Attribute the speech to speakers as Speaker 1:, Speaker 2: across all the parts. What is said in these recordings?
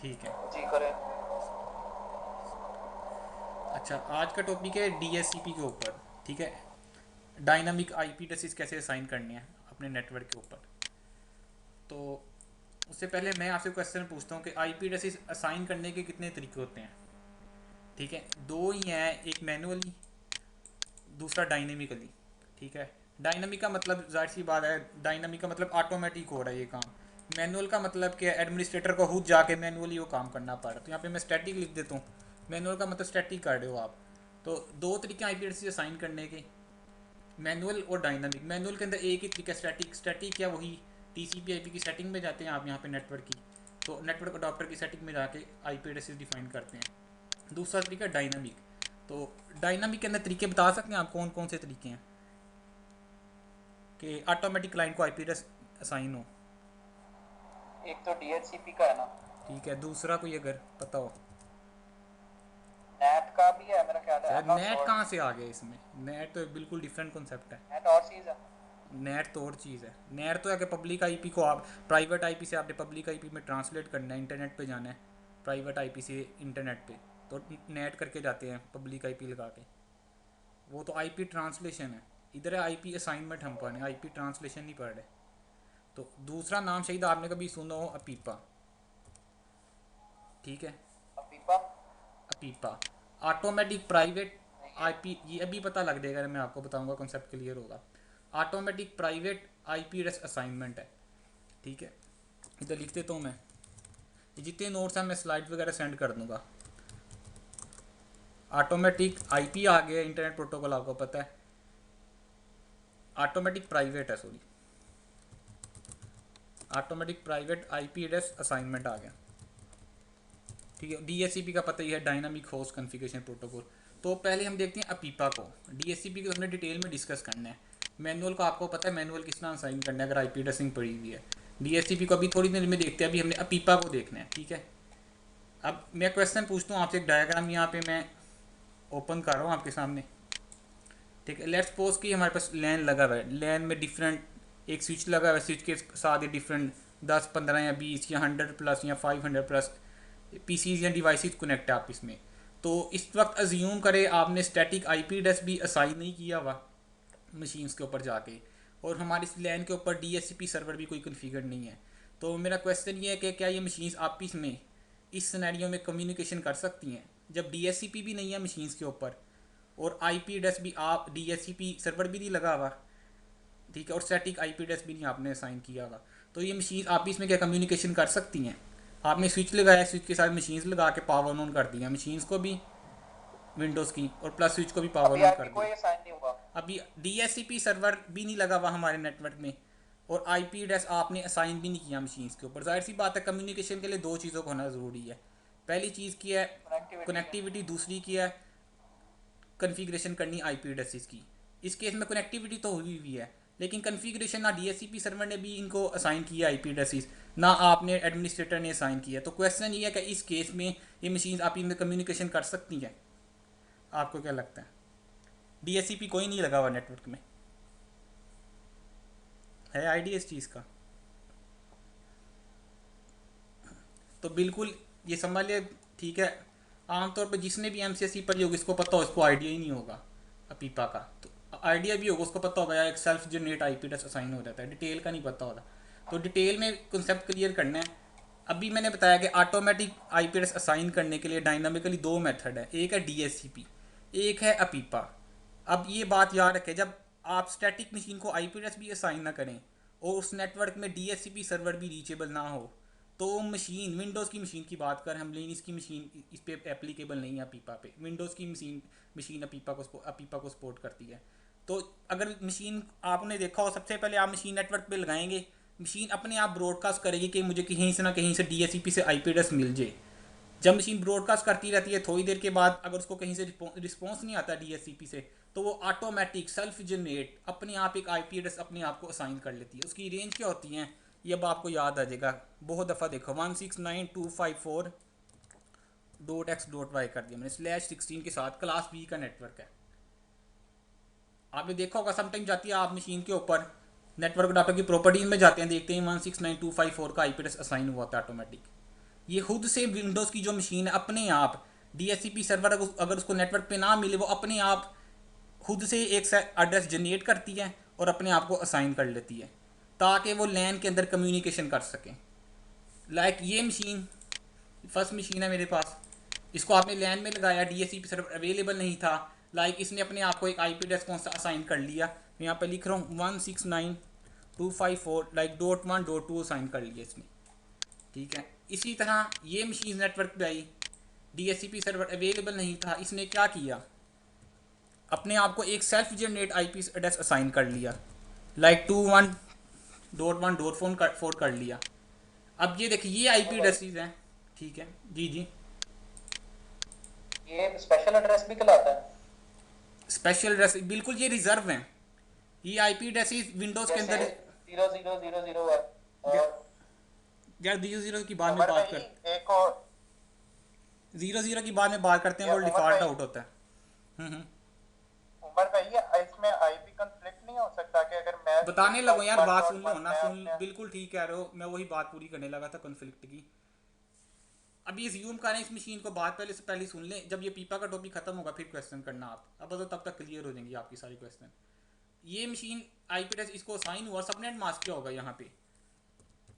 Speaker 1: ठीक है।
Speaker 2: जी करें।
Speaker 1: अच्छा, आज का टॉपिक है डीएससीपी के ऊपर। ठीक है, डायनामिक आईपी एड्रेसेस कैसे असाइन करने हैं अपने नेटवर्क के ऊपर। तो उससे पहले मैं आपसे क्वेश्चन पूछता हूँ कि आईपी एड्रेसेस असाइन करने के कितने तरीके होते हैं। ठीक है, दो ही हैं, एक मैनुअली, दूसरा डायनेमिकली। ठीक है, डायनामिक का मतलब जाहिर सी बात है, डायनामिक का मतलब ऑटोमेटिक हो रहा है ये काम। मैनुअल का मतलब कि एडमिनिस्ट्रेटर को खुद जाके मैनुअली वो काम करना पड़ रहा है। तो यहाँ पे मैं स्टैटिक लिख देता हूँ, मैनुअल का मतलब स्टैटिक कर रहे हो आप। तो दो तरीके आईपी एड्रेस असाइन करने के, मैनुअल और डायनामिक। मैनुअल के अंदर एक ही तरीका स्टैटिक, स्टैटिक या वही टीसीपी आईपी की सेटिंग में जाते हैं आप यहाँ पे नेटवर्क की, तो नेटवर्क अडॉप्टर की सेटिंग में जाके आईपी एड्रेसेस डिफाइन करते हैं। दूसरा तरीका डायनामिक। तो डायनामिक के अंदर तरीके बता सकते हैं आप कौन कौन से तरीके हैं कि ऑटोमेटिक क्लाइंट को आईपी एड्रेस असाइन हो।
Speaker 2: एक तो डीएचसीपी का है ना।
Speaker 1: ठीक है, दूसरा कोई अगर पता हो।
Speaker 2: नेट का भी है मेरा ख्याल है, आई
Speaker 1: शायद
Speaker 2: एम नॉट
Speaker 1: नेट
Speaker 2: श्योर।
Speaker 1: कहाँ से आ गया इसमें, नेट तो बिल्कुल डिफरेंट कॉन्सेप्ट है।
Speaker 2: नेट और चीज है।
Speaker 1: नेट तो और चीज़ है। नेट तो है कि पब्लिक आईपी को आप प्राइवेट आईपी से आपने पब्लिक आईपी में ट्रांसलेट करना है, इंटरनेट पे जाना है प्राइवेट आईपी से इंटरनेट पे, तो नेट करके जाते हैं पब्लिक आईपी लगा के। वो तो आईपी ट्रांसलेशन है। इधर है आईपी असाइनमेंट, हम पढ़ रहे हैं आईपी ट्रांसलेशन नहीं पढ़ रहे। तो दूसरा नाम शायद आपने कभी सुना हो, अपीपा। ठीक है,
Speaker 2: अपीपा।
Speaker 1: अपीपा ऑटोमेटिक प्राइवेट
Speaker 2: नहीं है।
Speaker 1: आईपी, ये अभी पता लग जाएगा, मैं आपको बताऊंगा, कॉन्सेप्ट क्लियर होगा। Automatic private IP address assignment है। ठीक है, इधर लिख देता हूँ मैं, ये जितने नोट्स हैं मैं स्लाइड वगैरह सेंड कर दूंगा। ऑटोमेटिक आईपी आ गया, इंटरनेट प्रोटोकॉल आपको पता है। ऑटोमेटिक प्राइवेट है, sorry, automatic private IP address assignment आ गया। ठीक है, डीएससीपी का पता ही है, डायनामिक होस्ट कॉन्फ़िगरेशन प्रोटोकॉल। तो पहले हम देखते हैं अपीपा को। डीएससीपी को हमने डिटेल में डिस्कस करना है। मैनुअल को आपको पता है मैनुअल किस तरह असाइन करना है अगर आईपी एड्रेसिंग पड़ी हुई है। डीएससीपी को अभी थोड़ी देर में देखते हैं, अभी हमने अपीपा को देखना है। ठीक है, अब मैं क्वेश्चन पूछता हूँ आपसे, एक डायग्राम यहाँ पे मैं ओपन कर रहा हूँ आपके सामने। ठीक है, लेट्स सपोज कि हमारे पास लैन लगा हुआ है, लैन में डिफरेंट एक स्विच लगा हुआ है, स्विच के साथ ही डिफरेंट 10 15 या 20 या 100+ या 500+ पीसीज या डिवाइसेस कनेक्ट है आप इसमें। तो इस वक्त अज्यूम करें आपने स्टैटिक आईपी एड्रेस भी असाइन नहीं किया हुआ मशीन्स के ऊपर जाके, और हमारी इस लैन के ऊपर डीएचसीपी सर्वर भी कोई कन्फिगर नहीं है। तो मेरा क्वेश्चन ये है कि क्या ये मशीन्स आपस में इस सिनेरियो में कम्युनिकेशन कर सकती हैं जब डीएचसीपी भी नहीं है मशीन्स के ऊपर, और आईपी एड्रेस भी आप डीएचसीपी सर्वर भी नहीं लगा हुआ। ठीक है, और स्टैटिक आईपी एड्रेस भी नहीं आपने असाइन किया हुआ। तो ये मशीन आपस में क्या कम्युनिकेशन कर सकती हैं। आपने स्विच लगाया, स्विच के साथ मशीन्स लगा के पावर ऑन कर दिया, मशीन्स को भी, विंडोज़ की और प्लस स्विच को भी पावर
Speaker 2: अभी
Speaker 1: ऑन कर
Speaker 2: आईपी
Speaker 1: दिया।
Speaker 2: कोई साइन नहीं हुआ।
Speaker 1: अभी डीएचसीपी सर्वर भी नहीं लगा हुआ हमारे नेटवर्क में, और आईपी एड्रेस आपने असाइन भी नहीं किया मशीन्स के ऊपर। जाहिर सी बात है, कम्युनिकेशन के लिए दो चीज़ों को होना ज़रूरी है। पहली चीज़ की है
Speaker 2: कनेक्टिविटी है।
Speaker 1: कनेक्टिविटी, दूसरी की है कन्फिग्रेशन करनी आईपी एड्रेसेस की। इस केस में कनेक्टिविटी तो हुई हुई है, लेकिन कन्फिग्रेशन ना डीएचसीपी सर्वर ने भी इनको असाइन किया आईपी एड्रेसेस, ना आपने एडमिनिस्ट्रेटर ने असाइन किया। तो क्वेश्चन ये है कि इस केस में ये मशीन आप इनमें कम्युनिकेशन कर सकती हैं। आपको क्या लगता है, डीएचसीपी कोई नहीं लगा हुआ नेटवर्क में, है आइडिया इस चीज़ का? तो बिल्कुल ये समझ लिया। ठीक है, आमतौर पर जिसने भी एमसीएसई पढ़ी होगी इसको पता हो, इसको आइडिया ही नहीं होगा अपीपा का। तो आइडिया भी होगा, उसको पता होगा यार एक self generate IP address assign हो जाता है, डिटेल का नहीं पता होता। तो डिटेल में कंसेप्ट क्लियर करना है। अभी मैंने बताया कि ऑटोमेटिक आईपी एड्रेस असाइन करने के लिए डायनामिकली दो मेथड है, एक है डीएचसीपी, एक है अपीपा। अब ये बात याद रखें, जब आप स्टैटिक मशीन को आईपी एड्रेस भी असाइन ना करें और उस नेटवर्क में डीएचसीपी सर्वर भी रीचेबल ना हो, तो मशीन, विंडोज़ की मशीन की बात कर हम, लिनक्स की मशीन इस पे एप्लीकेबल नहीं है अपीपा पे। विंडोज़ की मशीन मशीन अपीपा को सपोर्ट करती है। तो अगर मशीन आपने देखा हो, सबसे पहले आप मशीन नेटवर्क पे लगाएंगे, मशीन अपने आप ब्रॉडकास्ट करेगी कि मुझे कहीं से ना कहीं से डीएचसीपी से आईपी एड्रेस मिल जाए। जब मशीन ब्रॉडकास्ट करती रहती है, थोड़ी देर के बाद अगर उसको कहीं से रिस्पॉन्स नहीं आता डीएचसीपी से, तो वो ऑटोमेटिक सेल्फ जनरेट अपने आप एक आईपी एड्रेस अपने आप को असाइन कर लेती है। उसकी रेंज क्या होती है ये अब आपको याद आ जाएगा, बहुत दफ़ा देखो, 169.254.x.y कर दिया मैंने, /16 के साथ क्लास बी का नेटवर्क है। आपने देखा होगा समटाइम जाती है आप मशीन के ऊपर, नेटवर्क डाटा की प्रॉपर्टीज में जाते हैं, देखते हैं 169.254 का आईपी एड्रेस असाइन हुआ था ऑटोमेटिक। ये खुद से विंडोज़ की जो मशीन है अपने आप DHCP सर्वर अगर उसको नेटवर्क पे ना मिले वो अपने आप खुद से एक एड्रेस जनरेट करती है और अपने आप को असाइन कर लेती है ताकि वो लैन के अंदर कम्युनिकेशन कर सकें। लाइक ये मशीन फर्स्ट मशीन है मेरे पास, इसको आपने लैन में लगाया, DHCP सर्वर अवेलेबल नहीं था, लाइक इसने अपने आप को एक IP एड्रेस कौन सा असाइन कर लिया, मैं यहाँ पे लिख रहा हूँ 169.254 लाइक .1.2 असाइन कर लिया इसने, ठीक है। इसी तरह ये मशीन नेटवर्क पे आई, DHCP सर्वर अवेलेबल नहीं था, इसने क्या किया, अपने आप को एक self generate IP address assign कर लिया, लाइक 21.1.4 कर लिया। अब ये देखिए ये IP एड्रेसेस हैं, ठीक है जी जी।
Speaker 2: ये स्पेशल एड्रेस भी कहलाता है।
Speaker 1: स्पेशल एड्रेस बिल्कुल ये रिजर्व हैं, ये IP एड्रेसेस विंडोज़ के
Speaker 2: जैसे
Speaker 1: अंदर
Speaker 2: 0000 है और
Speaker 1: यार 00 की बाद में
Speaker 2: उमर
Speaker 1: बात
Speaker 2: भाई
Speaker 1: कर,
Speaker 2: एक और
Speaker 1: 00 की बाद में बात करते हैं,
Speaker 2: ये
Speaker 1: वो
Speaker 2: उमर
Speaker 1: डिफ़ॉल्ट
Speaker 2: भाई
Speaker 1: आउट होता है।
Speaker 2: उमर भाई ये इसमें आईपी कंफ्लिक्ट नहीं हो सकता कि अगर मैं
Speaker 1: बताने लगो यार, बात सुन लो
Speaker 2: 1.1
Speaker 1: ना,
Speaker 2: मैं
Speaker 1: सुन,
Speaker 2: अपने
Speaker 1: बिल्कुल ठीक कह रहे हो, मैं वही बात पूरी करने लगा था कॉन्फ्लिक्ट की। अब ये ज्यूम करें इस मशीन को, बात पहले से पहले सुन लें, जब ये पीपा का टॉपिक खत्म होगा फिर क्वेश्चन करना आप, अब तो तब तक क्लियर हो जाएंगी आपकी सारी क्वेश्चन। ये मशीन IP एड्रेस इसको साइन हुआ, सबनेट मास्क क्या होगा यहाँ पे,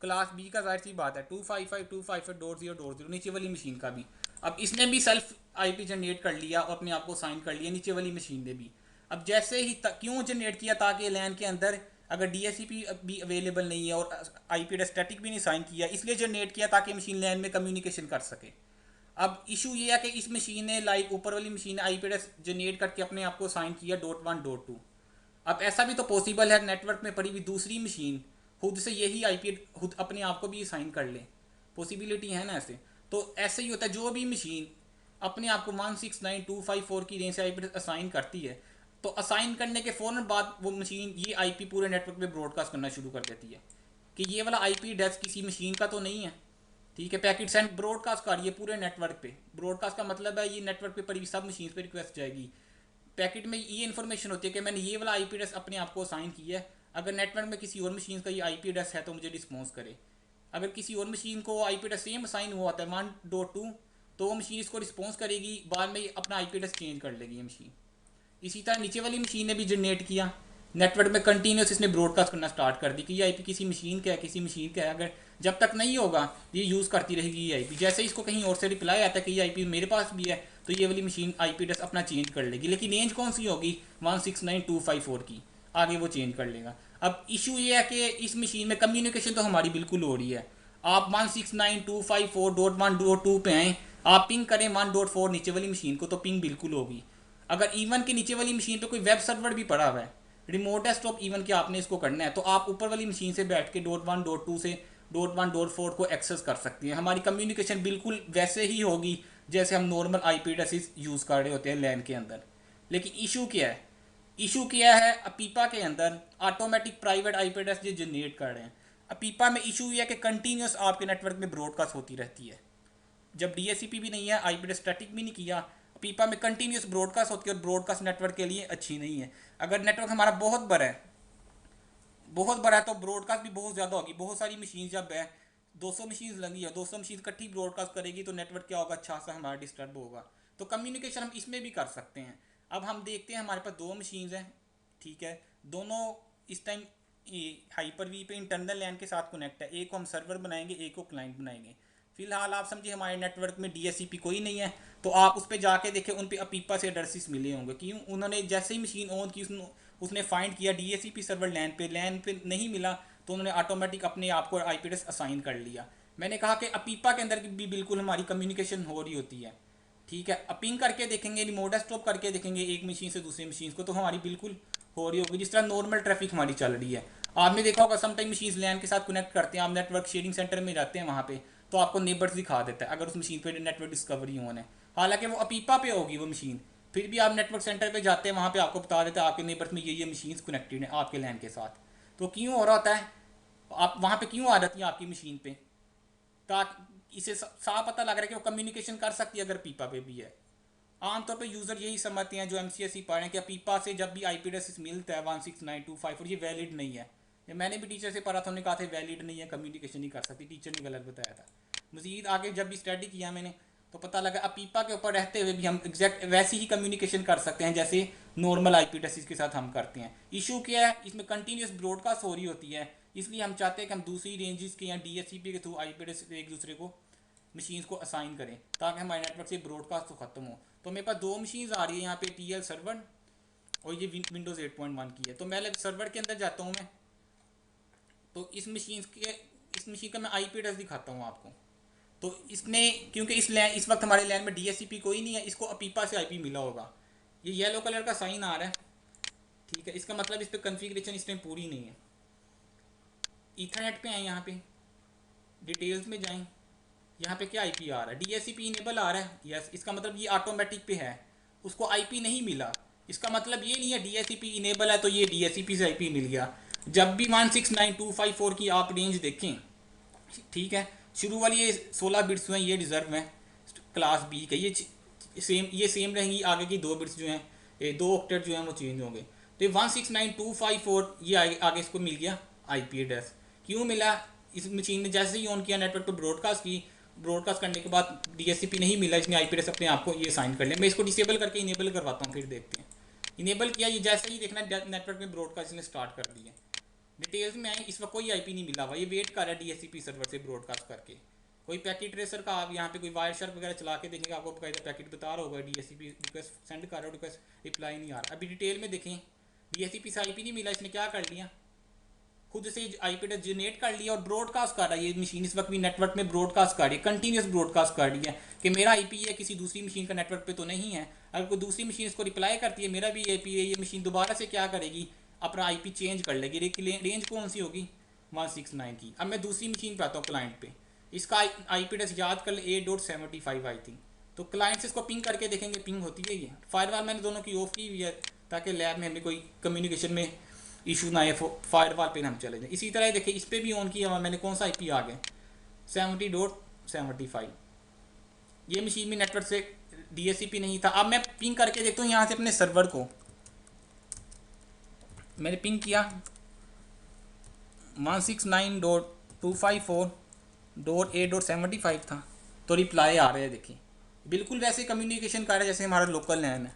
Speaker 1: क्लास B का जाहिर सी बात है 255.255.0.0 नीचे वाली मशीन का भी। अब इसने भी सेल्फ IP जनरेट कर लिया और अपने आप को साइन कर लिया, नीचे वाली मशीन ने भी। अब जैसे ही क्यों जनरेट किया, ताकि लैन के अंदर अगर DHCP भी अवेलेबल नहीं है और IP एड्रेस स्टैटिक भी नहीं साइन किया, इसलिए जनरेट किया ताकि मशीन लैन में कम्युनिकेशन कर सके। अब इशू ये है कि इस मशीन ने लाइक ऊपर वाली मशीन ने IP एड्रेस जनरेट करके अपने आप को साइन किया .1.2। अब ऐसा भी तो पॉसिबल है नेटवर्क में पड़ी हुई दूसरी मशीन खुद से यही IP खुद अपने आप को भी साइन कर ले, पॉसिबिलिटी है ना ऐसे। तो ऐसे ही होता है, जो भी मशीन अपने आप को 169.254 की रेंज से IP असाइन करती है तो असाइन करने के फ़ौरन बाद वो मशीन ये IP पूरे नेटवर्क पे ब्रॉडकास्ट करना शुरू कर देती है कि ये वाला IP एड्रेस किसी मशीन का तो नहीं है, ठीक है। पैकेट सेंड ब्रॉडकास्ट कर रही है पूरे नेटवर्क पे, ब्रॉडकास्ट का मतलब है ये नेटवर्क पे पड़ी सब मशीन पे रिक्वेस्ट जाएगी। पैकेट में ये इन्फॉर्मेशन होती है कि मैंने ये वाला IP एड्रेस अपने आप को असाइन किया है, अगर नेटवर्क में किसी और मशीन का ये IP एड्रेस है तो मुझे रिस्पॉन्स करे। अगर किसी और मशीन को IP एड्रेस सेम असाइन हुआ होता है 1.2 तो वो मशीन इसको रिस्पॉन्स करेगी, बाद में अपना IP एड्रेस चेंज कर लेगी ये मशीन। इसी तरह नीचे वाली मशीन ने भी जनरेट किया, नेटवर्क में कंटिन्यूस इसने ब्रॉडकास्ट करना स्टार्ट कर दी कि ये IP किसी मशीन का है, किसी मशीन का है, अगर जब तक नहीं होगा ये यूज़ करती रहेगी ये IP। जैसे इसको कहीं और से रिप्लाई आता है कि ये IP मेरे पास भी है तो ये वाली मशीन IP एड्रेस अपना चेंज कर लेगी, लेकिन रेंज कौन सी होगी 169.254 की, आगे वो चेंज कर लेगा। अब इशू ये है कि इस मशीन में कम्युनिकेशन तो हमारी बिल्कुल हो रही है, आप 169.254.1.2 पे आएँ, आप पिंग करें 1.4 नीचे वाली मशीन को तो पिंग बिल्कुल होगी। अगर इवन के नीचे वाली मशीन पे कोई वेब सर्वर भी पड़ा हुआ है, रिमोट डेस्कटॉप इवन के आपने इसको करना है तो आप ऊपर वाली मशीन से बैठ के .1.2 से .1.4 को एक्सेस कर सकती हैं। हमारी कम्युनिकेशन बिल्कुल वैसे ही होगी जैसे हम नॉर्मल IP एड्रेसेस यूज़ कर रहे होते हैं लैन के अंदर। लेकिन इशू क्या है, इशू क्या है, अपीपा के अंदर ऑटोमेटिक प्राइवेट IP एड्रेस जो जनरेट कर रहे हैं, अपीपा में इशू ये है कि कंटिन्यूस आपके नेटवर्क में ब्रॉडकास्ट होती रहती है। जब DHCP भी नहीं है, IP एड्रेस स्टैटिक भी नहीं किया, पीपा में कंटिन्यूस ब्रॉडकास्ट होती है और ब्रॉडकास्ट नेटवर्क के लिए अच्छी नहीं है। अगर नेटवर्क हमारा बहुत बड़ा है, बहुत बड़ा है तो ब्रॉडकास्ट भी बहुत ज़्यादा होगी, बहुत सारी मशीन जब है 200 मशीन लगी है, 200 मशीन इकट्ठी ब्रॉडकास्ट करेगी तो नेटवर्क क्या होगा, अच्छा सा हमारा डिस्टर्ब होगा। तो कम्युनिकेशन हम इसमें भी कर सकते हैं। अब हम देखते हैं हमारे पास दो मशीन हैं, ठीक है, दोनों इस टाइम हाइपर वी पे इंटरनल लैन के साथ कनेक्ट है, एक को हम सर्वर बनाएंगे, एक को क्लाइंट बनाएंगे। फिलहाल आप समझिए हमारे नेटवर्क में DHCP कोई नहीं है तो आप उस पर जाके देखें, उन पे अपीपा से एड्रेसेस मिले होंगे, क्यों, उन्होंने जैसे ही मशीन ऑन की उसने फाइंड किया DHCP सर्वर लैन पे नहीं मिला तो उन्होंने ऑटोमेटिक अपने आप को IP एड्रेस असाइन कर लिया। मैंने कहा कि अपीपा के अंदर भी बिल्कुल हमारी कम्युनिकेशन हो रही होती है, ठीक है। अपिंग करके देखेंगे, रिमोट डेस्कटॉप करके देखेंगे एक मशीन से दूसरी मशीन को तो हमारी बिल्कुल हो रही होगी जिस तरह नॉर्मल ट्रैफिक हमारी चल रही है। आपने देखा होगा समटाइम मशीन लैन के साथ कनेक्ट करते हैं, आप नेटवर्क शेयरिंग सेंटर में जाते हैं वहाँ पे तो आपको नेबर्स दिखा देता है अगर उस मशीन पे नेटवर्क डिस्कवरी ऑन है, हालांकि वो अपीपा पे होगी वो मशीन, फिर भी आप नेटवर्क सेंटर पे जाते हैं वहाँ पे आपको बता देता है आपके नेबर्स में ये मशीन कनेक्टेड है आपके लैन के साथ। तो क्यों हो रहा होता है, आप वहाँ पे क्यों आ जाती है आपकी मशीन पे, ताकि इसे साफ पता लग रहा है कि वो कम्युनिकेशन कर सकती है अगर पीपा पे भी है। आमतौर पे यूज़र यही समझते हैं जो MCSE पढ़ रहे हैं कि पीपा से जब भी IP एड्रेस मिलता है 169.254 ये वैलिड नहीं है। ये मैंने भी टीचर से पढ़ा था, उन्होंने कहा था वैलिड नहीं है, कम्युनिकेशन नहीं कर सकती, टीचर ने गलत बताया था। मज़ीद आगे जब भी स्टडी किया मैंने तो पता लगा अपीपा के ऊपर रहते हुए भी हम एग्जैक्ट वैसी ही कम्युनिकेशन कर सकते हैं जैसे नॉर्मल आईपी एड्रेसेस के साथ हम करते हैं। इशू क्या है, इसमें कंटिन्यूस ब्रॉडकास्ट हो रही होती है, इसलिए हम चाहते हैं कि हम दूसरी रेंजेस के या डीएससीपी के थ्रू आईपी एड्रेस एक दूसरे को मशीन्स को असाइन करें ताकि हमारे नेटवर्क से ब्रॉडकास्ट तो ख़त्म हो। तो मेरे पास दो मशीन्स आ रही है यहाँ पे, टीएल सर्वर और ये विंडोज़ 8.1 की है। तो मैं सर्वर के अंदर जाता हूँ मैं, तो इस मशीन का मैं आईपी एड्रेस दिखाता हूँ आपको। तो इसने क्योंकि इस वक्त हमारे लैन में डीएससीपी कोई नहीं है, इसको अपीपा से आईपी मिला होगा। ये येलो कलर का साइन आ रहा है, ठीक है, इसका मतलब इस पर कन्फिग्रेशन इस टाइम पूरी नहीं है। ईथरनेट पे आए, यहाँ पे डिटेल्स में जाएं, यहाँ पे क्या आईपी आ रहा है, डीएससीपी इनेबल आ रहा है, यस, इसका मतलब ये ऑटोमेटिक पे है, उसको आईपी नहीं मिला। इसका मतलब ये नहीं है डीएससीपी इनेबल है तो ये डीएससीपी से आईपी मिल गया। जब भी 169.254 की आप रेंज देखें, ठीक है, शुरू वाली ये 16 बिट्स हैं, ये रिजर्व हैं क्लास बी के, ये सेम रहेंगी, आगे की 2 बिट्स जो हैं, ये 2 ऑक्टेट जो हैं वो चेंज होंगे। तो ये 169.254 ये आगे इसको मिल गया आईपी एड्रेस। क्यों मिला, इस मशीन ने जैसे ही ऑन किया नेटवर्क पर ब्रॉडकास्ट की, ब्रॉडकास्ट करने के बाद डीएससीपी नहीं मिला, इसने आईपी एड्रेस अपने आप को ये साइन कर लिया। मैं इसको डिसेबल करके इनेबल करवाता हूँ, फिर देखते हैं। इनेबल किया, ये जैसे ही देखना नेटवर्क में ब्रॉडकास्ट इसने स्टार्ट कर दिया। डिटेल्स में आए, इस वक्त कोई आईपी नहीं मिला हुआ, ये वेट कर रहा है डीएससीपी सर्वर से ब्रॉडकास्ट करके। कोई पैकेट ट्रेसर का आप यहाँ पे कोई वायर शार्क वगैरह चला के देखेंगे, आपको बकायदा पैकेट बता रहा होगा डीएससीपी रिक्वेस्ट सेंड कर रहा हो, रिक्वेस्ट रिप्लाई नहीं आ रहा। अभी डिटेल में देखें, डीएससीपी से आईपी नहीं मिला, इसने क्या कर लिया, खुद से आईपी एड्रेस जनरेट कर लिया और ब्रॉडकास्ट कर रहा है। ये मशीन इस वक्त भी नेटवर्क में ब्रॉडकास्ट कर रही है, कंटिन्यूस ब्रॉडकास्ट कर रही है कि मेरा आईपी है, किसी दूसरी मशीन का नेटवर्क पे तो नहीं है। अगर कोई दूसरी मशीन इसको रिप्लाई करती है मेरा भी आईपी है, ये मशीन दोबारा से क्या करेगी, अपना आईपी चेंज कर लेगी। रेंज कौन सी होगी, 169 की। अब मैं दूसरी मशीन पे आता हूँ क्लाइंट पे, इसका आईपी एड्रेस याद कर ले 8.75 आई थिंक। तो क्लाइंट से इसको पिंग करके देखेंगे पिंग होती है। ये फायरवॉल मैंने दोनों की ऑफ की हुई है ताकि लैब में हमें कोई कम्युनिकेशन में इशू ना आए, फायरवॉल पे हम चले जाए। इसी तरह देखिए इस पर भी ऑन किया हुआ मैंने, कौन सा आईपी आ गया 70.75। ये मशीन में नेटवर्क से डीएससीपी नहीं था। अब मैं पिंग करके देखता हूँ यहाँ से अपने सर्वर को, मैंने पिंग किया 169.254.8.75 था, तो रिप्लाई आ रहे हैं। देखिए बिल्कुल वैसे कम्युनिकेशन कर रहे हैं जैसे हमारा लोकल लैन है।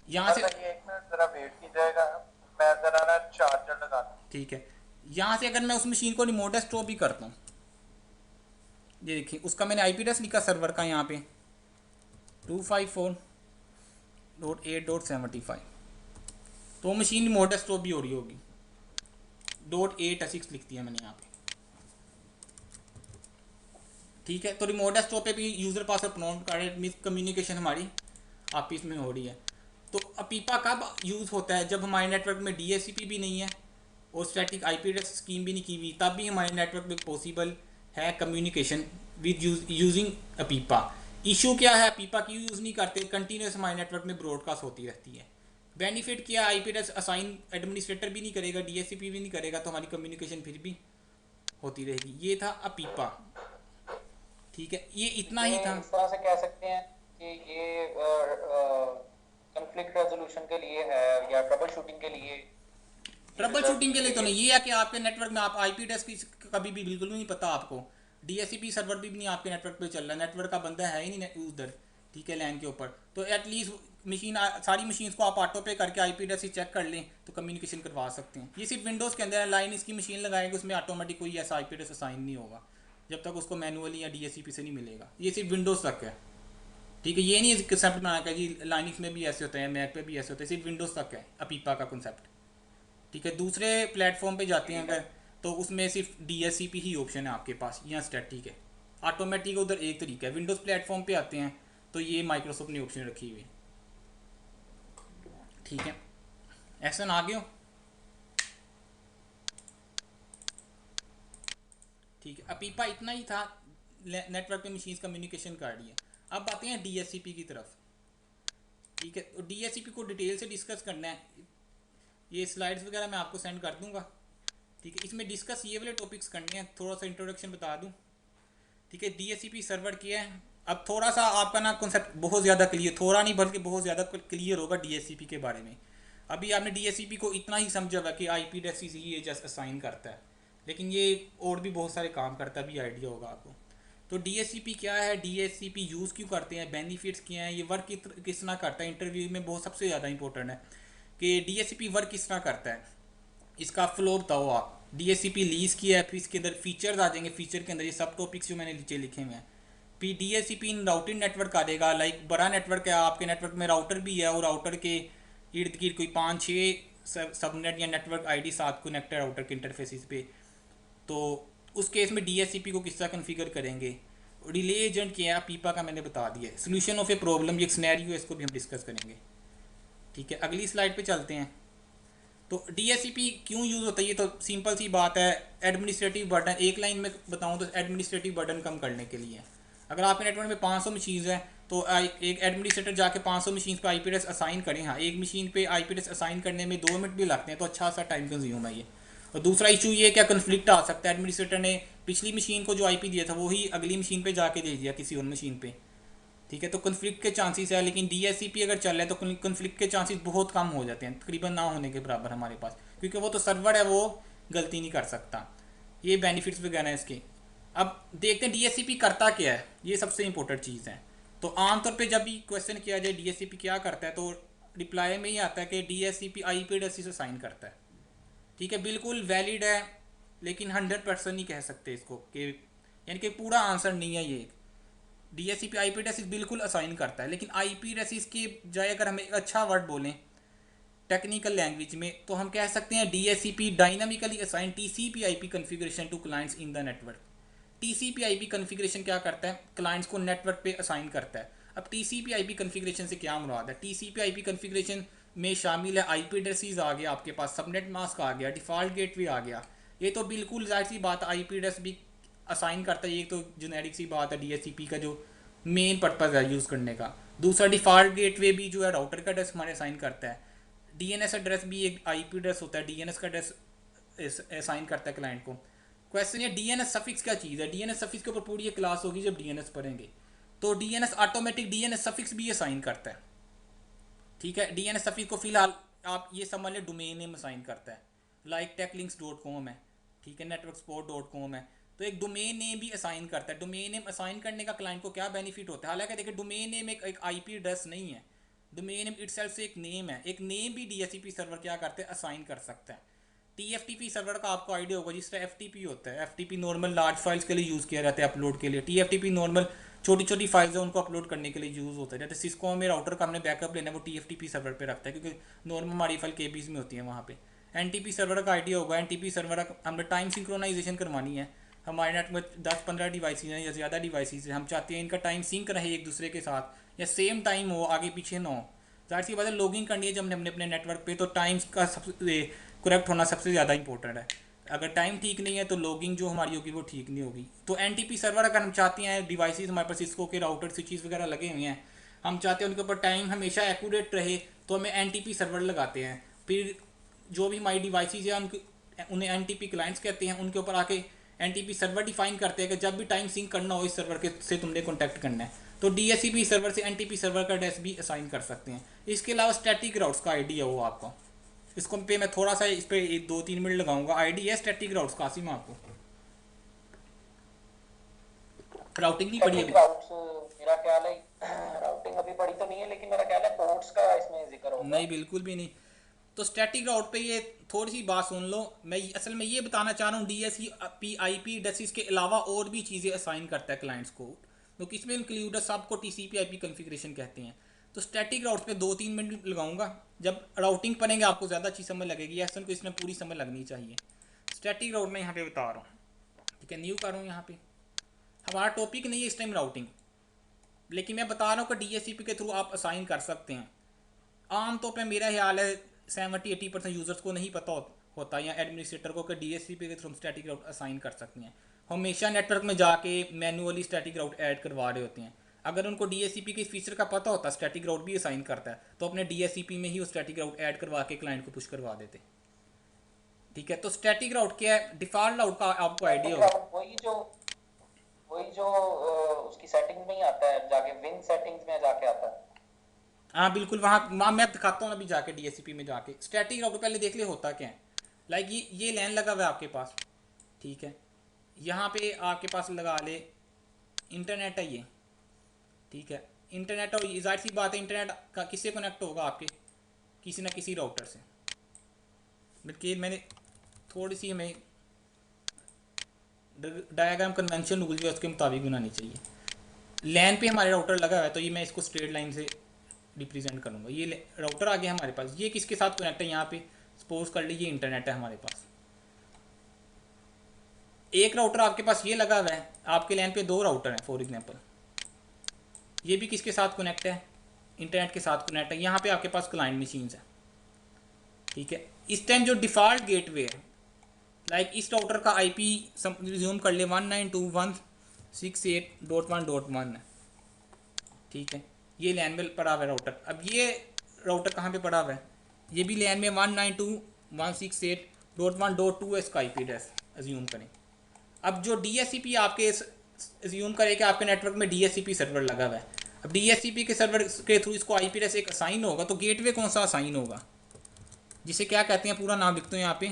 Speaker 1: यहाँ से
Speaker 2: 1 मिनट जरा वेट कीजिएगा, मैं जरा ना चार्जर लगा दूं।
Speaker 1: ठीक है, यहाँ से अगर मैं उस मशीन को रिमोट डेस्कटॉप भी करता हूँ, ये देखिए उसका मैंने आईपी एड्रेस लिखा सर्वर का यहाँ पे 254.8.75, तो मशीन रिमोट डेस्कटॉप भी हो रही होगी। .8 लिख दिया मैंने यहाँ पे, ठीक है। तो रिमोट डेस्कटॉप पे भी यूज़र पासवर्ड प्रोनाउंस कर मिस कम्युनिकेशन हमारी आपस में हो रही है। तो अपीपा कब यूज़ होता है, जब हमारे नेटवर्क में डीएससीपी भी नहीं है और स्टैटिक आईपी एड्रेस स्कीम भी नहीं की हुई, तब भी हमारे नेटवर्क में पॉसिबल है कम्युनिकेशन विद यूजिंग अपीपा। इशू क्या है, अपीपा क्यों यूज़ नहीं करते, कंटिन्यूस हमारे नेटवर्क में ब्रॉडकास्ट होती रहती है। बेनिफिट क्या, आईपी एड्रेस असाइन एडमिनिस्ट्रेटर भी नहीं करेगा, डीएससीपी भी नहीं करेगा, तो हमारी कम्युनिकेशन फिर भी होती रहेगी। ये था अपीपा, ठीक है, ये इतना ही था।
Speaker 2: इस तरह से कह सकते हैं कि ये कॉन्फ्लिक्ट रेजोल्यूशन के लिए है या ट्रबल शूटिंग के लिए।
Speaker 1: ट्रबल शूटिंग के लिए तो नहीं, ये है कि आपके नेटवर्क में आप आईपी एड्रेस की कभी भी बिल्कुल नहीं पता आपको, डीएससीपी सर्वर भी नहीं आपके नेटवर्क पे चल रहा है, नेटवर्क का बंदा है ही नहीं उधर, ठीक है, लैन के ऊपर। तो एटलीस्ट मशीन सारी मशीन को आप ऑटो पे करके आईपी एड्रेस ही चेक कर लें तो कम्युनिकेशन करवा सकते हैं। ये सिर्फ विंडोज़ के अंदर है, लाइन इसकी मशीन लगाएंगे उसमें ऑटोमेटिक कोई ऐसा आईपी एड्रेस असाइन नहीं होगा जब तक उसको मैनुअली या डीएससीपी से नहीं मिलेगा। ये सिर्फ विंडोज़ तक है, ठीक है, ये नहीं कंसेप्ट बनाया कि जी लाइनिक्स में भी ऐसे होते हैं, मैक पे भी ऐसे होते हैं, सिर्फ विंडोज़ तक है अपीपा का कंसेप्ट, ठीक है। दूसरे प्लेटफॉर्म पे जाते हैं अगर, तो उसमें सिर्फ डीएससीपी ही ऑप्शन है आपके पास, यहाँ स्टैटिक है, ऑटोमेटिक उधर एक तरीका है। विंडोज़ प्लेटफॉर्म पे आते हैं तो ये माइक्रोसॉफ्ट ने ऑप्शन रखी हुई है, ठीक है। एक्शन आ गए हो, ठीक है। अपीपा इतना ही था, नेटवर्क पे मशीन कम्युनिकेशन कर रही है। अब आते हैं डीएससीपी की तरफ, ठीक है। तो डीएससीपी को डिटेल से डिस्कस करना है, ये स्लाइड्स वगैरह मैं आपको सेंड कर दूंगा, ठीक है। इसमें डिस्कस ये वाले टॉपिक्स करने हैं, थोड़ा सा इंट्रोडक्शन बता दूं, ठीक है। डीएससीपी सर्वर किया है, अब थोड़ा सा आपका ना कॉन्सेप्ट बहुत ज़्यादा क्लियर, थोड़ा नहीं बल्कि बहुत ज़्यादा क्लियर होगा डीएससीपी के बारे में। अभी आपने डीएससीपी को इतना ही समझा हुआ कि आईपी एड्रेस ही ये जस्ट असाइन करता है, लेकिन ये और भी बहुत सारे काम करता भी आइडिया होगा आपको। तो डीएससीपी क्या है, डीएससीपी यूज़ क्यों करते हैं, बेनिफिट्स क्या हैं, ये वर्क किस तरह करता है, इंटरव्यू में बहुत सबसे ज़्यादा इंपॉर्टेंट है कि डीएससीपी वर्क किस तरह करता है। इसका फ्लो बताओ आप। डीएससीपी लीज किया है, फिर इसके अंदर फीचर्स आ जाएंगे, फीचर के अंदर ये सब टॉपिक्स जो मैंने नीचे लिखे हुए हैं। फिर डीएससीपी इन राउटिंग नेटवर्क आ देगा, लाइक बड़ा नेटवर्क है, आपके नेटवर्क में राउटर भी है और राउटर के इर्द गिर्द कोई 5-6 सबनेट या नेटवर्क आईडी साथ कनेक्ट है राउटर के इंटरफेसिस पे। तो उस केस में डीएससीपी को किस तरह कन्फिगर करेंगे। रिले एजेंट क्या है, पीपा का मैंने बता दिया है। सोल्यूशन ऑफ ए प्रॉब्लम, ये एक सिनेरियो है, इसको भी हम डिस्कस करेंगे। ठीक है, अगली स्लाइड पे चलते हैं। तो डीएससीपी क्यों यूज़ होता है, ये तो सिंपल सी बात है, एडमिनिस्ट्रेटिव बर्डन। एक लाइन में बताऊं तो एडमिनिस्ट्रेटिव बर्डन कम करने के लिए। अगर आपके नेटवर्क में 500 मशीन्स हैं तो एक एडमिनिस्ट्रेटर जाके 500 मशीन पे आईपी एड्रेस असाइन करें। हाँ, एक मशीन पे आईपी एड्रेस असाइन करने में 2 मिनट भी लगते हैं, तो अच्छा सा टाइम कंज्यूम है ये। और दूसरा इशू ये क्या कन्फ्लिक्ट आ सकता है, एडमिनिस्ट्रेटर ने पिछली मशीन को जो आईपी दिया था वही अगली मशीन पे जाके दे दिया किसी और मशीन पे। ठीक है, तो कन्फ्लिक्ट के चांसेस है। लेकिन डीएससीपी अगर चल रहा है तो कन्फ्लिक्ट के चांसेस बहुत कम हो जाते हैं, तकरीबन ना होने के बराबर हमारे पास, क्योंकि वो तो सर्वर है, वो गलती नहीं कर सकता। ये बेनिफिट्स वगैरह हैं इसके। अब देखते हैं डीएससीपी करता क्या है, ये सबसे इंपॉर्टेंट चीज़ है। तो आमतौर पे जब भी क्वेश्चन किया जाए डीएससीपी क्या करता है, तो रिप्लाई में ही आता है कि डीएससीपी आईपी एड्रेस से साइन करता है। ठीक है, बिल्कुल वैलिड है, लेकिन 100% नहीं कह सकते इसको कि, यानी कि पूरा आंसर नहीं है ये। डीएससीपी आईपी एड्रेस बिल्कुल असाइन करता है, लेकिन आईपी एड्रेस की बजाय अगर हम एक अच्छा वर्ड बोलें टेक्निकल लैंग्वेज में, तो हम कह सकते हैं DSCP dynamically assign TCP IP configuration to clients in the network. TCP IP configuration क्या करता है, क्लाइंट्स को नेटवर्क पे असाइन करता है। अब टीसीपी आईपी कॉन्फ़िगरेशन से क्या मुराद है, टीसीपी आईपी कॉन्फ़िगरेशन में शामिल है आईपी एड्रेसेस आ गया, आपके पास सबनेट मास्क आ गया, डिफ़ॉल्ट गेटवे आ गया। ये तो बिल्कुल जाहिर सी बात है, आईपी एड्रेस भी असाइन करता है, ये तो जेनेरिक सी बात है डीएससीपी का जो मेन पर्पज़ है यूज़ करने का। दूसरा डिफ़ॉल्ट गेटवे भी जो है राउटर का एड्रेस हमारे असाइन करता है। डीएनएस एड्रेस भी एक आईपी एड्रेस होता है, डीएनएस का एड्रेस असाइन करता है क्लाइंट को। क्वेश्चन ये डीएनएस सफिक्स क्या चीज़ है, डीएनएस सफिक्स के ऊपर पूरी एक क्लास होगी जब डीएनएस पढ़ेंगे। तो डीएनएस ऑटोमेटिक डीएनएस सफिक्स भी असाइन करता है। ठीक है, डीएनएस सफिक्स को फिलहाल आप ये समझ लें डोमेन नेम असाइन करता है, लाइक techlinks.com है, ठीक है, networksport.com है। तो एक डोमेन नेम भी असाइन करता है। डोमेन नेम असाइन करने का क्लाइंट को क्या बेनिफिट होता है, हालांकि देखिए डोमेन नेम एक आईपी एड्रेस नहीं है, डोमेन नेम इटसेल्फ से एक नेम है। एक नेम भी डीएससीपी सर्वर क्या करते हैं, असाइन कर सकता है। टीएफटीपी सर्वर का आपको आइडिया होगा, जिस तरह एफटीपी होता है, एफटीपी नॉर्मल लार्ज फाइल्स के लिए यूज़ किया जाता है अपलोड के लिए, टीएफटीपी नॉर्मल छोटी छोटी फाइल्स है उनको अपलोड करने के लिए यूज़ होता है। जैसे सिस्को में राउटर का हमने बैकअप लेना है, वो टीएफटीपी सर्वर पे रखता है, क्योंकि नॉर्मल हमारी फाइल केबीज में होती है वहाँ पे। एनटीपी सर्वर का आइडिया होगा, एनटीपी सर्वर हमने टाइम सिंक्रोनाइजेशन करवानी है। हमारे नेट में 10-15 डिवाइसेज हैं या ज़्यादा डिवाइसेज हैं, हम चाहते हैं इनका टाइम सिंक रहे एक दूसरे के साथ, या सेम टाइम हो, आगे पीछे ना हो। जाहिर सी बात है लॉगिंग करनी है जब हमने अपने नेटवर्क पे, तो टाइम्स का सबसे करेक्ट होना सबसे ज़्यादा इंपॉर्टेंट है। अगर टाइम ठीक नहीं है तो लॉगिंग जो हमारी होगी वो ठीक नहीं होगी। तो एनटीपी सर्वर अगर हम चाहते हैं, डिवाइसेस हमारे पास सिस्को के राउटर स्विचेस वगैरह लगे हुए हैं, हम चाहते हैं उनके ऊपर टाइम हमेशा एक्यूरेट रहे, तो हमें एनटीपी सर्वर लगाते हैं। फिर जो भी हमारी डिवाइसेज हैं उनके उन्हें एनटीपी क्लाइंट्स कहते हैं, उनके ऊपर आके एनटीपी सर्वर डिफाइन करते हैं कि जब भी टाइम सिंक करना हो इस सर्वर के से तुमने कॉन्टैक्ट करना है। तो डीएससीपी सर्वर से एनटीपी सर्वर का एड्रेस भी असाइन कर सकते हैं। इसके अलावा स्टैटिक राउट्स का आइडिया हो आपको, इसको पे मैं थोड़ा सा इस पर 2-3 मिनट लगाऊंगा। आईडी है स्टैटिक राउट्स, कासिम आपको राउटिंग नहीं पड़ी
Speaker 2: स्टैटिक
Speaker 1: अभी?
Speaker 2: राउट्स मेरा ख्याल है राउटिंग अभी पढ़ी तो नहीं है, लेकिन मेरा ख्याल है पोर्ट्स का इसमें जिक्र होगा।
Speaker 1: नहीं, बिल्कुल भी नहीं। तो स्टैटिक राउट पे ये थोड़ी सी बात सुन लो, मैं असल में ये बताना चाह रहा हूँ डीएससी आईपी एड्रेसेस के अलावा और भी चीज़ें असाइन करता है क्लाइंट्स को, तो किसमें इंक्लूड है, सबको टीसीपी आईपी कॉन्फ़िगरेशन कहते हैं। तो स्टैटिक राउट्स पे 2-3 मिनट लगाऊंगा, जब राउटिंग पढ़ेंगे आपको ज़्यादा अच्छी समझ लगेगी, ऐसा को इसमें पूरी समझ लगनी चाहिए। स्टैटिक राउट मैं यहाँ पे बता रहा हूँ, ठीक है, न्यू कर रहा हूँ यहाँ पे। हमारा टॉपिक नहीं है इस टाइम राउटिंग, लेकिन मैं बता रहा हूँ कि डीएससीपी के थ्रू आप असाइन कर सकते हैं। आमतौर पे मेरा ख्याल है 70-80% यूज़र्स को नहीं पता होता या एडमिनिस्ट्रेटर को कि डीएससीपी के थ्रू हम स्टैटिक राउट असाइन कर सकते हैं। हमेशा नेटवर्क में जाके मैनुअली स्टैटिक राउट ऐड करवा रहे होते हैं। अगर उनको डीएससीपी के फीचर का पता होता स्टैटिक राउट भी असाइन करता है, तो अपने डीएससीपी में ही वो स्टैटिक राउट ऐड करवा के क्लाइंट को पुश करवा देते। ठीक है, तो स्टैटिक राउट क्या है, डिफ़ॉल्ट राउट का आपको आइडिया
Speaker 2: स्टैटिक
Speaker 1: होगा।
Speaker 2: राउट वही जो उसकी सेटिंग में ही आता है, जाके विन सेटिंग्स में जाके आता है।
Speaker 1: हाँ बिल्कुल, वहाँ वहाँ मैं दिखाता हूँ अभी जाके डीएससीपी में जाके। स्टैटिक राउट पहले देख ले होता क्या है। लाइक ये लैन लगा हुआ है आपके पास, ठीक है, यहाँ पे आपके पास लगा ले इंटरनेट है ये, ठीक है, इंटरनेट, और जाहिर सी बात है इंटरनेट का किससे कनेक्ट होगा, आपके किसी ना किसी राउटर से। बल्कि मैंने थोड़ी सी हमें डायग्राम कन्वेंशन रूल जो है उसके मुताबिक बनानी चाहिए। लैन पे हमारे राउटर लगा हुआ है, तो ये मैं इसको स्ट्रेट लाइन से रिप्रेजेंट करूँगा। ये राउटर आ गया हमारे पास, ये किसके साथ कनेक्ट है, यहाँ पे सपोज कर लीजिए इंटरनेट है हमारे पास। एक राउटर आपके पास ये लगा हुआ है, आपके लैन पे दो राउटर हैं फॉर एग्जांपल, ये भी किसके साथ कनेक्ट है, इंटरनेट के साथ कनेक्ट है। यहाँ पे आपके पास क्लाइंट मशीन्स है, ठीक है। इस टाइम जो डिफ़ॉल्ट गेटवे है, लाइक इस राउटर का आईपी रिज्यूम कर ले 192.168.1.1 है, ठीक है, ये लैन में पड़ा हुआ है राउटर। अब ये राउटर कहाँ पे पड़ा हुआ है, ये भी लैन में 192.168.1.2 है इसका आईपी एड्रेस अज्यूम करें। अब जो डीएससीपी आपके अज्यूम करें कि आपके नेटवर्क में डीएससीपी सर्वर लगा हुआ है, अब डीएससीपी के सर्वर के थ्रू इसको आईपी एड्रेस एक असाइन होगा, तो गेटवे कौन सा असाइन होगा, जिसे क्या कहते हैं, पूरा नाम लिखते हैं यहाँ पे,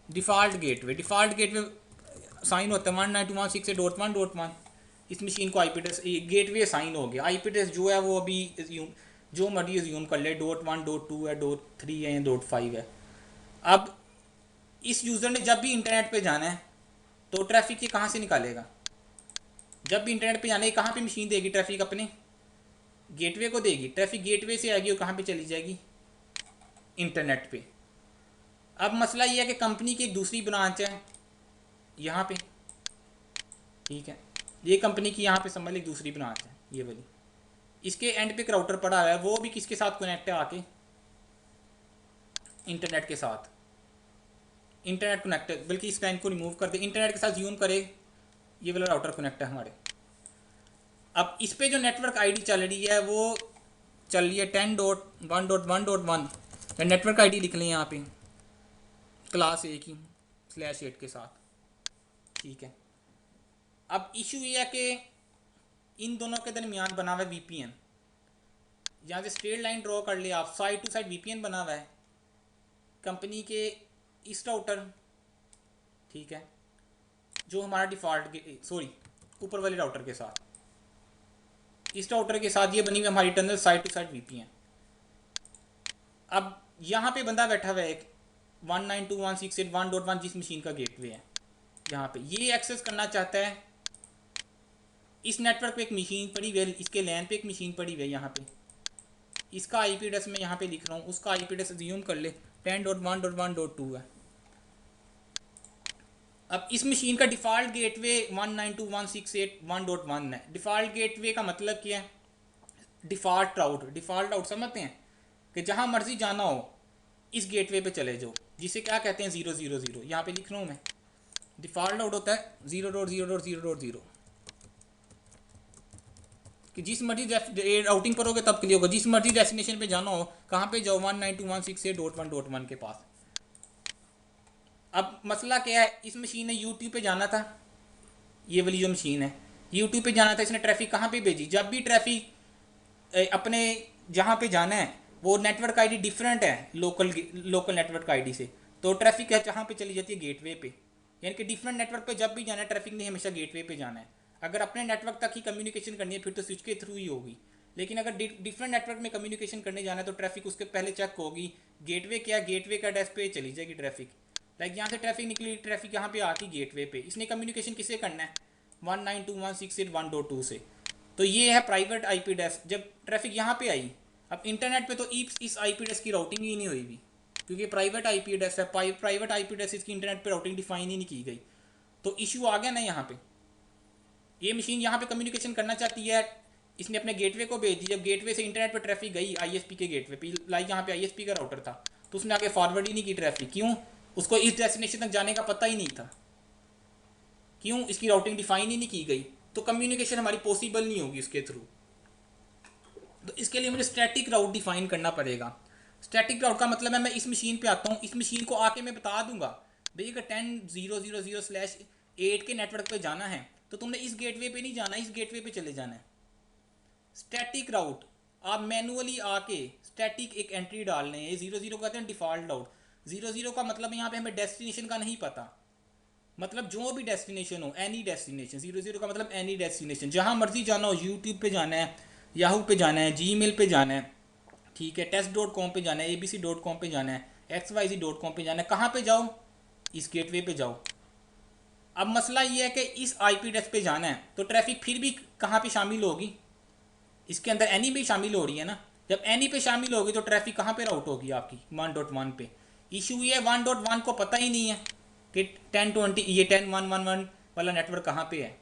Speaker 1: default gateway. Default gateway sign होता है 192.168.1.1। इस मशीन को आईपी एड्रेस गेटवे साइन हो गया। आईपी एड्रेस जो है वो अभी जो मर्जी एज्यूम कर ले, .1 .2 है, .3 है, .5 है। अब इस यूज़र ने जब भी इंटरनेट पे जाना है तो ट्रैफिक ये कहाँ से निकालेगा, जब भी इंटरनेट पे जाना है कहाँ पे मशीन देगी ट्रैफिक, अपने गेटवे को देगी। ट्रैफिक गेटवे से आएगी और कहाँ पे चली जाएगी, इंटरनेट पे। अब मसला ये है कि कंपनी की एक दूसरी ब्रांच है यहाँ पे, ठीक है, ये कंपनी की यहाँ पे समझ ली दूसरी ब्रांच है ये वाली, इसके एंड पे एक राउटर पड़ा हुआ है, वो भी किसके साथ कनेक्ट है, आके इंटरनेट के साथ, इंटरनेट कनेक्ट है। बल्कि इस लाइन को रिमूव कर दे, इंटरनेट के साथ जूम करे, ये वाला राउटर कनेक्ट है हमारे। अब इस पे जो नेटवर्क आईडी चल रही है वो चल रही है 10.1.1.1, नेटवर्क आईडी लिख लें यहाँ पे क्लास ए की /8 के साथ, ठीक है। अब इशू ये है कि इन दोनों के दरमियान बना हुआ है वीपीएन, यहाँ से स्ट्रेट लाइन ड्रॉ कर ले आप, साइड टू साइड वीपीएन बना हुआ है कंपनी के इस राउटर, ठीक है, जो हमारा डिफ़ॉल्ट सॉरी ऊपर वाले राउटर के साथ, इस राउटर के साथ ये बनी हुई हमारी tunnel side to side VPN. अब यहाँ पे बंदा बैठा हुआ है एक 192.168.1.1 जिस मशीन का गेटवे है, यहाँ पे ये एक्सेस करना चाहता है, इस नेटवर्क पे एक मशीन पड़ी हुई है, इसके लैन पे एक मशीन पड़ी हुई है यहाँ पे, इसका आईपी एड्रेस मैं यहाँ पे लिख रहा हूँ, उसका आईपी एड्रेस अज्यूम कर ले 10.1.1.2 है। अब इस मशीन का डिफ़ॉल्ट गेटवे 192.168.1.1 है। डिफ़ॉल्ट गेटवे का मतलब क्या है, डिफ़ॉल्ट राउट समझते हैं कि जहाँ मर्जी जाना हो इस गेटवे पे चले जाओ, जिसे क्या कहते हैं 000, यहाँ पे लिख रहा हूँ मैं। डिफ़ॉल्ट राउट होता है 0.0.0.0, कि जिस मर्जी राउटिंग पर होगे तब क्लियर होगा, जिस मर्जी डेस्टिनेशन पे जाना हो कहाँ पे जाओ 192.168.1.1 के पास। अब मसला क्या है, इस मशीन ने यूट्यूब पे जाना था, ये वाली जो मशीन है यूट्यूब पे जाना था, इसने ट्रैफिक कहाँ पे भेजी, जब भी ट्रैफिक अपने जहाँ पे जाना है वो नेटवर्क आईडी डिफरेंट है लोकल नेटवर्क आईडी से, तो ट्रैफिक है जहाँ पे चली जाती है गेटवे पे। यानी कि डिफरेंट नेटवर्क पे जब भी जाना है ट्रैफिक ने हमेशा गेटवे पे जाना है। अगर अपने नेटवर्क तक ही कम्युनिकेशन करनी है फिर तो स्विच के थ्रू ही होगी, लेकिन अगर डिफरेंट नेटवर्क में कम्युनिकेशन करने जाना है तो ट्रैफिक उसके पहले चेक होगी, गेटवे क्या, गेटवे का एड्रेस पे चली जाएगी ट्रैफिक। लाइक यहाँ से ट्रैफिक निकली, ट्रैफिक यहाँ पे आती गेटवे पे, इसने कम्युनिकेशन किससे करना है 192.168.1.2 से, तो ये है प्राइवेट आईपी एड्रेस। जब ट्रैफिक यहाँ पे आई, अब इंटरनेट पे तो इस आईपी एड्रेस की राउटिंग ही नहीं हुई भी, क्योंकि प्राइवेट आईपी एड्रेस है, प्राइवेट आईपी एड्रेस इसकी इंटरनेट पे राउटिंग डिफाइन ही नहीं की गई, तो इशू आ गया ना यहाँ पे। ये मशीन यहाँ पे कम्युनिकेशन करना चाहती है, इसने अपने गेटवे को भेज दिया, जब गेटवे से इंटरनेट पे ट्रैफिक गई आईएसपी के गेटवे पे, लाइक यहाँ पे आईएसपी का राउटर था, तो उसने आगे फॉरवर्ड ही नहीं की ट्रैफिक, क्यों, उसको इस डेस्टिनेशन तक जाने का पता ही नहीं था, क्यों, इसकी राउटिंग डिफाइन ही नहीं की गई, तो कम्युनिकेशन हमारी पॉसिबल नहीं होगी इसके थ्रू। तो इसके लिए मुझे स्टैटिक राउट डिफाइन करना पड़ेगा। स्टैटिक राउट का मतलब है मैं इस मशीन पे आता हूँ, इस मशीन को आके मैं बता दूंगा भाई अगर 10.0.0/8 के नेटवर्क पे जाना है तो तुमने इस गेटवे पे नहीं जाना, इस गेटवे पे चले जाना है। स्टैटिक राउट आप मैनुअली आके स्टैटिक एक एंट्री डालने हैं, 0 0 कहते हैं डिफ़ॉल्ट राउट, 00 का मतलब यहाँ पे हमें डेस्टिनेशन का नहीं पता, मतलब जो भी डेस्टिनेशन हो, एनी डेस्टिनेशन। 00 का मतलब एनी डेस्टिनेशन, जहाँ मर्जी जाना हो, यूट्यूब पे जाना है, याहू पे जाना है, जीमेल पे जाना है, ठीक है, test.com पे जाना है, abc.com पे जाना है, xyz.com पे जाना है, कहाँ पे जाओ, इस गेटवे पे जाओ। अब मसला ये है कि इस आईपी एड्रेस पे जाना है तो ट्रैफिक फिर भी कहाँ पे शामिल होगी, इसके अंदर एनी भी शामिल हो रही है ना। जब एनी पे शामिल होगी तो ट्रैफिक कहाँ पे राउट होगी आपकी 1.1 पे। इशू ये 1.1 को पता ही नहीं है कि 1020 ये 10.1.1.1 वाला नेटवर्क कहाँ पे है।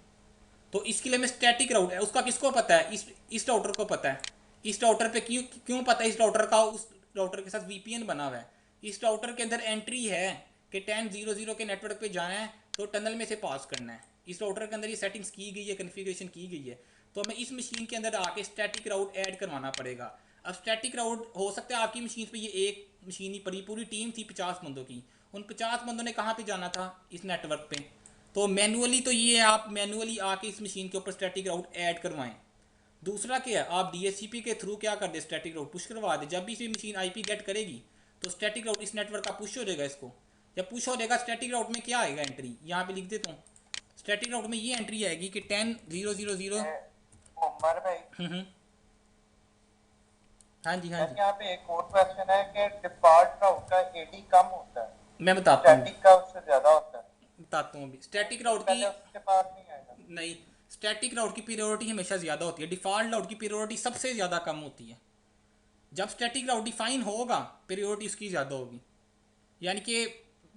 Speaker 1: तो इसके लिए मैं स्टैटिक राउट है उसका किसको पता है, इस राउटर को पता है। इस राउटर पे क्यों क्यों पता है, इस राउटर का उस राउटर के साथ वीपीएन बना हुआ है। इस राउटर के अंदर एंट्री है कि 10.0.0 के नेटवर्क पे जाना है तो टनल में से पास करना है। इस राउटर के अंदर ये सेटिंग्स की गई है, कन्फिग्रेशन की गई है। तो हमें इस मशीन के अंदर आके स्टैटिक राउट ऐड करवाना पड़ेगा। अब स्टैटिक राउट हो सकता है आपकी मशीन पे ये एक मशीन ही पड़ी, पूरी टीम थी 50 बंदों की, उन 50 बंदों ने कहाँ पे जाना था, इस नेटवर्क पे। तो मैनुअली तो ये आप मैनुअली आके इस मशीन के ऊपर स्टैटिक राउट ऐड करवाएं। दूसरा क्या है, आप डीएचसीपी के थ्रू क्या कर दे, स्टैटिक राउट पुश करवा दे। जब भी इसे मशीन आईपी गेट करेगी तो स्टैटिक राउट इस नेटवर्क का पुश हो जाएगा इसको। जब पुश हो जाएगा स्टैटिक राउट में क्या आएगा एंट्री, यहाँ पे लिख देता हूँ। स्टैटिक राउट में ये एंट्री आएगी कि 10.0.0.0।
Speaker 2: उमर भाई,
Speaker 1: हाँ जी हाँ जी,
Speaker 2: यहाँ पे एक और क्वेश्चन है कि डिफॉल्ट राउट का एडी कम होता है,
Speaker 1: मैं बताता हूँ,
Speaker 2: स्टैटिक का उससे ज्यादा होता है।
Speaker 1: बताता हूँ अभी। स्टैटिक राउट की
Speaker 2: पहले उसके पास नहीं आएगा।
Speaker 1: नहीं, स्टैटिक राउट की पीरियोडिटी हमेशा ज़्यादा होती है, डिफ़ॉल्ट राउट की पीरियोडिटी सबसे ज़्यादा कम होती है। जब स्टैटिक राउट डिफाइन होगा पीरियोडिटी उसकी ज़्यादा होगी, यानी कि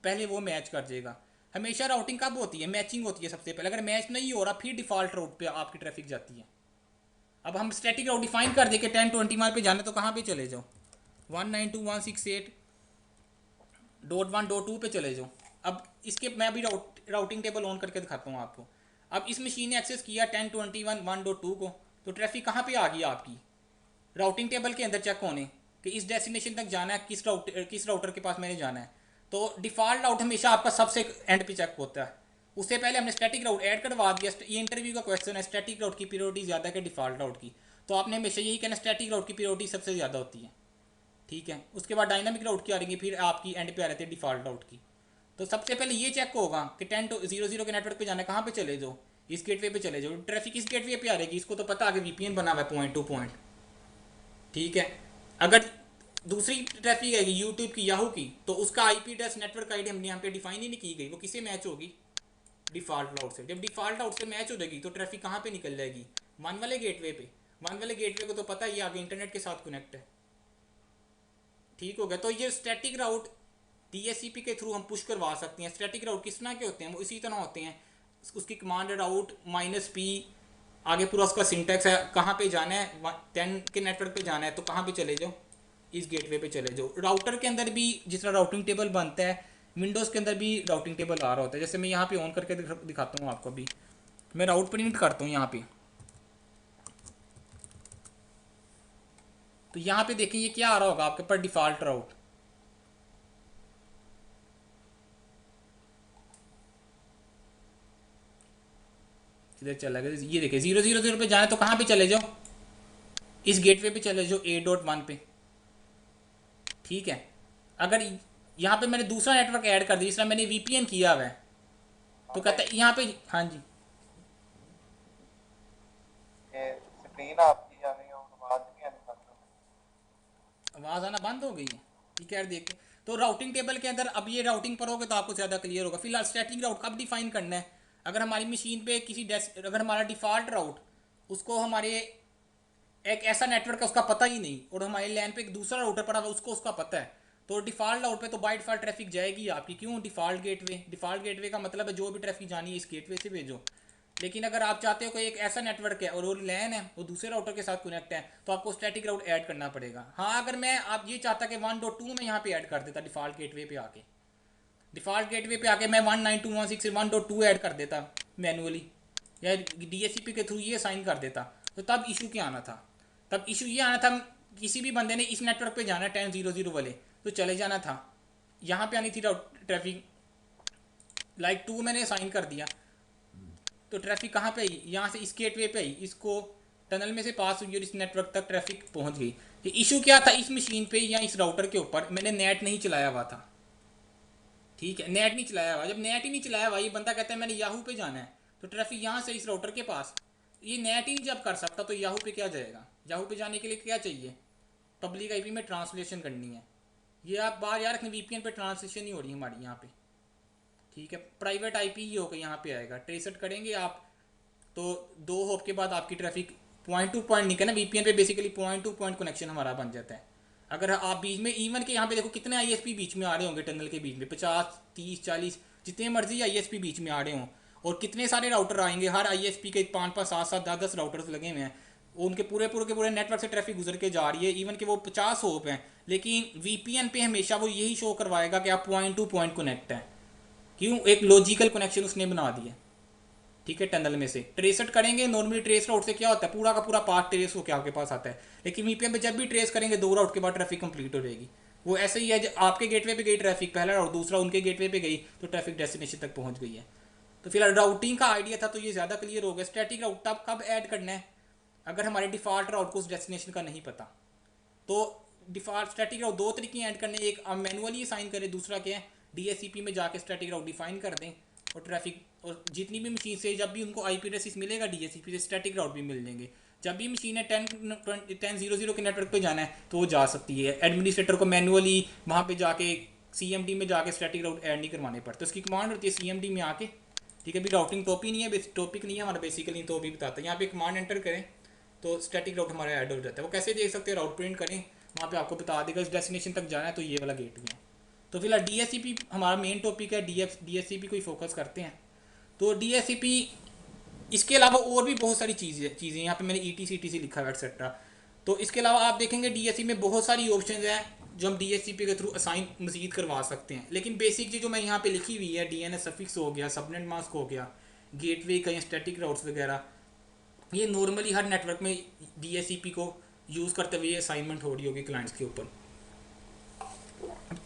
Speaker 1: पहले वो मैच कर जाएगा। हमेशा राउटिंग कब होती है, मैचिंग होती है सबसे पहले। अगर मैच नहीं हो रहा फिर डिफ़ॉल्ट राउट पे आपकी ट्रैफिक जाती है। अब हम स्टैटिक राउट डिफाइन कर दे के 10.21 पे जाना तो कहाँ पे चले जाओ, 192.168.1.2 पे चले जाओ। अब इसके मैं अभी राउटिंग टेबल ऑन करके दिखाता हूँ आपको। अब इस मशीन ने एक्सेस किया 10.21.1.2 को, तो ट्रैफिक कहाँ पे आ गई आपकी, राउटिंग टेबल के अंदर चेक होने कि इस डेस्टिनेशन तक जाना है, किस राउटर के पास मैंने जाना है। तो डिफ़ॉल्ट राउट हमेशा आपका सबसे एंड पे चेक होता है। उससे पहले हमने स्टैटिक राउट ऐड करवा दिया। ये इंटरव्यू का क्वेश्चन है, स्टैटिक राउट की पीरियोडिटी ज़्यादा है कि डिफ़ॉल्ट राउट की, तो आपने हमेशा यही कहना स्टैटिक राउट की पीरियोडिटी सबसे ज़्यादा होती है, ठीक है। उसके बाद डायनामिक राउट की आ रही है, फिर आपकी एंड पे आ रहती है डिफ़ॉल्ट राउट की। तो सबसे पहले ये चेक होगा कि 10.0.0 के नेटवर्क पे जाना है, कहाँ पे चले जाओ, इस गेटवे पे चले जाओ। ट्रैफिक इस गेटवे पे आ रहेगी, इसको तो पता आगे वीपीएन बना हुआ है पॉइंट टू पॉइंट, ठीक है। अगर दूसरी ट्रैफिक आएगी यूट्यूब की, याहू की, तो उसका आईपी एड्रेस नेटवर्क आईडी हमने यहाँ पे डिफाइन ही नहीं की गई, वो किसे मैच होगी, डिफ़ॉल्ट राउट से। जब डिफ़ॉल्ट राउट से मैच हो जाएगी तो ट्रैफिक कहाँ पे निकल जाएगी, वन वाले गेटवे पे। वन वाले गेटवे को तो पता ही आगे इंटरनेट के साथ कनेक्ट है, ठीक हो गया। तो ये स्टैटिक राउट डीएचसीपी के थ्रू हम पुश करवा सकते हैं। स्टैटिक राउट किस तरह के होते हैं, वो इसी तरह होते हैं। उसकी कमांड राउट -p, आगे पूरा उसका सिंटैक्स है, कहाँ पे जाना है, 10 के नेटवर्क पे जाना है तो कहाँ पे चले जाओ, इस गेटवे पे चले जाओ। राउटर के अंदर भी जिस तरह राउटिंग टेबल बनता है, विंडोज़ के अंदर भी राउटिंग टेबल आ रहा होता है। जैसे मैं यहाँ पे ऑन करके दिखाता हूँ आपको। अभी मैं राउट प्रिंट करता हूँ यहाँ पे, तो यहाँ पे देखें ये क्या आ रहा होगा आपके पास, डिफ़ॉल्ट राउट। इधर चला गया, ये देखिए 0.0.0 पे जाना है तो कहाँ पे चले जाओ, इस गेटवे पे चले जाओ, A.1 पे, ठीक है। अगर यहाँ पे मैंने दूसरा नेटवर्क ऐड कर दिया, जिस तरह मैंने वीपीएन किया हुआ है, तो कहता है यहाँ पे, हाँ जी,
Speaker 2: स्क्रीन आपकी आ रही है और आवाज नहीं आनी बंद हो गई।
Speaker 1: आवाज़ आना बंद हो गई है, ठीक है। देख तो राउटिंग टेबल के अंदर अब ये राउटिंग पर होगा तो आपको ज़्यादा क्लियर होगा। फिलहाल स्टैटिक राउट कब डिफाइन करना है, अगर हमारी मशीन पे किसी अगर हमारा डिफ़ॉल्ट राउट उसको हमारे एक ऐसा नेटवर्क है उसका पता ही नहीं, और हमारे लैन पे एक दूसरा राउटर पड़ा हुआ उसको उसका पता है, तो डिफ़ॉल्ट राउट पे तो बाय डिफ़ॉल्ट ट्रैफिक जाएगी आपकी। क्यों, डिफ़ॉल्ट गेटवे का मतलब है जो भी ट्रैफिक जानी है इस गेटवे से भेजो। लेकिन अगर आप चाहते हो कि एक ऐसा नेटवर्क है और वो लैन है वो दूसरे राउटर के साथ कनेक्ट है, तो आपको स्टैटिक राउट ऐड करना पड़ेगा। हाँ, अगर मैं आप ये चाहता कि 1.2 में यहाँ पे ऐड कर देता, डिफ़ॉल्ट गेटवे पे आके मैं 192.168.1.2 ऐड कर देता मैनुअली, या डीएचसीपी के थ्रू ये साइन कर देता, तो तब इशू क्या आना था, तब इशू ये आना था किसी भी बंदे ने इस नेटवर्क पे जाना 10.0.0 वाले तो चले जाना था, यहाँ पे आनी थी ट्रैफिक, लाइक 2 मैंने साइन कर दिया तो ट्रैफिक कहाँ पे आई, यहाँ से इस गेटवे पे आई, इसको टनल में से पास हुई और इस नेटवर्क तक ट्रैफिक पहुँच गई। ये इशू क्या था, इस मशीन पे या इस राउटर के ऊपर मैंने नेट नहीं चलाया हुआ था, ठीक है, नेट नहीं चलाया हुआ, जब नेट ही नहीं चलाया हुआ, ये बंदा कहता है मैंने याहू पे जाना है, तो ट्रैफिक यहाँ से इस राउटर के पास, ये नेट ही जब कर सकता तो याहू पे क्या जाएगा? याहू पे जाने के लिए क्या चाहिए? पब्लिक आईपी में ट्रांसलेशन करनी है। ये आप बाहर यार रखने, वीपीएन पे ट्रांसलेशन नहीं हो रही हमारी यहाँ पे, ठीक है। प्राइवेट आईपी ही होकर यहाँ पे आएगा, ट्रेसट करेंगे आप तो 2 हॉप के बाद आपकी ट्रैफिक पॉइंट टू पॉइंट निकले ना, वीपीएन पे basically point two point connection हमारा बन जाता है। अगर आप बीच में इवन के यहाँ पे देखो कितने आईएसपी बीच में आ रहे होंगे, टनल के बीच में 50 30 40 जितने मर्जी आईएसपी बीच में आ रहे हों, और कितने सारे राउटर आएंगे, हर आईएसपी के 5 5 7 7 10 राउटर्स लगे हुए हैं, उनके पूरे पूरे के पूरे नेटवर्क से ट्रैफिक गुजर के जा रही है, इवन कि वो 50 होप हैं, लेकिन वीपीएन पे हमेशा वो यही शो करवाएगा कि आप पॉइंट टू पॉइंट कनेक्ट है। क्यों? एक लॉजिकल कनेक्शन उसने बना दिया, ठीक है। टनल में से ट्रेसट करेंगे, नॉर्मली ट्रेस राउट से क्या होता है, पूरा का पूरा पाथ ट्रेस होकर आपके पास आता है, लेकिन वीपीएन पे जब भी ट्रेस करेंगे 2 राउट के बाद ट्रैफिक कंप्लीट हो जाएगी। वो ऐसे ही है, जब आपके गेटवे पे गई ट्रैफिक पहला राउट, दूसरा उनके गेटवे पे गई तो ट्रैफिक डेस्टिनेशन तक पहुंच गई है। तो फिलहाल राउटिंग का आइडिया था तो ये ज़्यादा क्लियर हो गया। स्टैटिक राउट तब कब ऐड करना है? अगर हमारे डिफ़ॉल्ट राउट को उस डेस्टिनेशन का नहीं पता, तो डिफ़ॉल्ट स्टैटिक राउट 2 तरीके ऐड करने, एक हम मैनुअली असाइन करें, दूसरा क्या है डीएससीपी में जाके स्टैटिक राउट डिफाइन कर दें, और ट्रैफिक और जितनी भी मशीन से जब भी उनको आईपी एड्रेस मिलेगा डीएससीपी से स्टैटिक राउट भी मिल जाएंगे। जब भी मशीन है 10.10.00 के नेटवर्क पे जाना है तो वो जा सकती है। एडमिनिस्ट्रेटर को मैनुअली वहाँ पे जाके सीएमडी में जाके स्टैटिक राउट ऐड नहीं करवाने पड़ते, उसकी कमांड होती है सीएमडी में आके, ठीक है। अभी राउटिंग टॉपिक नहीं है, टॉपिक नहीं है हमारा बेसिकली, तो भी बताते हैं। यहाँ पे कमांड एंटर करें तो स्टैटिक राउट हमारा ऐड हो जाता है। वो कैसे देख सकते हैं, राउट प्रिंट करें, वहाँ पे आपको बता देगा इस डेस्टिनेशन तक जाना है तो ये वाला गेट भी है। तो फिलहाल डीएससीपी हमारा मेन टॉपिक है, डीएससीपी को ही फोकस करते हैं। तो डीएससीपी इसके अलावा और भी बहुत सारी चीज़ें यहाँ पे मैंने ETC लिखा है एक्सेट्रा। तो इसके अलावा आप देखेंगे डीएससी में बहुत सारी ऑप्शन हैं जो हम डीएससीपी के थ्रू असाइन मजीद करवा सकते हैं, लेकिन बेसिक चीज़ जो मैं यहाँ पे लिखी हुई है, डीएनएस सफिक्स हो गया, सबनेट मास्क हो गया, गेटवे का या स्टैटिक राउट्स वगैरह, ये नॉर्मली हर नेटवर्क में डीएससीपी को यूज़ करते हुए असाइनमेंट हो रही होगी क्लाइंट्स के ऊपर।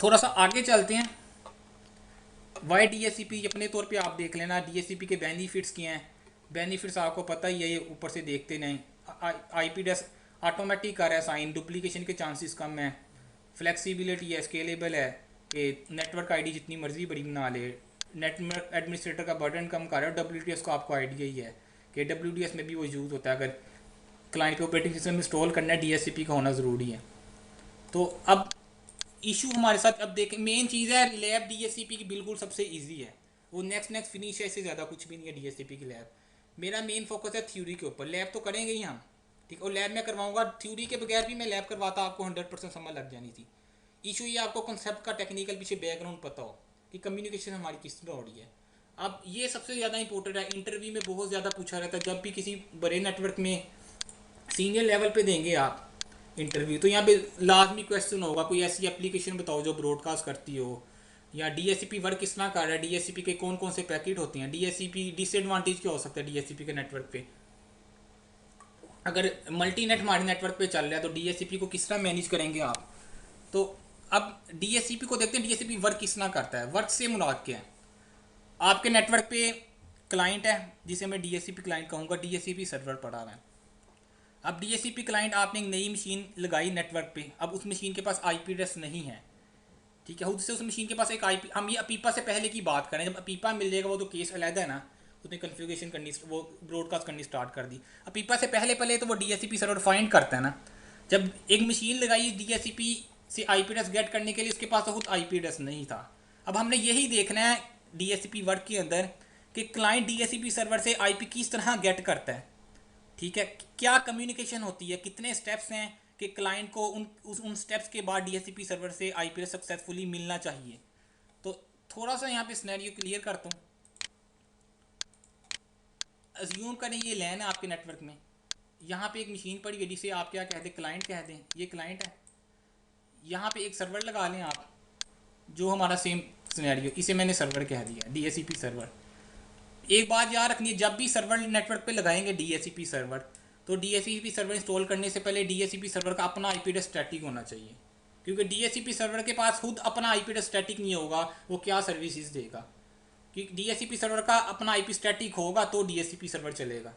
Speaker 1: थोड़ा सा आगे चलते हैं। वाई डीएससीपी अपने तौर पे आप देख लेना, डीएससीपी के बेनिफिट्स क्या हैं। बेनिफिट्स आपको पता ही है, ये ऊपर से देखते नहीं। आईपी एड्रेस ऑटोमेटिक कर रहा है साइन, डुप्लीकेशन के चांसेस कम है, फ्लेक्सिबिलिटी है, स्केलेबल है कि नेटवर्क आईडी जितनी मर्जी बड़ी बना ले, नेटवर्क एडमिनिस्ट्रेटर का बर्डन कम कर रहा है। WDS को आपको आइडिया ही है कि WDS में भी वो यूज़ होता है, अगर क्लाइंट पे ऑपरेटिंग सिस्टम इंस्टॉल करना है डीएससीपी का होना ज़रूरी है। तो अब इशू हमारे साथ अब देखें, मेन चीज़ है लैब डीएससीपी की बिल्कुल सबसे इजी है, वो नेक्स्ट फिनिश है, इससे ज़्यादा कुछ भी नहीं है डीएससीपी की लैब। मेरा मेन फोकस है थ्योरी के ऊपर, लैब तो करेंगे ही हम, ठीक है, और लैब में करवाऊंगा। थ्योरी के बगैर भी मैं लैब करवाता, आपको 100% समझ लग जानी थी। इशू ये आपको कंसेप्ट का टेक्निकल पीछे बैकग्राउंड पता हो कि कम्युनिकेशन हमारी किस तरह हो रही है। अब ये सबसे ज़्यादा इंपॉर्टेंट है, इंटरव्यू में बहुत ज़्यादा पूछा रहता है। जब भी किसी बड़े नेटवर्क में सीनियर लेवल पे देंगे आप इंटरव्यू, तो यहाँ पे लाजमी क्वेश्चन होगा कोई ऐसी एप्लीकेशन बताओ जो ब्रॉडकास्ट करती हो, या डीएससीपी वर्क किस तरह कर रहा है, डीएससीपी के कौन कौन से पैकेट होते हैं, डीएससीपी डिसएडवांटेज क्या हो सकता है डीएससीपी के नेटवर्क पे। अगर मल्टी नेट हमारे नेटवर्क पे चल रहा है तो डीएससीपी को किस तरह मैनेज करेंगे आप। तो अब डीएससीपी को देखते हैं, डीएससीपी वर्क किस तरह करता है। वर्क से मुराद क्या है, आपके नेटवर्क पे क्लाइंट है जिसे मैं डीएससीपी क्लाइंट कहूँगा, डीएससीपी सर्वर पड़ा हुआ है। अब डीएससीपी क्लाइंट आपने एक नई मशीन लगाई नेटवर्क पे, अब उस मशीन के पास आईपी एड्रेस नहीं है, ठीक है, उससे उस मशीन के पास एक आईपी, हम ये अपीपा से पहले की बात करें, जब अपीपा मिल जाएगा वो तो केस अलग है ना, उसने कन्फिगरेशन करनी, वो ब्रॉडकास्ट करनी स्टार्ट कर दी। अपीपा से पहले पहले तो वो डीएससीपी सर्वर फाइंड करता है ना, जब एक मशीन लगाई डीएससीपी से आईपी एड्रेस गेट करने के लिए, उसके पास तो खुद आईपी एड्रेस नहीं था। अब हमने यही देखना है डीएससीपी वर्क के अंदर कि क्लाइंट डीएससीपी सर्वर से आईपी किस तरह गेट करता है, ठीक है, क्या कम्युनिकेशन होती है, कितने स्टेप्स हैं कि क्लाइंट को उन स्टेप्स के बाद डीएससीपी सर्वर से आईपी सक्सेसफुली मिलना चाहिए। तो थोड़ा सा यहाँ पे सिनेरियो क्लियर करता हूँ। अज्यूम करें ये लैन है आपके नेटवर्क में, यहाँ पे एक मशीन पड़ी है जिसे आप क्या कह दें, क्लाइंट कह दें, ये क्लाइंट है। यहाँ पे एक सर्वर लगा लें आप, जो हमारा सेम सिनेरियो, इसे मैंने सर्वर कह दिया, डीएससीपी सर्वर। एक बात याद रखनी है, जब भी सर्वर नेटवर्क पे लगाएंगे डीएससीपी सर्वर, तो डीएससीपी सर्वर इंस्टॉल करने से पहले डीएससीपी सर्वर का अपना आईपी एड्रेस स्टैटिक होना चाहिए, क्योंकि डीएससीपी सर्वर के पास खुद अपना आईपी एड्रेस स्टैटिक नहीं होगा, वो क्या सर्विसेज देगा। कि डीएससीपी सर्वर का अपना आईपी स्टैटिक होगा तो डीएससीपी सर्वर चलेगा,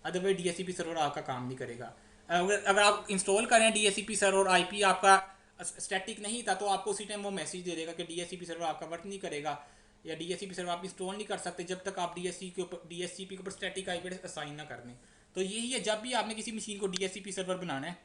Speaker 1: अदरवाइज डीएससीपी सर्वर आपका काम नहीं करेगा। अगर आप इंस्टॉल करें डीएससीपी सर्वर, आईपी आपका स्टैटिक नहीं था तो आपको उसी टाइम वो मैसेज दे देगा कि DHCP सर्वर आपका वर्क नहीं करेगा या DHCP सर्वर आप इंस्टॉल नहीं कर सकते जब तक आप DHCP के ऊपर स्टैटिक IP एड्रेस असाइन ना कर दें। तो यही है, जब भी आपने किसी मशीन को DHCP सर्वर बनाना है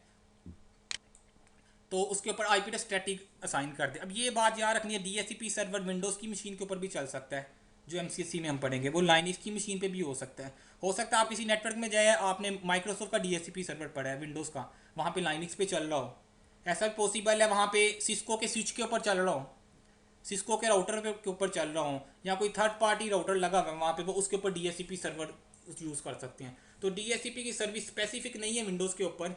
Speaker 1: तो उसके ऊपर IP एड्रेस स्टैटिक असाइन कर दे। अब ये बात याद रखनी है, DHCP सर्वर विंडोज़ की मशीन के ऊपर भी चल सकता है, जो MCSE में हम पढ़ेंगे, वो लाइनक्स की मशीन पे भी हो सकता है। हो सकता है आप किसी नेटवर्क में जाए, आपने माइक्रोसॉफ्ट का DHCP सर्वर पढ़ा है विंडोज़ का, वहाँ पे लाइनक्स पे चल रहा हो, ऐसा भी पॉसिबल है। वहाँ पे सिस्को के स्विच के ऊपर चल रहा हो, सिस्को के राउटर के ऊपर चल रहा हो, या कोई थर्ड पार्टी राउटर लगा हुआ है वहाँ पे, वो उसके ऊपर DHCP सर्वर यूज़ कर सकते हैं। तो DHCP की सर्विस स्पेसिफिक नहीं है विंडोज़ के ऊपर,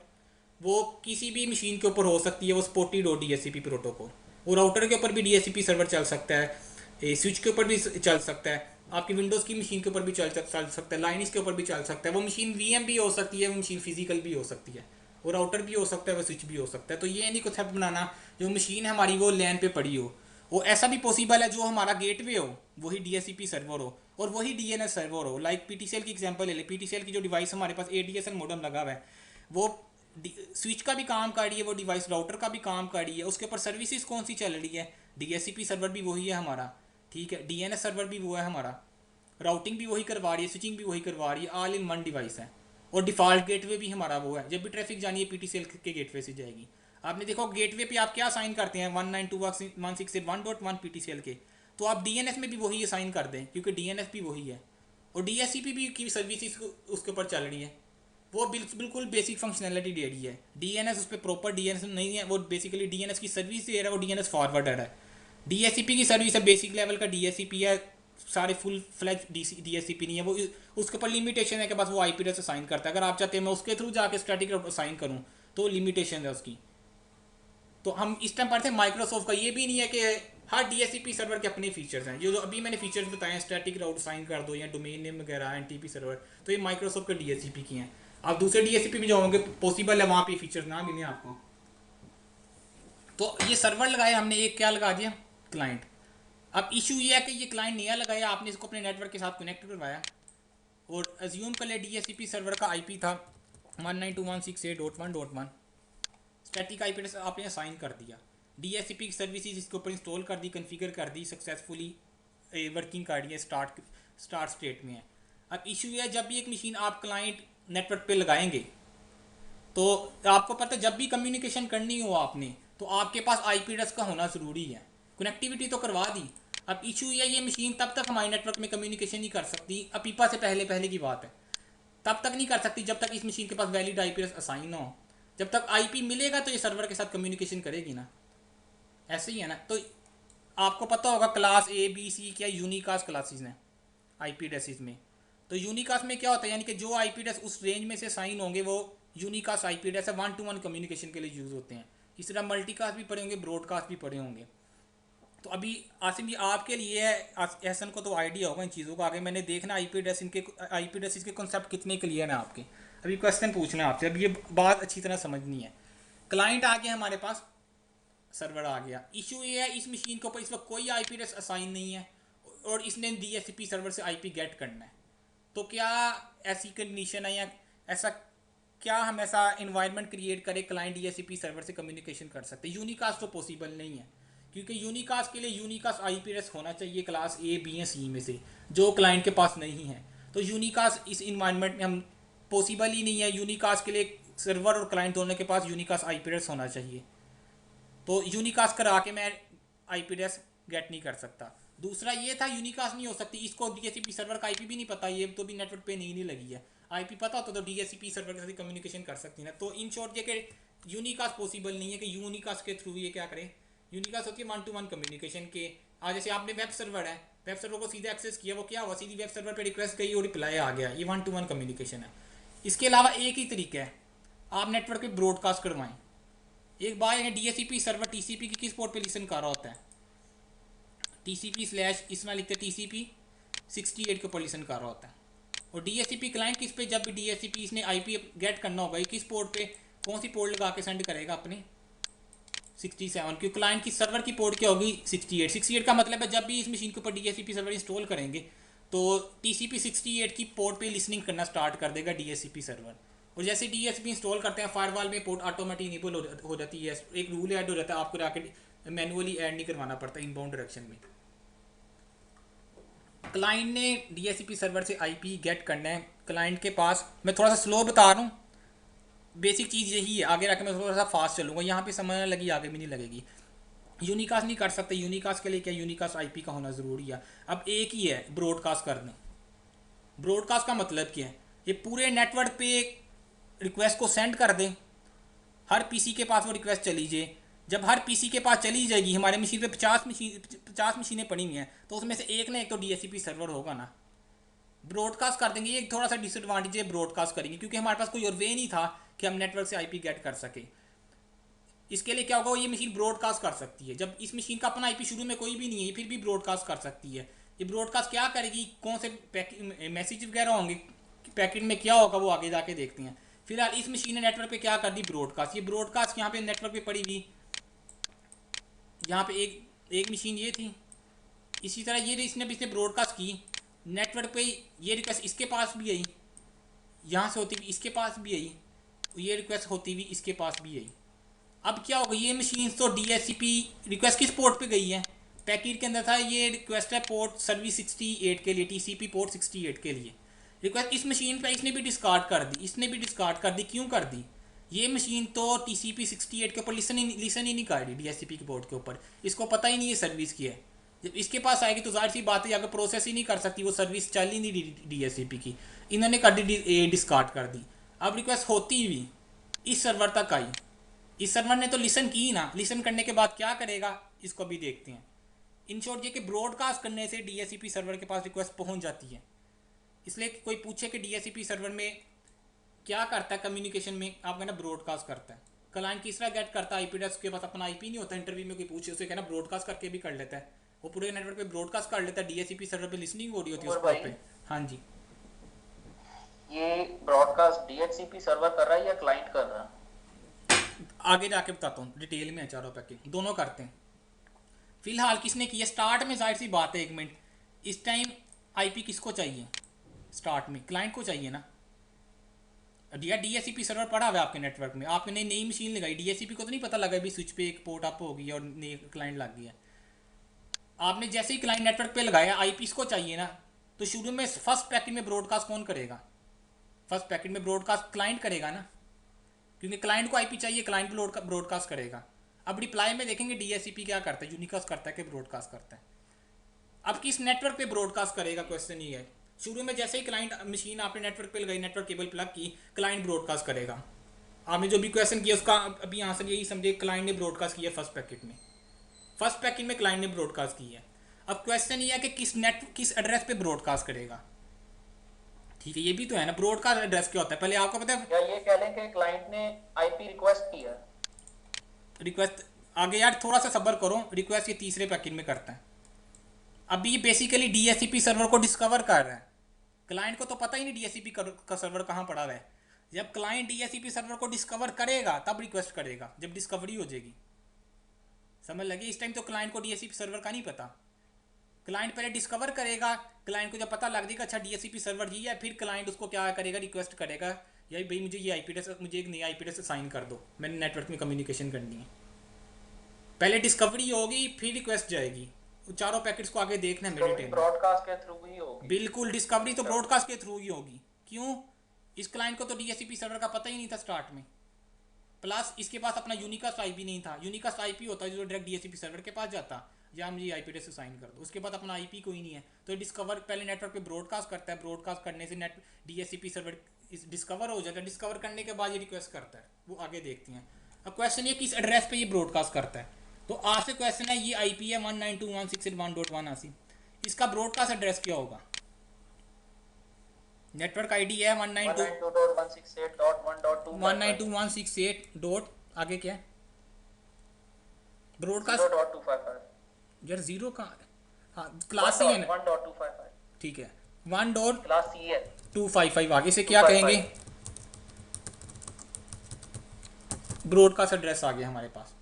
Speaker 1: वो किसी भी मशीन के ऊपर हो सकती है, वो सपोर्टेड हो DHCP प्रोटोकॉल। वो राउटर के ऊपर भी DHCP सर्वर चल सकता है, स्विच के ऊपर भी चल सकता है, आपकी विंडोज़ की मशीन के ऊपर भी चल सकता है, लाइनक्स के ऊपर भी चल सकता है। वो मशीन VM भी हो सकती है, वो मशीन फिजिकल भी हो सकती है, वो राउटर भी हो सकता है, वो स्विच भी हो सकता है। तो ये नहीं कॉन्सेप्ट बनाना जो मशीन है हमारी वो लैन पे पड़ी हो। वो ऐसा भी पॉसिबल है जो हमारा गेटवे हो वही DHCP सर्वर हो और वही DNS सर्वर हो। लाइक PTCL की एग्जांपल ले ले, PTCL की जो डिवाइस हमारे पास ADSL मॉडेम लगा हुआ है, वो स्विच का भी काम कर रही है, वो डिवाइस राउटर का भी काम कर रही है, उसके ऊपर सर्विसेज कौन सी चल रही है, DHCP सर्वर भी वही है हमारा, ठीक है, DNS सर्वर भी वो है हमारा, राउटिंग भी वही करवा रही है, स्विचिंग भी वही करवा रही है, ऑल इन वन डिवाइस है। और डिफ़ॉल्ट गेटवे भी हमारा वो है, जब भी ट्रैफिक जानी है PTCL के गेटवे से जाएगी। आपने देखो गेटवे पे आप क्या साइन करते हैं 192.168.1.1 PTCL के, तो आप DNS में भी वही साइन कर दें क्योंकि DNS भी वही है और DHCP भी की सर्विसेज उसके ऊपर चल रही है। वो बिल्कुल बेसिक फंक्शनैलिटी दे रही है। DNS उस पर प्रॉपर DNS नहीं है, वो बेसिकली DNS की सर्विस दे रहा है, वो DNS फॉरवर्डर है। DHCP की सर्विस है, बेसिक लेवल का DHCP है, सारे फुल फ्लैज DHCP नहीं है वो, उसके ऊपर लिमिटेशन है कि बस वो IP एड्रेस असाइन करता है। अगर आप चाहते हैं मैं उसके थ्रू जाके स्टैटिक असाइन करूँ तो लिमिटेशन है उसकी। तो हम इस टाइम पढ़ते हैं माइक्रोसॉफ्ट का, ये भी नहीं है कि हर DHCP सर्वर के अपने फीचर्स हैं। जो अभी मैंने फीचर्स बताए हैं, स्टैटिक राउट साइन कर दो या डोमेन नेम वगैरह, NTP सर्वर, तो ये माइक्रोसॉफ्ट के DHCP की हैं। आप दूसरे DHCP में जाओगे पॉसिबल है वहाँ पे फीचर्स ना मिले आपको। तो ये सर्वर लगाया हमने, एक क्या लगा दिया, क्लाइंट। अब इशू ये है कि ये क्लाइंट नया लगाया, आपने इसको अपने नेटवर्क के साथ कनेक्ट करवाया और अज्यूम कर ले DHCP सर्वर का IP था 192.168.1.1, स्टैटिक IP एड्रेस आपने असाइन कर दिया, DHCP की सर्विसेज इसके ऊपर इंस्टॉल कर दी, कॉन्फ़िगर कर दी, सक्सेसफुली वर्किंग कर रही है, स्टार्ट स्टेट में है। अब इशू ये है, जब भी एक मशीन आप क्लाइंट नेटवर्क पे लगाएंगे तो आपको पता है जब भी कम्युनिकेशन करनी हो आपने तो आपके पास IP एड्रेस का होना ज़रूरी है। कनेक्टिविटी तो करवा दी, अब इशू ये मशीन तब तक हमारे नेटवर्क में कम्युनिकेशन नहीं कर सकती, अपीपा से पहले की बात है, तब तक नहीं कर सकती जब तक इस मशीन के पास वैलिड IP एड्रेस असाइन ना हो। जब तक IP मिलेगा तो ये सर्वर के साथ कम्युनिकेशन करेगी ना, ऐसे ही है ना। तो आपको पता होगा क्लास A B C क्या यूनिकास्ट क्लासेस हैं IP एड्रेसेस में। तो यूनिकास्ट में क्या होता है, यानी कि जो IP एड्रेस उस रेंज में से साइन होंगे वो यूनिकास्ट IP एड्रेस है, 1-to-1 कम्युनिकेशन के लिए यूज़ होते हैं। इस तरह मल्टीकास्ट भी पढ़े होंगे, ब्रॉडकास्ट भी पढ़े होंगे। तो अभी आसिम जी आपके लिए है, एहसन को तो आइडिया होगा इन चीज़ों का, आगे मैंने देखना IP एड्रेस इसके कॉन्सेप्ट कितने क्लियर हैं आपके। अभी क्वेश्चन पूछना है आपसे, अब ये बात अच्छी तरह समझनी है। क्लाइंट आ गया हमारे पास, सर्वर आ गया, इशू ये है इस मशीन के ऊपर इस वक्त कोई IP एड्रेस असाइन नहीं है और इसने DHCP सर्वर से IP गेट करना है। तो क्या ऐसी कंडीशन है या ऐसा क्या हम ऐसा इन्वायरमेंट क्रिएट करें क्लाइंट DHCP सर्वर से कम्युनिकेशन कर सकते हैं? यूनिकास्ट तो पॉसिबल नहीं है क्योंकि यूनिकास्ट के लिए यूनिकास्ट IP एड्रेस होना चाहिए क्लास A B या C में से, जो क्लाइंट के पास नहीं है। तो यूनिकास्ट इस इन्वायरमेंट में हम पॉसिबल ही नहीं है। यूनिकास्ट के लिए सर्वर और क्लाइंट दोनों के पास यूनिकास्ट IP एड्रेस होना चाहिए। तो यूनिकास्ट करा के मैं IP एड्रेस गेट नहीं कर सकता। दूसरा ये था यूनिकास्ट नहीं हो सकती, इसको DHCP सर्वर का IP भी नहीं पता, ये तो भी नेटवर्क पे नहीं लगी है। IP पता होता तो DHCP सर्वर के साथ कम्युनिकेशन कर सकती ना। तो इन शॉर्ट ये कि यूनिकास्ट पॉसिबल नहीं है कि यूनिकास्ट के थ्रू ये क्या करें। यूनिकास्ट होती है 1-to-1 कम्युनिकेशन के। आज जैसे आपने वेब सर्वर है, वेब सर्वर को सीधे एक्सेस किया, वो क्या हुआ, सीधी वेब सर्वर पर रिक्वेस्ट गई और रिप्लाई आ गया, ये 1-to-1 कम्युनिकेशन है। इसके अलावा एक ही तरीका है, आप नेटवर्क पर ब्रॉडकास्ट करवाएं। एक बार है DHCP सर्वर TCP की किस पोर्ट पे लिसन कर रहा होता है, TCP/ इसमें लिखते TCP 68 के ऊपर लिसन कर रहा होता है। और DHCP क्लाइंट किस पे, जब भी DHCP इसने IP गेट करना होगा, किस पोर्ट पे, कौन सी पोर्ट लगा के सेंड करेगा अपने 67, क्योंकि क्लाइंट की सर्वर की पोर्ट क्या होगी 68 का मतलब है जब भी इस मशीन के ऊपर DHCP सर्वर इंस्टॉल करेंगे तो TCP 68 की पोर्ट पे लिसनिंग करना स्टार्ट कर देगा DHCP सर्वर और जैसे DSCP इंस्टॉल करते हैं फायरवॉल में पोर्ट ऑटोमेटिक इनेबल हो जाती है, एक रूल ऐड हो जाता है, आपको जाके मैनुअली ऐड नहीं करवाना पड़ता इनबाउंड डायरेक्शन में। क्लाइंट ने DSCP सर्वर से IP गेट करना है क्लाइंट के पास। मैं थोड़ा सा स्लो बता रहा हूँ, बेसिक चीज़ यही है, आगे जाके मैं थोड़ा सा फास्ट चलूँगा, यहाँ पे समझने लगी आगे भी नहीं लगेगी। यूनिकास्ट नहीं कर सकते, यूनिकास्ट के लिए क्या यूनिकास्ट IP का होना ज़रूरी है। अब एक ही है ब्रॉडकास्ट कर दें। ब्रॉडकास्ट का मतलब क्या है, ये पूरे नेटवर्क पे रिक्वेस्ट को सेंड कर दें, हर पीसी के पास वो रिक्वेस्ट चली जाए। जब हर पीसी के पास चली जाएगी, हमारे मशीन पे 50 मशीनें पड़ी हुई हैं, तो उसमें से एक ना एक तो DSCP सर्वर होगा ना। ब्रॉडकास्ट कर देंगे, ये थोड़ा सा डिसएडवांटेज है ब्रॉडकास्ट करेंगे, क्योंकि हमारे पास कोई और वे नहीं था कि हम नेटवर्क से IP गेट कर सके। इसके लिए क्या होगा, ये मशीन ब्रॉडकास्ट कर सकती है। जब इस मशीन का अपना IP शुरू में कोई भी नहीं है, फिर भी ब्रॉडकास्ट कर सकती है। ये ब्रॉडकास्ट क्या करेगी, कौन से मैसेज वगैरह होंगे, पैकेट में क्या होगा, वो आगे जाके देखते हैं। फिलहाल इस मशीन ने नेटवर्क पे क्या कर दी, ब्रॉडकास्ट। ये ब्रॉडकास्ट यहाँ पे नेटवर्क पे पड़ी हुई, यहाँ पे एक मशीन ये थी, इसी तरह ये इसने ब्रॉडकास्ट की नेटवर्क पे। ये रिक्वेस्ट इसके पास भी आई, यहाँ से होती हुई इसके पास भी आई, ये रिक्वेस्ट होती हुई इसके पास भी आई। अब क्या होगा, ये मशीन तो DSCP रिक्वेस्ट किस पोर्ट पे गई है, पैकेट के अंदर था ये रिक्वेस्ट है पोर्ट सर्विस 68 के लिए, TCP पोर्ट 68 के लिए रिक्वेस्ट। इस मशीन पे इसने भी डिस्कार्ड कर दी, इसने भी डिस्कार्ड कर दी। क्यों कर दी, ये मशीन तो TCP 68 के ऊपर लिसन ही नहीं कर रही, DSCP के पोर्ट के ऊपर, इसको पता ही नहीं ये सर्विस की है। जब इसके पास आएगी तो जाहिर सी बात है अगर प्रोसेस ही नहीं कर सकती, वो सर्विस चल ही नहीं रही DSCP की, इन्होंने कर दी डिस्कार्ड कर दी। अब रिक्वेस्ट होती हुई इस सर्वर तक आई, इस सर्वर ने तो लिसन की ना, लिसन करने के बाद क्या करेगा इसको भी देखते हैं। इन शॉर्ट ये कि ब्रॉडकास्ट करने से DSCP सर्वर के पास रिक्वेस्ट पहुंच जाती है। इसलिए कोई पूछे कि DSCP सर्वर में क्या करता है कम्युनिकेशन में, आप कहना ब्रॉडकास्ट करता है। क्लाइंट किस तरह गेट करता है, IP एड्रेस के पास अपना IP नहीं होता, इंटरव्यू में कोई पूछे उसे कहना ब्रॉडकास्ट करके भी कर लेता है, वो पूरे नेटवर्क पे ब्रॉडकास्ट कर लेता है। DSCP सर्वर पे लिसनिंग हो रही होती है उस पे। हाँ जी,
Speaker 2: ये ब्रॉडकास्ट DHCP सर्वर कर रहा है या क्लाइंट कर रहा है?
Speaker 1: आगे जाके बताता हूँ, डिटेल में है चारों पैकेट, दोनों करते हैं। फिलहाल किसने किया स्टार्ट में, जाहिर सी बात है, एक मिनट, इस टाइम IP किसको चाहिए, स्टार्ट में क्लाइंट को चाहिए ना। DSCP सर्वर पड़ा हुआ है आपके नेटवर्क में, आपने नई मशीन लगाई, DSCP को तो नहीं पता लगा भी स्विच पे एक पोर्ट अप होगी और नई क्लाइंट लग गया। आपने जैसे ही क्लाइंट नेटवर्क पे लगाया, IP इसको चाहिए ना, तो शुरू में फर्स्ट पैकेट में ब्रॉडकास्ट कौन करेगा, फर्स्ट पैकेट में ब्रॉडकास्ट क्लाइंट करेगा ना, क्योंकि क्लाइंट को IP चाहिए, क्लाइंट ब्रॉडकास्ट करेगा। अब रिप्लाई में देखेंगे DSCP क्या करता है, यूनिकास्ट करता है कि ब्रॉडकास्ट करता है। अब किस नेटवर्क पे ब्रॉडकास्ट करेगा, क्वेश्चन ये है। शुरू में जैसे ही क्लाइंट मशीन आपने नेटवर्क पे लगाई, नेटवर्क केबल प्लग की, क्लाइंट ब्रॉडकास्ट करेगा। आपने जो भी क्वेश्चन किया उसका अभी आंसर यही समझे, क्लाइंट ने ब्रॉडकास्ट किया फर्स्ट पैकेट में, फर्स्ट पैकेट में क्लाइंट ने ब्रॉडकास्ट किया। अब क्वेश्चन ये है कि किस एड्रेस पे ब्रॉडकास्ट करेगा। ठीक है, ये भी तो है ना, ब्रॉडकास्ट एड्रेस क्या होता है, पहले आपको पता है।
Speaker 2: या ये कह लें कि क्लाइंट ने IP रिक्वेस्ट किया,
Speaker 1: रिक्वेस्ट आगे यार थोड़ा सा सब्र करो, रिक्वेस्ट ये तीसरे पैकेट में करता है। अभी ये बेसिकली DSCP सर्वर को डिस्कवर कर रहा है, क्लाइंट को तो पता ही नहीं DSCP का सर्वर कहाँ पड़ा हुआ है। जब क्लाइंट DSCP सर्वर को डिस्कवर करेगा तब रिक्वेस्ट करेगा, जब डिस्कवरी हो जाएगी, समझ लगे। इस टाइम तो क्लाइंट को DSCP सर्वर का नहीं पता, क्लाइंट पहले डिस्कवर करेगा, क्लाइंट को जब पता लग जाएगा अच्छा DSCP सर्वर ही है, फिर क्लाइंट उसको क्या करेगा, रिक्वेस्ट करेगा, यार भाई मुझे ये IP एड्रेस, मुझे एक नया IP एड्रेस असाइन कर दो, मैंने नेटवर्क में कम्युनिकेशन करनी है। पहले डिस्कवरी होगी फिर रिक्वेस्ट जाएगी, चारों पैकेट्स को आगे देखना है मेरे टेबल।
Speaker 2: ब्रॉडकास्ट के थ्रू ही होगी,
Speaker 1: बिल्कुल, डिस्कवरी तो ब्रॉडकास्ट के थ्रू ही होगी। क्यों, इस क्लाइंट को तो DSCP सर्वर का पता ही नहीं था स्टार्ट में, प्लस इसके पास अपना यूनिकास्ट IP नहीं था। यूनिकास्ट IP होता है जो डायरेक्ट DSCP सर्वर के पास जाता, या मुझे IP एड्रेस असाइन कर दो, उसके बाद अपना IP कोई नहीं है, तो डिस्कवर पहले नेटवर्क पे ब्रॉडकास्ट करता है, ब्रॉडकास्ट करने से नेट DSCP सर्वर डिस्कवर हो जाता है, डिस्कवर करने के बाद ये रिक्वेस्ट करता है, वो आगे देखते हैं। अब क्वेश्चन ये किस एड्रेस पे ये ब्रॉडकास्ट करता है, तो आज से क्वेश्चन है, ये IP है 192.168.1.1 इसका ब्रॉडकास्ट एड्रेस क्या होगा। नेटवर्क ID है 192.168.1.2 डॉट आगे क्या है, ब्रॉडकास्ट यार जीरो का, हाँ क्लास ही है ना,
Speaker 2: 1.255,
Speaker 1: ठीक है 1.255
Speaker 2: क्लास C है।
Speaker 1: आगे से क्या कहेंगे, ब्रॉडकास्ट एड्रेस आ गया हमारे पास।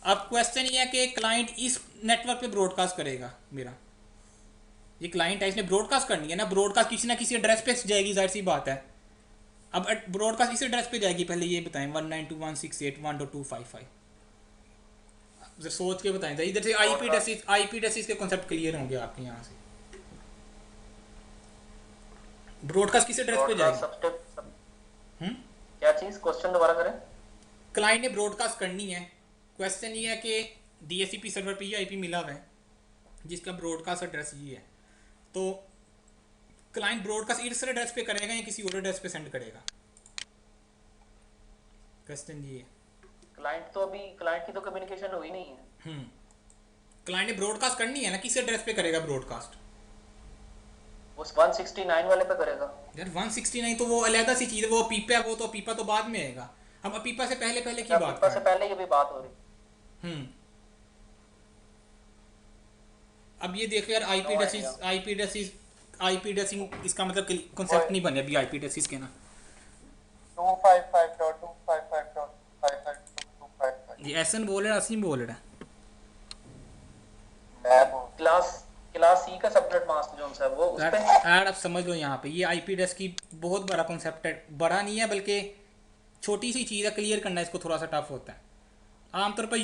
Speaker 1: अब क्वेश्चन ये है कि क्लाइंट इस नेटवर्क पे ब्रॉडकास्ट करेगा, मेरा ये क्लाइंट है, इसने ब्रॉडकास्ट करनी है ना, ब्रॉडकास्ट किसी ना किसी एड्रेस पे जाएगी, जाहिर सी बात है। अब ब्रॉडकास्ट इस एड्रेस पे जाएगी, पहले ये बताएं 192.168.1.255 जरा सोच के बताएं, इधर से आईपी एड्रेसेस के कॉन्सेप्ट क्लियर होंगे आपके यहाँ से। ब्रॉडकास्ट किस एड्रेस पे
Speaker 2: ब्रॉडकास्ट
Speaker 1: जाएगी?
Speaker 2: क्या चीज, क्वेश्चन दोबारा करें।
Speaker 1: क्लाइंट ने ब्रॉडकास्ट करनी है, क्वेश्चन ये है कि डीएचसीपी सर्वर पे ये आईपी मिला हुआ है जिसका ब्रॉडकास्ट एड्रेस ये है, तो क्लाइंट ब्रॉडकास्ट इस एड्रेस पे करेगा या किसी और एड्रेस पे सेंड करेगा? क्वेश्चन ये है।
Speaker 2: क्लाइंट की तो कम्युनिकेशन हुई नहीं है।
Speaker 1: क्लाइंट ने ब्रॉडकास्ट करनी है ना, किस एड्रेस पे करेगा ब्रॉडकास्ट?
Speaker 2: उस 169 वाले पे करेगा।
Speaker 1: यार 169 तो वो अलग सी चीज़ है, वो पीपा है, वो तो पीपा तो बाद में आएगा। हम पीपा से पहले पहले की बात
Speaker 2: पीपा से पहले ये भी बात हो रही।
Speaker 1: अब ये देखो यार, आईपी एड्रेसिंग इसका मतलब कॉन्सेप्ट नहीं बने अभी आईपी एड्रेसिस के ना।
Speaker 2: 255.255.255.
Speaker 1: ये एसन बोल रहा है, असीम बोल रहा है।
Speaker 2: क्लास सी का सबनेट मास्क जो है वो उस पे
Speaker 1: यार आप समझ लो, यहाँ पे ये आईपी एड्रेस की बहुत बड़ा कॉन्सेप्ट है, बड़ा नहीं है बल्कि छोटी सी चीज़ है, क्लियर करना इसको थोड़ा सा टफ होता है। आमतौर पर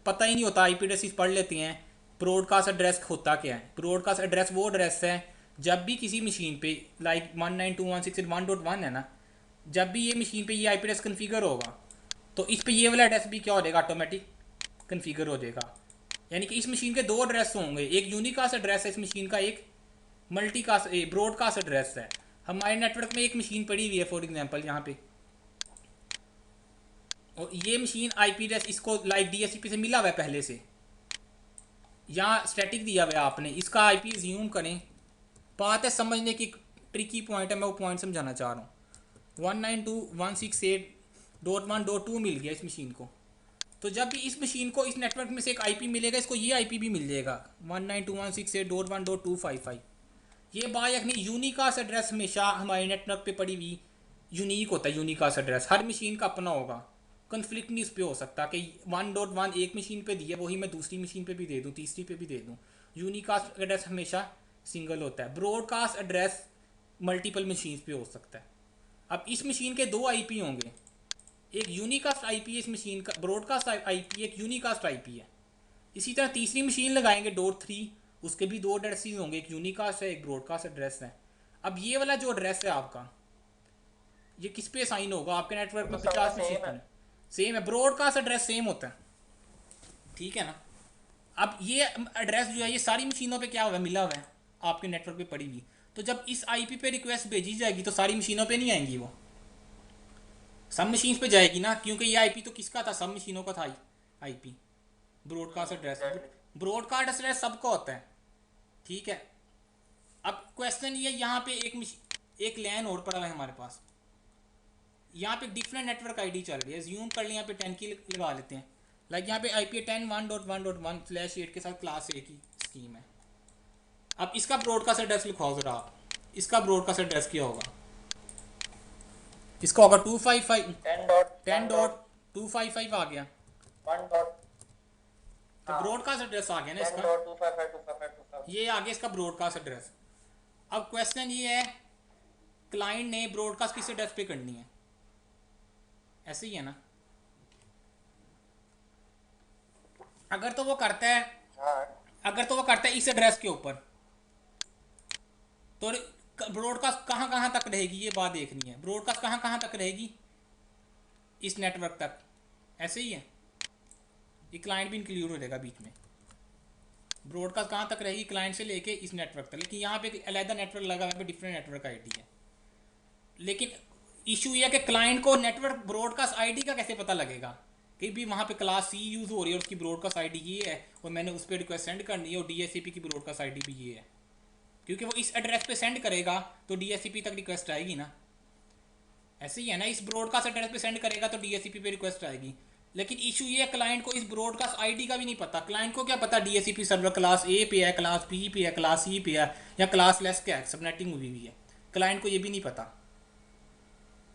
Speaker 1: पता ही नहीं होता, आईपी एड्रेस पढ़ लेते हैं। ब्रॉडकास्ट एड्रेस होता क्या है? ब्रॉडकास्ट एड्रेस वो एड्रेस है जब भी किसी मशीन पे लाइक 192.168.1.1 है ना, जब भी ये मशीन पे ये आईपी एड्रेस कन्फिगर होगा तो इस पे ये वाला एड्रेस भी क्या हो जाएगा, ऑटोमेटिक कन्फिगर हो जाएगा। यानी कि इस मशीन के दो एड्रेस होंगे, एक यूनिकास्ट एड्रेस है इस मशीन का, एक मल्टीकास्ट ब्रॉडकास्ट एड्रेस है। हमारे नेटवर्क में एक मशीन पड़ी हुई है फॉर एग्जांपल यहाँ पे, और ये मशीन आईपी एड्रेस इसको लाइक डीएचसीपी से मिला हुआ है पहले से, यहाँ स्टैटिक दिया हुआ है आपने, इसका आईपी ज्यूम करें। बात है समझने की, ट्रिकी पॉइंट है, मैं वो पॉइंट समझाना चाह रहा हूँ। 192.168.1.2 मिल गया इस मशीन को, तो जब भी इस मशीन को इस नेटवर्क में से एक आईपी मिलेगा, इसको ये आईपी भी मिल जाएगा 192.168.1.255। ये बात यकनी यूनिकास्ट एड्रेस हमेशा हमारे नेटवर्क पे पड़ी हुई यूनिक होता है। यूनिकास्ट एड्रेस हर मशीन का अपना होगा, कन्फ्लिक्ट नहीं इस पर हो सकता कि 1.1 एक मशीन पे दिया वही मैं दूसरी मशीन पे भी दे दूँ, तीसरी पे भी दे दूँ। यूनिकास्ट एड्रेस हमेशा सिंगल होता है। ब्रॉडकास्ट एड्रेस मल्टीपल मशीन पे हो सकता है। अब इस मशीन के दो आईपी होंगे, एक यूनिकास्ट आईपी है इस मशीन का, ब्रॉडकास्ट आईपी एक यूनिकास्ट आईपी है। इसी तरह तीसरी मशीन लगाएंगे .3, उसके भी दो एड्रेसेस होंगे, एक यूनिकास्ट है एक ब्रॉडकास्ट एड्रेस है। अब ये वाला जो एड्रेस है आपका, ये किस पे साइन होगा? आपके नेटवर्क में 50 मशीन सेम है, ब्रॉडकास्ट एड्रेस सेम होता है, ठीक है ना। अब ये एड्रेस जो है ये सारी मशीनों पे क्या हुआ है, मिला हुआ है आपके नेटवर्क पे पड़ी हुई। तो जब इस आईपी पे रिक्वेस्ट भेजी जाएगी तो सारी मशीनों पे नहीं आएंगी, वो सब मशीन पे जाएगी ना, क्योंकि ये आईपी तो किसका था, सब मशीनों का था IP. Broadcast address, broadcast address सबका होता है, ठीक है। अब क्वेश्चन ये, यहाँ पे एक लैन और पड़ा है हमारे पास, यहाँ पे डिफरेंट नेटवर्क आईडी चल रही है। ज्यूम कर लें, यहाँ पे 10 की लगा लेते हैं। लाइक यहाँ पे IP 10.1.1.1/8 के साथ क्लास A की स्कीम है। अब इसका ब्रॉडकास्ट एड्रेस लिखवाओ जरा आप, इसका ब्रॉडकास्ट एड्रेस क्या होगा? इसका होगा 10.255 आ गया, तो ब्रॉडकास्ट एड्रेस आ गया ना इसका, ये आ गया इसका ब्रॉडकास्ट एड्रेस। अब क्वेश्चन ये है, क्लाइंट ने ब्रॉडकास्ट किस एड्रेस पे करनी है? ऐसे ही है ना। अगर तो वो करता है इस एड्रेस के ऊपर, तो ब्रॉडकास्ट कहाँ कहाँ तक रहेगी ये बात देखनी है। ब्रॉडकास्ट कहाँ कहाँ तक रहेगी? इस नेटवर्क तक, ऐसे ही है। ये क्लाइंट भी इंक्लूड हो जाएगा बीच में। ब्रॉडकास्ट कहाँ तक रहेगी? क्लाइंट से लेके इस नेटवर्क तक। लेकिन यहाँ पे अलग नेटवर्क लगा हुआ है, डिफरेंट नेटवर्क आईडी है। लेकिन इशू ये है कि क्लाइंट को नेटवर्क ब्रॉडकास्ट आईडी का कैसे पता लगेगा कि भी वहाँ पे क्लास C यूज़ हो रही है और उसकी ब्रॉडकास्ट आईडी ये है और मैंने उस पर रिक्वेस्ट सेंड करनी है और DHCP की ब्रॉडकास्ट आईडी भी ये है। क्योंकि वो इस एड्रेस पे सेंड करेगा तो DHCP तक रिक्वेस्ट आएगी ना, ऐसे ही है ना। इस ब्रॉडकास्ट एड्रेस पे सेंड करेगा तो DHCP पे रिक्वेस्ट आएगी। लेकिन इशू ये है, क्लाइंट को इस ब्रॉडकास्ट आईडी का भी नहीं पता। क्लाइंट को क्या पता DHCP सर्वर क्लास A पे है, क्लास B पे है, क्लास C पे है, या क्लास लेस क्या है, सबनेटिंग हुई हुई है। क्लाइंट को ये भी नहीं पता।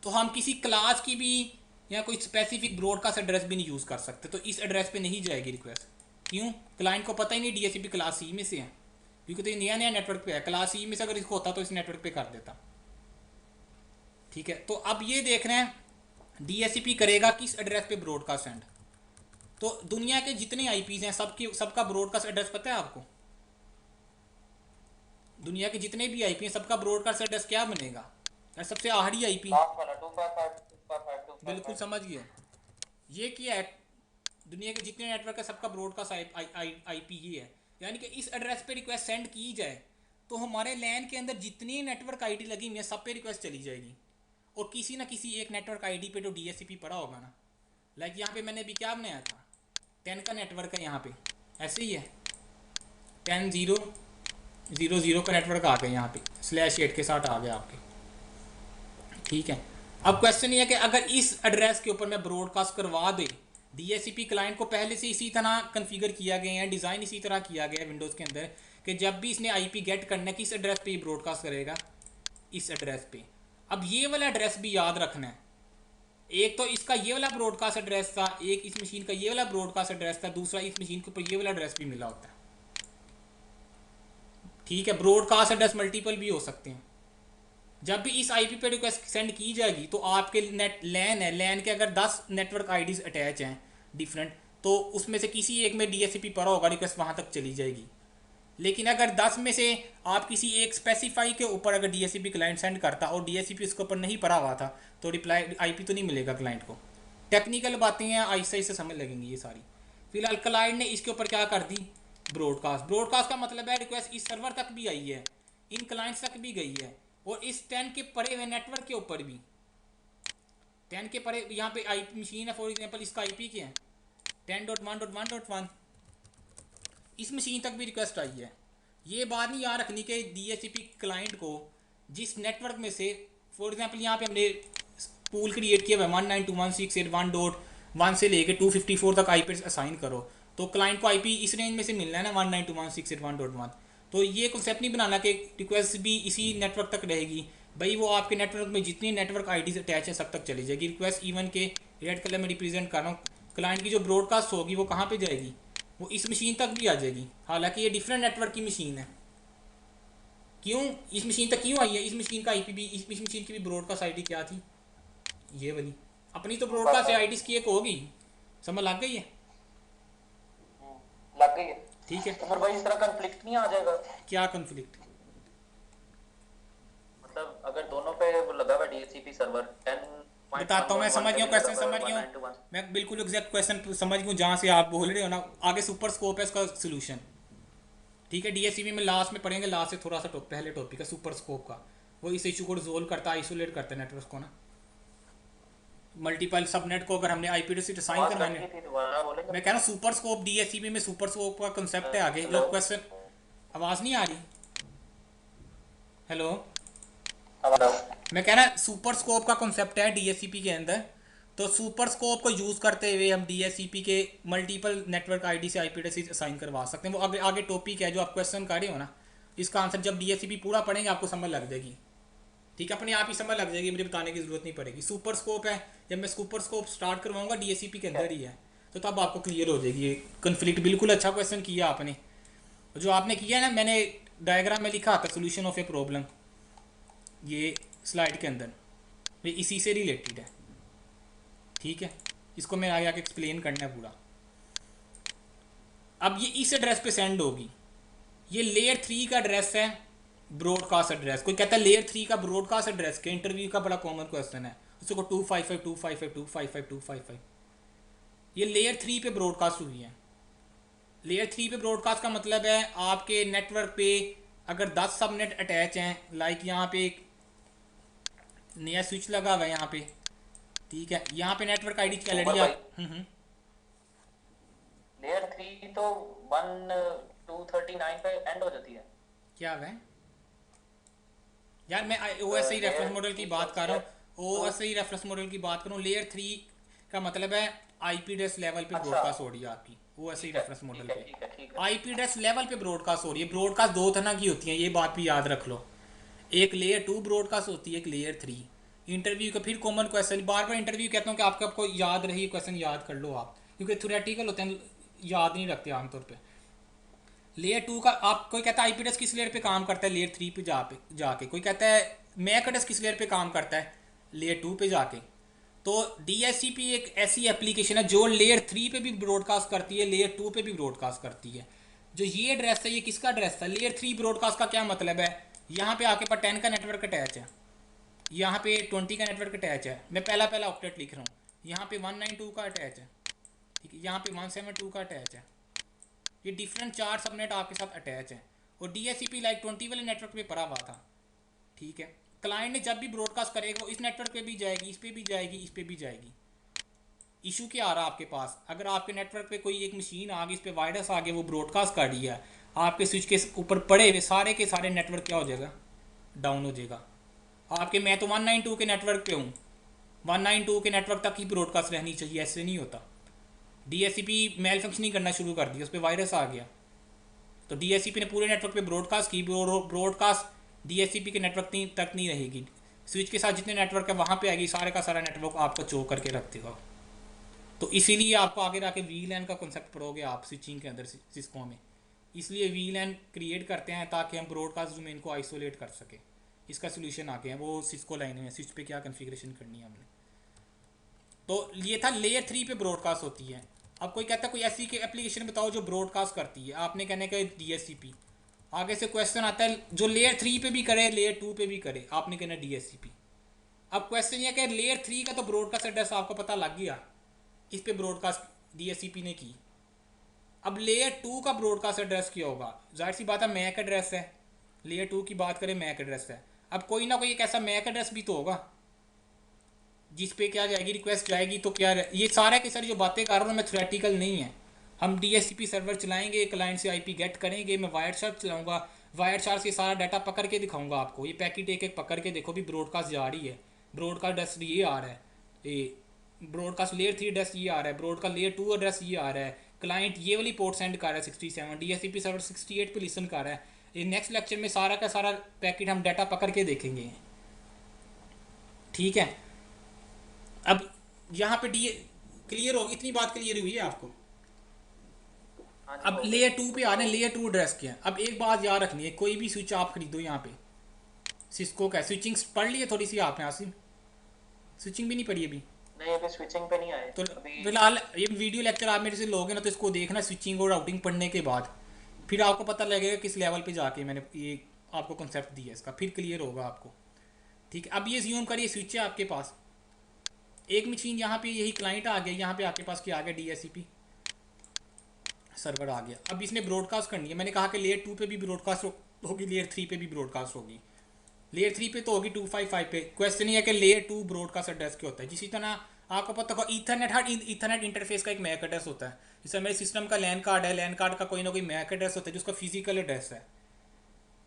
Speaker 1: तो हम किसी क्लास की भी या कोई स्पेसिफिक ब्रॉडकास्ट एड्रेस भी नहीं यूज़ कर सकते, तो इस एड्रेस पे नहीं जाएगी रिक्वेस्ट। क्यों? क्लाइंट को पता ही नहीं DHCP क्लास C में से है, क्योंकि तो ये नया नया नेटवर्क पे है। क्लास C में से अगर इसको होता तो इस नेटवर्क पे कर देता। ठीक है, तो अब ये देख रहे हैं डीएससीपी करेगा किस एड्रेस पे ब्रॉडकास्ट सेंड। तो दुनिया के जितने आईपीज हैं सबका ब्रॉडकास्ट एड्रेस पता है आपको? दुनिया के जितने भी आईपी हैं सबका ब्रॉडकास्ट एड्रेस क्या बनेगा यार? सबसे आखिरी आईपी।
Speaker 2: लास्ट वाला 255
Speaker 1: बिल्कुल
Speaker 2: 255।
Speaker 1: समझ गए। ये क्या है, दुनिया के जितने नेटवर्क है सबका ब्रॉडकास्ट आईपी ही है। यानी कि इस एड्रेस पे रिक्वेस्ट सेंड की जाए तो हमारे लैन के अंदर जितनी नेटवर्क आईडी लगी हुई है सब पे रिक्वेस्ट चली जाएगी, और किसी ना किसी एक नेटवर्क आईडी पे तो डीएससीपी पड़ा होगा ना। लाइक यहाँ पे मैंने अभी क्या बनाया था, 10 का नेटवर्क है यहाँ पे, ऐसे ही है 10.0.0.0 का नेटवर्क आ गया यहाँ पे /8 के साथ आ गया आपके। ठीक है, अब क्वेश्चन ये है कि अगर इस एड्रेस के ऊपर मैं ब्रॉडकास्ट करवा दे, डीएससीपी क्लाइंट को पहले से इसी तरह कॉन्फ़िगर किया गया है, डिज़ाइन इसी तरह किया गया है विंडोज़ के अंदर कि जब भी इसने आईपी गेट करना है किस एड्रेस पे ये ब्रॉडकास्ट करेगा, इस एड्रेस पे। अब ये वाला एड्रेस भी याद रखना है, एक तो इसका ये वाला ब्रॉडकास्ट एड्रेस था, एक इस मशीन का ये वाला ब्रॉडकास्ट एड्रेस था, दूसरा इस मशीन के ऊपर ये वाला एड्रेस भी मिला होता है। ठीक है, ब्रॉडकास्ट एड्रेस मल्टीपल भी हो सकते हैं। जब भी इस आईपी पे रिक्वेस्ट सेंड की जाएगी तो आपके नेट लैन है, लैन के अगर 10 नेटवर्क आईडीज अटैच हैं डिफरेंट, तो उसमें से किसी एक में डीएससीपी पड़ा होगा, रिक्वेस्ट वहाँ तक चली जाएगी। लेकिन अगर 10 में से आप किसी एक स्पेसिफाई के ऊपर अगर डीएससीपी क्लाइंट सेंड करता और डीएससीपी उसके ऊपर नहीं पड़ा हुआ था तो रिप्लाई आईपी तो नहीं मिलेगा क्लाइंट को। टेक्निकल बातें हैं, आहिस्ता से समझ लगेंगी ये सारी। फिलहाल क्लाइंट ने इसके ऊपर क्या कर दी, ब्रॉडकास्ट। ब्रॉडकास्ट का मतलब है रिक्वेस्ट इस सर्वर तक भी आई है, इन क्लाइंट्स तक भी गई है, और इस 10 के परे हुए नेटवर्क के ऊपर भी, 10 के परे यहाँ पे आईपी मशीन है फॉर एग्जांपल, इसका आईपी क्या है 10.1.1.1, इस मशीन तक भी रिक्वेस्ट आई है। ये बात नहीं याद रखनी कि डीएचसीपी क्लाइंट को जिस नेटवर्क में से, फॉर एग्जांपल यहाँ पे हमने पूल क्रिएट किया हुआ 192.168.1.1 से लेके 254 तक आईपी असाइन करो, तो क्लाइंट को आईपी इस रेंज में से मिलना है ना 192.168.1.1। तो ये कॉन्सेप्ट नहीं बनाना कि रिक्वेस्ट भी इसी नेटवर्क तक रहेगी भाई, वो आपके नेटवर्क में जितनी नेटवर्क आईडीज अटैच है सब तक चली जाएगी। रिक्वेस्ट इवन के रेड कलर में रिप्रेजेंट कर रहा हूँ, क्लाइंट की जो ब्रॉडकास्ट होगी वो कहाँ पे जाएगी, वो इस मशीन तक भी आ जाएगी। हालांकि ये डिफरेंट नेटवर्क की मशीन है। क्यों इस मशीन तक क्यों आई है, इस मशीन का आईपी भी, इस मशीन की भी ब्रॉडकास्ट आईडी क्या थी, ये वाली अपनी तो ब्रॉडकास्ट आईडीज की एक होगी, समझ लग गई है?
Speaker 2: लग गई है।
Speaker 1: ठीक है,
Speaker 2: तो फिर भाई इस तरह कॉन्फ्लिक्ट नहीं आ जाएगा?
Speaker 1: क्या कॉन्फ्लिक्ट?
Speaker 2: मतलब अगर दोनों पे वो लगा हुआ डीएचसीपी सर्वर 10
Speaker 1: बताता हूँ, मैं समझ गया हूँ क्वेश्चन, समझ गया हूँ मैं, बिल्कुल एग्जैक्ट क्वेश्चन समझ गया जहाँ से आप बोल रहे हो ना। आगे सुपर स्कोप है इसका सोल्यूशन। ठीक है, डीएससीपी में लास्ट में पढ़ेंगे, लास्ट से थोड़ा सा पहले टॉपिक है सुपर स्कोप का, वो इस इशू को रिजोल्व करता है, आइसोलेट करता है नेटवर्क को ना। मल्टीपल सबनेट को अगर हमने आईपी एड्रेस असाइन करवाने, मैं कह रहा हूँ सुपर स्कोप, डीएससीपी में सुपर स्कोप का कंसेप्ट है। आगे जो क्वेश्चन, आवाज़ नहीं आ रही? हेलो, मैं कह रहा सुपर स्कोप का कॉन्सेप्ट है डीएससीपी के अंदर। तो सुपर स्कोप को यूज़ करते हुए हम डीएससीपी के मल्टीपल नेटवर्क आईडी से आईपी एड्रेस असाइन करवा सकते हैं। वो आगे आगे टॉपिक है जो आप क्वेश्चन कर रहे हो ना, इसका आंसर जब डीएससीपी पूरा पढ़ेंगे आपको समझ लग जाएगी। ठीक है, अपने आप ही समझ लग जाएगी, मुझे बताने की जरूरत नहीं पड़ेगी। सुपर स्कोप है, जब मैं सुपर स्कोप स्टार्ट करवाऊंगा डीएससीपी के अंदर ही है, तो तब आपको क्लियर हो जाएगी ये कन्फ्लिक्ट। बिल्कुल अच्छा क्वेश्चन किया आपने, जो आपने किया ना, मैंने डायग्राम में लिखा था सोल्यूशन ऑफ ए प्रॉब्लम, ये स्लाइड के अंदर, ये इसी से रिलेटेड है। ठीक है, इसको मैं आगे आके एक्सप्लेन करना है पूरा। अब ये इस एड्रेस पे सेंड होगी, ये लेयर 3 का एड्रेस है, ब्रॉडकास्ट एड्रेस। कोई कहता है लेयर 3 का ब्रॉडकास्ट एड्रेस के, इंटरव्यू का बड़ा कॉमन क्वेश्चन है, उसको 255.255.255.255, ये लेयर 3 पे ब्रॉडकास्ट हुई है। लेयर 3 पे ब्रॉडकास्ट का मतलब है आपके नेटवर्क पे अगर 10 सबनेट अटैच हैं, लाइक यहाँ पे एक नया स्विच लगा हुआ है यहाँ पे, ठीक है, यहाँ पे नेटवर्क आईडी चल रही है।
Speaker 2: लेयर 3 तो 1239 पे एंड हो जाती है।
Speaker 1: क्या है यार, मैं ओएसआई रेफरेंस मॉडल की बात कर रहा हूँ, ओएसआई रेफरेंस मॉडल की बात करूँ। लेयर 3 का मतलब है आईपी एड्रेस लेवल पे ब्रॉडकास्ट हो रही है आपकी ओएसआई रेफरेंस मॉडल पे, आईपी एड्रेस लेवल पे ब्रॉडकास्ट हो रही है। ब्रॉडकास्ट दो तरह की होती है, ये बात भी याद रख लो, एक लेयर 2 ब्रॉडकास्ट होती है, एक लेयर 3। इंटरव्यू का फिर कॉमन क्वेश्चन, बार बार इंटरव्यू कहता हूँ कि आपको याद रही क्वेश्चन याद कर लो आप, क्योंकि थ्योरेटिकल होते हैं, याद नहीं रखते आमतौर पे। लेयर 2 का आप, कोई कहता है आईपी एड्रेस किस लेयर पे काम करता है, लेयर 3 पे जाके। कोई कहता है मैक एड्रेस किस लेयर पे काम करता है, लेयर 2 पे जाके। तो DHCP एक ऐसी एप्लीकेशन है जो लेयर 3 पे भी ब्रॉडकास्ट करती है, लेयर 2 पे भी ब्रॉडकास्ट करती है। जो ये एड्रेस है ये किसका एड्रेस था? लेयर 3 ब्रॉडकास्ट का क्या मतलब है? यहाँ पे आपके पास 10 का नेटवर्क अटैच है, यहाँ पे 20 का नेटवर्क अटैच है, मैं पहला पहला ऑक्टेट लिख रहा हूँ, यहाँ पे 192 का अटैच है, ठीक है, यहाँ पे 172 का अटैच है। ये डिफरेंट 4 सबनेट आपके साथ अटैच है और DHCP लाइक 20 वाले नेटवर्क पे पड़ा हुआ था, ठीक है। क्लाइंट ने जब भी ब्रॉडकास्ट करेगा वो इस नेटवर्क पे भी जाएगी, इस पे भी जाएगी, इस पे भी जाएगी। इशू क्या आ रहा है आपके पास? अगर आपके नेटवर्क पे कोई एक मशीन आ गई, इस पे वायरस आ गया, वो ब्रॉडकास्ट कर दिया है, आपके स्विच के ऊपर पड़े हुए सारे के सारे नेटवर्क क्या हो जाएगा? डाउन हो जाएगा। आपके, मैं तो 192 के नेटवर्क पे हूँ, 192 के नेटवर्क तक ही ब्रॉडकास्ट रहनी चाहिए, ऐसे नहीं होता। DHCP मेल फंक्शनिंग करना शुरू कर दिया, उस पर वायरस आ गया, तो DHCP ने पूरे नेटवर्क पे ब्रॉडकास्ट की, ब्रॉडकास्ट DHCP के नेटवर्क तक नहीं रहेगी, स्विच के साथ जितने नेटवर्क है वहाँ पे आएगी, सारे का सारा नेटवर्क आपको चोक करके रख देगा। तो इसीलिए आपको आगे जाके VLAN का कॉन्सेप्ट पढ़ोगे आप स्विचिंग के अंदर सिस्को में, इसलिए VLAN क्रिएट करते हैं ताकि हम ब्रॉडकास्ट डोमेन को आइसोलेट कर सकें। इसका सोल्यूशन आ गया है, वो सिस्को लाइन में स्विच पे क्या कन्फिग्रेशन करनी है हमने। तो ये था लेयर 3 पे ब्रॉडकास्ट होती है। अब कोई कहता है कोई ऐसी एप्लीकेशन बताओ जो ब्रॉडकास्ट करती है, आपने कहने का DHCP। आगे से क्वेश्चन आता है जो लेयर 3 पे भी करे, लेयर 2 पे भी करे, आपने कहना DHCP। अब क्वेश्चन ये कि लेयर 3 का तो ब्रॉडकास्ट एड्रेस आपको पता लग गया, इस पे ब्रॉडकास्ट DHCP ने की। अब लेयर 2 का ब्रॉडकास्ट एड्रेस क्या होगा? जाहिर सी बात है मैक एड्रेस है, लेयर 2 की बात करें मैक एड्रेस है। अब कोई ना कोई एक ऐसा मैक एड्रेस भी तो होगा जिस पे क्या जाएगी, रिक्वेस्ट जाएगी, तो क्या ये सारा के सारी जो बातें कर रहा हूँ मैं थ्योरेटिकल नहीं है। हम DHCP सर्वर चलाएंगे, क्लाइंट से IP गेट करेंगे, मैं वायर चार्ट चलाऊंगा, वायर चार्ट से सारा डाटा पकड़ के दिखाऊंगा आपको, ये पैकेट एक एक पकड़ के देखो भी ब्रॉडकास्ट जा रही है, ब्रॉडकास्ट एड्रेस ये आ रहा है, ये ब्रॉडकास्ट लेयर 3 एड्रेस ये आ रहा है, ब्रॉडकास्ट लेयर 2 एड्रेस ये आ रहा है, क्लाइंट ये वाली पोर्ट सेंड कर रहा है 67, DHCP सर्वर 68 पे लिसन कर रहा है। ये नेक्स्ट लेक्चर में सारा का सारा पैकेट हम डाटा पकड़ के देखेंगे, ठीक है। अब यहाँ पे डी क्लियर हो, इतनी बात क्लियर हुई है आपको? अब लेयर 2 पे आ रहे हैं, लेयर 2 एड्रेस क्या है। अब एक बात याद रखनी है, कोई भी स्विच आप खरीदो यहाँ पे, सिस्को का स्विचिंग पढ़ ली है थोड़ी सी आपने आसिम? स्विचिंग भी नहीं पढ़ी अभी?
Speaker 2: नहीं, अभी स्विचिंग पे नहीं आए
Speaker 1: तो
Speaker 2: अभी।
Speaker 1: फिलहाल ये वीडियो लेक्चर आप मेरे से लोगे ना, तो इसको देखना स्विचिंग और राउटिंग पढ़ने के बाद, फिर आपको पता लगेगा किस लेवल पे जाके मैंने ये आपको कंसेप्ट दिया इसका, फिर क्लियर होगा आपको, ठीक है। अब ये ज्यूम करिए स्विच है आपके पास, एक मशीन यहाँ पे यही क्लाइंट आ गया, यहाँ पे आपके पास क्या आ गया, DHCP सर्वर आ गया। अब इसने ब्रॉडकास्ट करनी है, मैंने कहा कि लेयर 2 पे भी ब्रॉडकास्ट होगी, लेयर 3 पे भी ब्रॉडकास्ट होगी। लेयर 3 पे तो होगी 255 पे। क्वेश्चन ये है कि लेयर 2 ब्रॉडकास्ट एड्रेस क्या होता है? जिसी तरह आपको पता होगा ईथरनेट, हर ईथरनेट इंटरफेस का एक मैक एड्रेस होता है। जैसे मेरे सिस्टम का लैन कार्ड है, लैन कार्ड का कोई ना कोई मैक एड्रेस होता है जिसका फिजिकल एड्रेस है,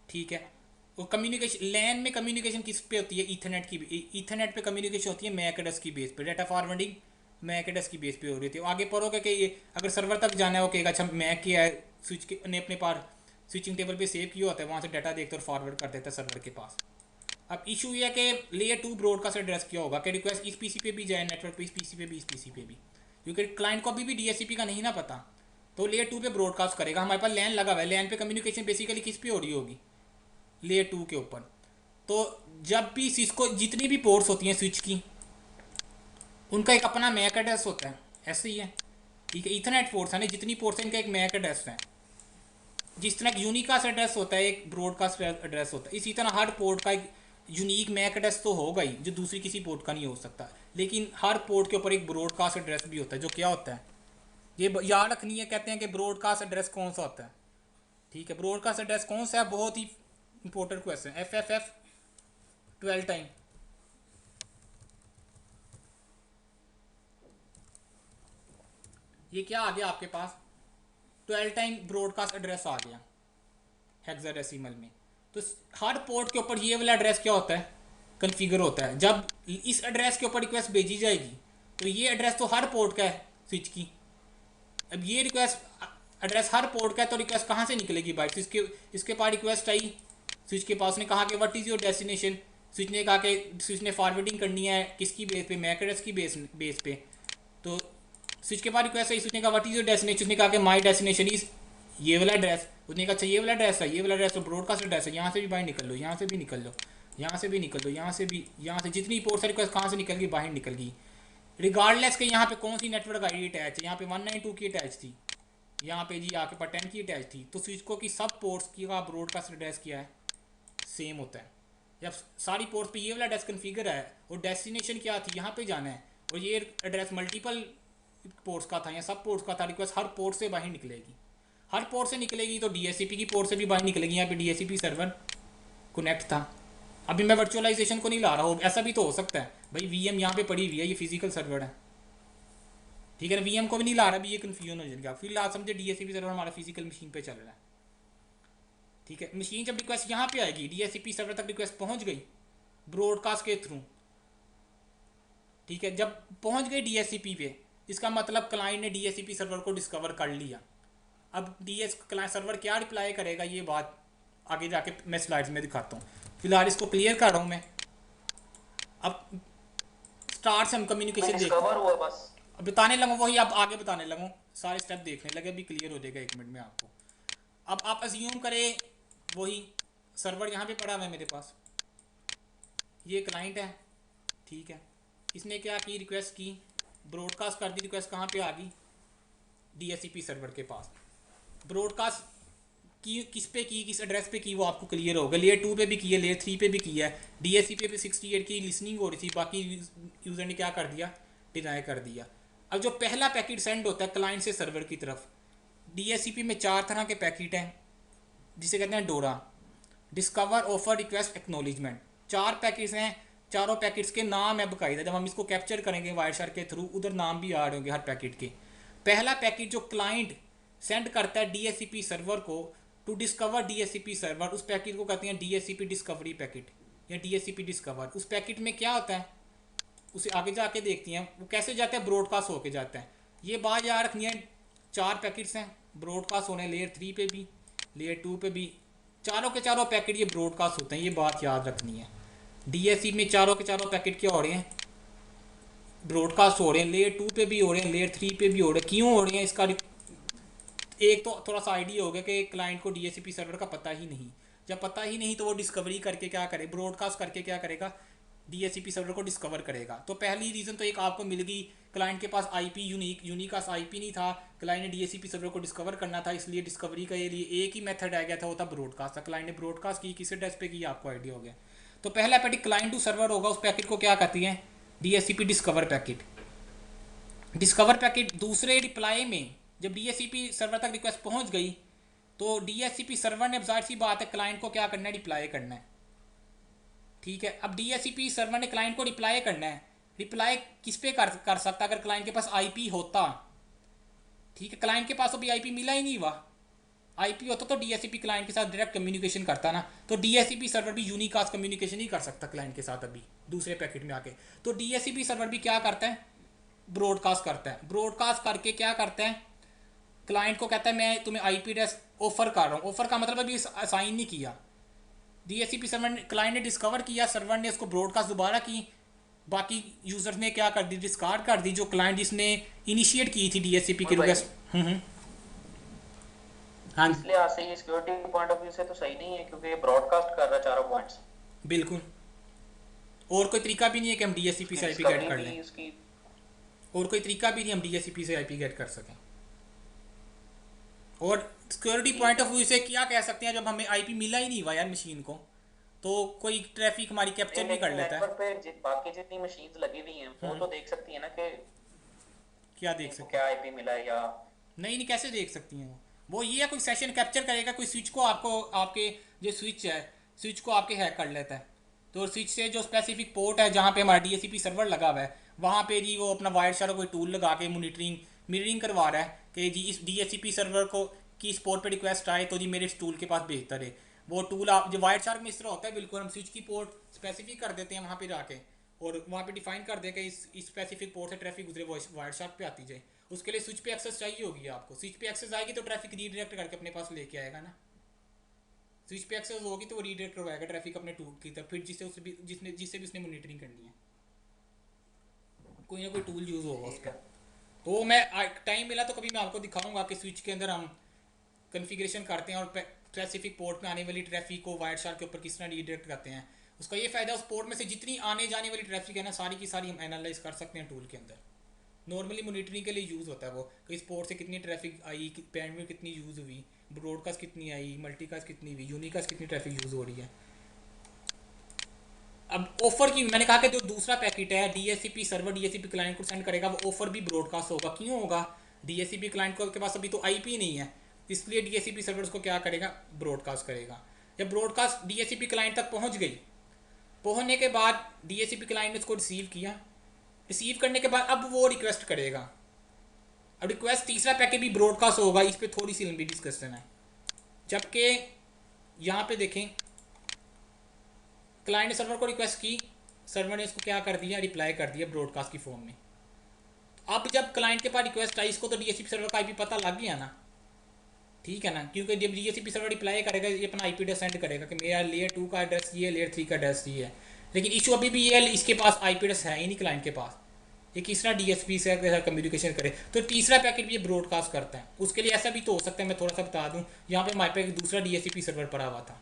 Speaker 1: ठीक है। वो कम्युनिकेशन, लैन में कम्युनिकेशन किस पे होती है? ईथरनेट की, ईथरनेट पे कम्युनिकेशन होती है मैक एड्रेस की बेस पे, डाटा फॉरवर्डिंग मैक एड्रेस की बेस पे हो रही थी। आगे पढ़ोगे कि ये अगर सर्वर तक जाना है, वो कहेगा अच्छा मैक किया है, स्विच के ने अपने पास स्विचिंग टेबल पे सेव किया होता है, वहाँ से डाटा देखते और फॉरवर्ड कर देता है सर्वर के पास। अब इशू ये है कि लेयर 2 ब्रॉडकास्ट एड्रेस क्या होगा कि रिक्वेस्ट इस पीसी पे भी जाए, नेटवर्क पे, इस पीसी पे भी, इस पीसी पे भी, क्योंकि क्लाइंट को अभी भी DHCP का नहीं ना पता, तो लेयर 2 पे ब्रॉडकास्ट करेगा। हमारे पास लैन लगा हुआ है, लैन पे कम्युनिकेशन बेसिकली किस पे हो रही होगी? लेयर 2 के ऊपर। तो जब भी सिस्को, जितनी भी पोर्ट्स होती हैं स्विच की, उनका एक अपना मैक एड्रेस होता है, ऐसे ही है, ठीक है। इथरनेट पोर्ट्स है ना, जितनी पोर्ट्स हैं इनका एक मैक एड्रेस है। जिस तरह यूनिकास्ट एड्रेस होता है, एक ब्रॉडकास्ट एड्रेस होता है, इसी तरह हर पोर्ट का एक यूनिक मैक एड्रेस तो होगा ही, जो दूसरी किसी पोर्ट का नहीं हो सकता। लेकिन हर पोर्ट के ऊपर एक ब्रॉडकास्ट एड्रेस भी होता है, जो क्या होता है ये याद रखनी है। कहते हैं कि ब्रॉडकास्ट एड्रेस कौन सा होता है, ठीक है। ब्रॉडकास्ट एड्रेस कौन सा है, बहुत ही इंपॉर्टेंट क्वेश्चन। FFF 12 टाइम, ये क्या आ गया आपके पास? 12 टाइम ब्रॉडकास्ट एड्रेस आ गया हेक्साडेसिमल में। तो हर पोर्ट के ऊपर ये वाला एड्रेस क्या होता है? कन्फिगर होता है। जब इस एड्रेस के ऊपर रिक्वेस्ट भेजी जाएगी तो ये एड्रेस तो हर पोर्ट का है स्विच की। अब ये रिक्वेस्ट एड्रेस हर पोर्ट का है, तो रिक्वेस्ट कहाँ से निकलेगी बाइट? इसके पास रिक्वेस्ट आई, स्विच के पास ने कहा कि what is your destination, switch ने कहा कि स्विच ने फॉरवर्डिंग करनी है किसकी बेस पे? मैक एड्रेस की बेस पे। तो स्विच के बाद रिक्वेस्ट आई, स्विच ने कहा व्हाट इज योर डेस्टिनेशन, उसने कहा कि माय डेस्टिनेशन इज ये वाला एड्रेस। उसने कहा अच्छा ये वाला एड्रेस है, ये वाला एड्रेस तो ब्रॉडकास्ट एड्रेस है, यहाँ से भी बाहर निकल लो, यहाँ से भी निकल लो। यहाँ से भी निकल दो, यहाँ से भी, यहाँ से जितनी पोर्ट से रिक्वेस्ट कहाँ से निकल गई, बाहर निकल गई, रिगार्डलेस के यहाँ पे कौन सी नेटवर्क आईडी अटैच है, यहाँ पे 192 की अटैच थी, यहाँ पे जी आपके पास 10 की अटैच थी, तो स्विच को की सब पोर्ट्स की का ब्रॉडकास्ट एड्रेस किया है सेम होता है। जब सारी पोर्ट्स पे ये वाला एड्रेस कन्फिगर है और डेस्टिनेशन क्या थी, यहाँ पे जाना है, और ये एड्रेस मल्टीपल पोर्ट्स का था या सब पोर्ट्स का था, रिक्वेस्ट हर पोर्ट से बाहर निकलेगी, हर पोर्ट से निकलेगी तो डीएससीपी की पोर्ट से भी बाहर निकलेगी। यहाँ पे डीएससीपी सर्वर कनेक्ट था। अभी मैं वर्चुअलाइजेशन को नहीं ला रहा हूँ, ऐसा भी तो हो सकता है भाई वीएम यहाँ पे पड़ी हुई है, ये फिजिकल सर्वर है, ठीक है ना, वीएम को भी नहीं ला रहा, अभी ये कन्फ्यूजन हो जाएगा। फिर ला समझे डीएससीपी सर्वर हमारा फिजिकल मशीन पे चल रहा है, ठीक है। मशीन जब रिक्वेस्ट यहाँ पे आएगी, डीएससीपी सर्वर तक रिक्वेस्ट पहुँच गई ब्रॉडकास्ट के थ्रू, ठीक है, जब पहुँच गई डीएससीपी पे, इसका मतलब क्लाइंट ने डीएससीपी सर्वर को डिस्कवर कर लिया। अब डीएस क्लाइंट सर्वर क्या रिप्लाई करेगा, ये बात आगे जाके मैं स्लाइड्स में दिखाता हूँ, फिलहाल इसको क्लियर कर रहा हूँ मैं। अब स्टार्ट से हम कम्युनिकेशन
Speaker 2: डिस्कवर हुआ बस,
Speaker 1: अब बताने लगूँ वही, आप आगे बताने लगूँ, सारे स्टेप देखने लगे, अभी क्लियर हो जाएगा 1 मिनट में आपको। अब आप अज्यूम करें वही सर्वर यहाँ पे पड़ा हुआ है मेरे पास, ये क्लाइंट है, ठीक है, इसने क्या की, रिक्वेस्ट की, ब्रॉडकास्ट कर दी, रिक्वेस्ट कहाँ पे आ गई, डीएससीपी सर्वर के पास। ब्रॉडकास्ट की किस पे की, किस एड्रेस पे की, वो आपको क्लियर होगा। लेयर 2 पे भी की है, लेयर 3 पे भी की है, डीएससीपी पे 68 की लिसनिंग हो रही थी, बाकी यूज़र ने क्या कर दिया, डिनाई कर दिया। अब जो पहला पैकेट सेंड होता है क्लाइंट से सर्वर की तरफ, डीएससीपी में 4 तरह के पैकेट हैं जिसे कहते हैं डोरा, discover, offer, request, acknowledgement. 4 packets हैं, चारों पैकेट्स के नाम है बकायदा, जब हम इसको कैप्चर करेंगे वायरशार के थ्रू उधर नाम भी आ रहे होंगे हर पैकेट के। पहला पैकेट जो क्लाइंट सेंड करता है डीएससीपी सर्वर को टू डिस्कवर डीएससीपी सर्वर, उस पैकेट को कहते हैं डीएससीपी डिस्कवरी पैकेट या डीएससीपी डिस्कवर। उस पैकेट में क्या होता है उसे आगे जाके देखती हैं, वो कैसे जाता है, ब्रॉडकास्ट होके जाता है। ये बात याद रखनी है, 4 पैकेट्स हैं, ब्रॉडकास्ट होने लेयर 3 पे भी, लेयर 2 पे भी, चारों के चारों पैकेट ये ब्रॉडकास्ट होते हैं, ये बात याद रखनी है। डीएससी में चारों के चारों पैकेट क्या हो रहे हैं, ब्रॉडकास्ट हो रहे हैं, लेयर 2 पे भी हो रहे हैं, लेयर 3 पे भी हो रहे हैं। क्यों हो रहे हैं, इसका एक तो थोड़ा सा आइडिया हो गया कि क्लाइंट को डीएससीपी सर्वर का पता ही नहीं, जब पता ही नहीं तो वो डिस्कवरी करके क्या करे, ब्रॉडकास्ट करके क्या करेगा, डीएससीपी सर्वर को डिस्कवर करेगा। तो पहली रीज़न तो एक आपको मिल गई, क्लाइंट के पास आईपी यूनिकास आईपी नहीं था, क्लाइंट ने डीएससीपी सर्वर को डिस्कवर करना था, इसलिए डिस्कवरी के लिए एक ही मेथड आ गया था, वो था ब्रॉडकास्ट था। क्लाइंट ने ब्रॉडकास्ट की, किस एड्रेस पे की आपको आइडिया हो गया। तो पहला पैकेट क्लाइंट टू सर्वर होगा, उस पैकेट को क्या कहती है, DSCP discover packet. Discover packet दूसरे रिप्लाई में जब डीएससीपी सर्वर तक रिक्वेस्ट पहुंच गई तो डीएससीपी सर्वर ने, जाहिर सी बात है, क्लाइंट को क्या करना है, रिप्लाई करना है, ठीक है। अब डीएससीपी सर्वर ने क्लाइंट को रिप्लाई करना है, रिप्लाई किस पे कर सकता, अगर क्लाइंट के पास आईपी होता, ठीक है, क्लाइंट के पास तो भी आईपी मिला ही नहीं हुआ, आईपी होता तो डीएससीपी क्लाइंट के साथ डायरेक्ट कम्युनिकेशन करता ना, तो डीएससीपी सर्वर भी यूनिकास्ट कम्युनिकेशन ही कर सकता क्लाइंट के साथ अभी दूसरे पैकेट में आके। तो डीएससीपी सर्वर भी क्या करता है, ब्रॉडकास्ट करता है, ब्रॉडकास्ट करके क्या करता है, क्लाइंट को कहता है मैं तुम्हें आईपी एड्रेस ऑफर कर रहा हूँ। ऑफर का मतलब अभी असाइन नहीं किया, डीएससीपी सर्वर ने, क्लाइंट ने डिस्कवर किया, सर्वर ने उसको ब्रॉडकास्ट दोबारा की, बाकी यूजर्स ने क्या कर दी, डिस्कार्ड कर दी, जो क्लाइंट जिसने इनिशिएट की थी डीएससीपी की रिक्वेस्ट। हाँ
Speaker 2: इसलिए आज से ये सिक्योरिटी पॉइंट ऑफ व्यू से तो सही नहीं है, क्योंकि ये ब्रॉडकास्ट कर रहा है चारों पॉइंट्स।
Speaker 1: बिल्कुल, और कोई तरीका भी नहीं है कि हम डीएससीपी से आईपी गेट कर लें, और कोई तरीका भी नहीं हम डीएससीपी से आईपी गेट कर सकें। और सिक्योरिटी पॉइंट ऑफ व्यू से क्या कह सकते हैं, जब हमें आईपी मिला ही नहीं हुआ यार मशीन को, तो कोई ट्रैफिक हमारी कैप्चर भी कर लेता है।
Speaker 2: नेटवर्क पे बाकी जितनी मशीन्स लगी हुई हैं वो तो देख सकती है ना कि
Speaker 1: क्या देख सकते
Speaker 2: क्या आईपी मिला है या
Speaker 1: नहीं, कैसे देख सकती हैं वो ये है, कोई सेशन कैप्चर करेगा, कोई स्विच को आपको, आपके जो स्विच है, स्विच को आपके हैक कर लेता है, तो स्विच से जो स्पेसिफिक पोर्ट है जहाँ पे हमारा डीएससीपी सर्वर लगा हुआ है, वहाँ पे जी वो अपना वायर शार कोई टूल लगा के मिररिंग करवा रहा है कि जी इस डीएससीपी सर्वर को की इस पोर्ट पे रिक्वेस्ट आए तो जी मेरे इस टूल के पास भेजता रहे। वो टूल आप जो वायर शार्क में इस तरह होता है, बिल्कुल हम स्विच की पोर्ट स्पेसिफिक कर देते हैं वहाँ पे जाके, और वहाँ पे डिफाइन कर दें कि इस स्पेसिफिक पोर्ट से ट्रैफिक गुजरे वो वायर शार्क पे आती जाए। उसके लिए स्विच पे एक्सेस चाहिए होगी आपको, स्विच पे एक्सेस आएगी तो ट्रैफिक रीडायरेक्ट करके अपने पास लेके आएगा ना, स्विच पे एक्सेस होगी तो वो रीडायरेक्ट करवाएगा ट्रैफिक अपने टूल की तरफ, फिर जिससे भी उसने मॉनिटरिंग करनी है, कोई ना कोई टूल यूज़ होगा उसका। तो मैं टाइम मिला तो कभी मैं आपको दिखाऊंगा कि स्विच के अंदर हम कन्फिग्रेशन करते हैं और स्पेसिफिक पोर्ट में आने वाली ट्रैफिक को वायर शार्क के ऊपर किस तरह रीडायरेक्ट करते हैं। उसका ये फ़ायदा, उस पोर्ट में से जितनी आने जाने वाली ट्रैफिक है ना, सारी की सारी हम एनालाइज कर सकते हैं टूल के अंदर। नॉर्मली मॉनिटरिंग के लिए यूज़ होता है वो, कि इस पोर्ट से कितनी ट्रैफिक आई, बैंडविड्थ कितनी यूज़ हुई, ब्रॉडकास्ट कितनी आई, मल्टीकास्ट कितनी हुई, यूनिकास्ट कितनी ट्रैफिक यूज़ हो रही है। अब ऑफर की मैंने कहा कि जो दूसरा पैकेट है डीएससीपी सर्वर डीएससीपी क्लाइंट को सेंड करेगा, वो ऑफर भी ब्रॉडकास्ट होगा। क्यों होगा? डीएससीपी क्लाइंट को के पास अभी तो आईपी नहीं है, इसलिए डीएससीपी सर्वर उसको क्या करेगा? ब्रॉडकास्ट करेगा। जब ब्रॉडकास्ट डीएससीपी क्लाइंट तक पहुंच गई, पहुंचने के बाद डीएससीपी क्लाइंट ने उसको रिसीव किया, रिसीव करने के बाद अब वो रिक्वेस्ट करेगा। अब रिक्वेस्ट तीसरा पैकेट भी ब्रॉडकास्ट होगा। इस पर थोड़ी सी लंबी डिस्कशन है। जबकि यहाँ पे देखें, क्लाइंट ने सर्वर को रिक्वेस्ट की, सर्वर ने इसको क्या कर दिया? रिप्लाई कर दिया ब्रॉडकास्ट की फॉर्म में। अब जब क्लाइंट के पास रिक्वेस्ट आई, इसको तो डीएससीपी सर्वर का आईपी पता लग गया ना, ठीक है ना, क्योंकि जब डीएससीपी सर्वर रिप्लाई करेगा, ये अपना आईपी एड्रेस सेंड करेगा कि मेरा लेयर 2 का एड्रेस ये है, लेयर 3 का एड्रेस ये है। लेकिन इशू अभी भी ये है, इसके पास आईपी एड्रेस है ही नहीं क्लाइंट के पास, ये किस तरह डीएसपी से कम्युनिकेशन करे। तो तीसरा पैकेट भी ये ब्रॉडकास्ट करता है। उसके लिए ऐसा भी तो हो सकता है, मैं थोड़ा सा बता दूं, यहाँ पे हमारे पे एक दूसरा डीएससीपी सर्वर पड़ा हुआ था।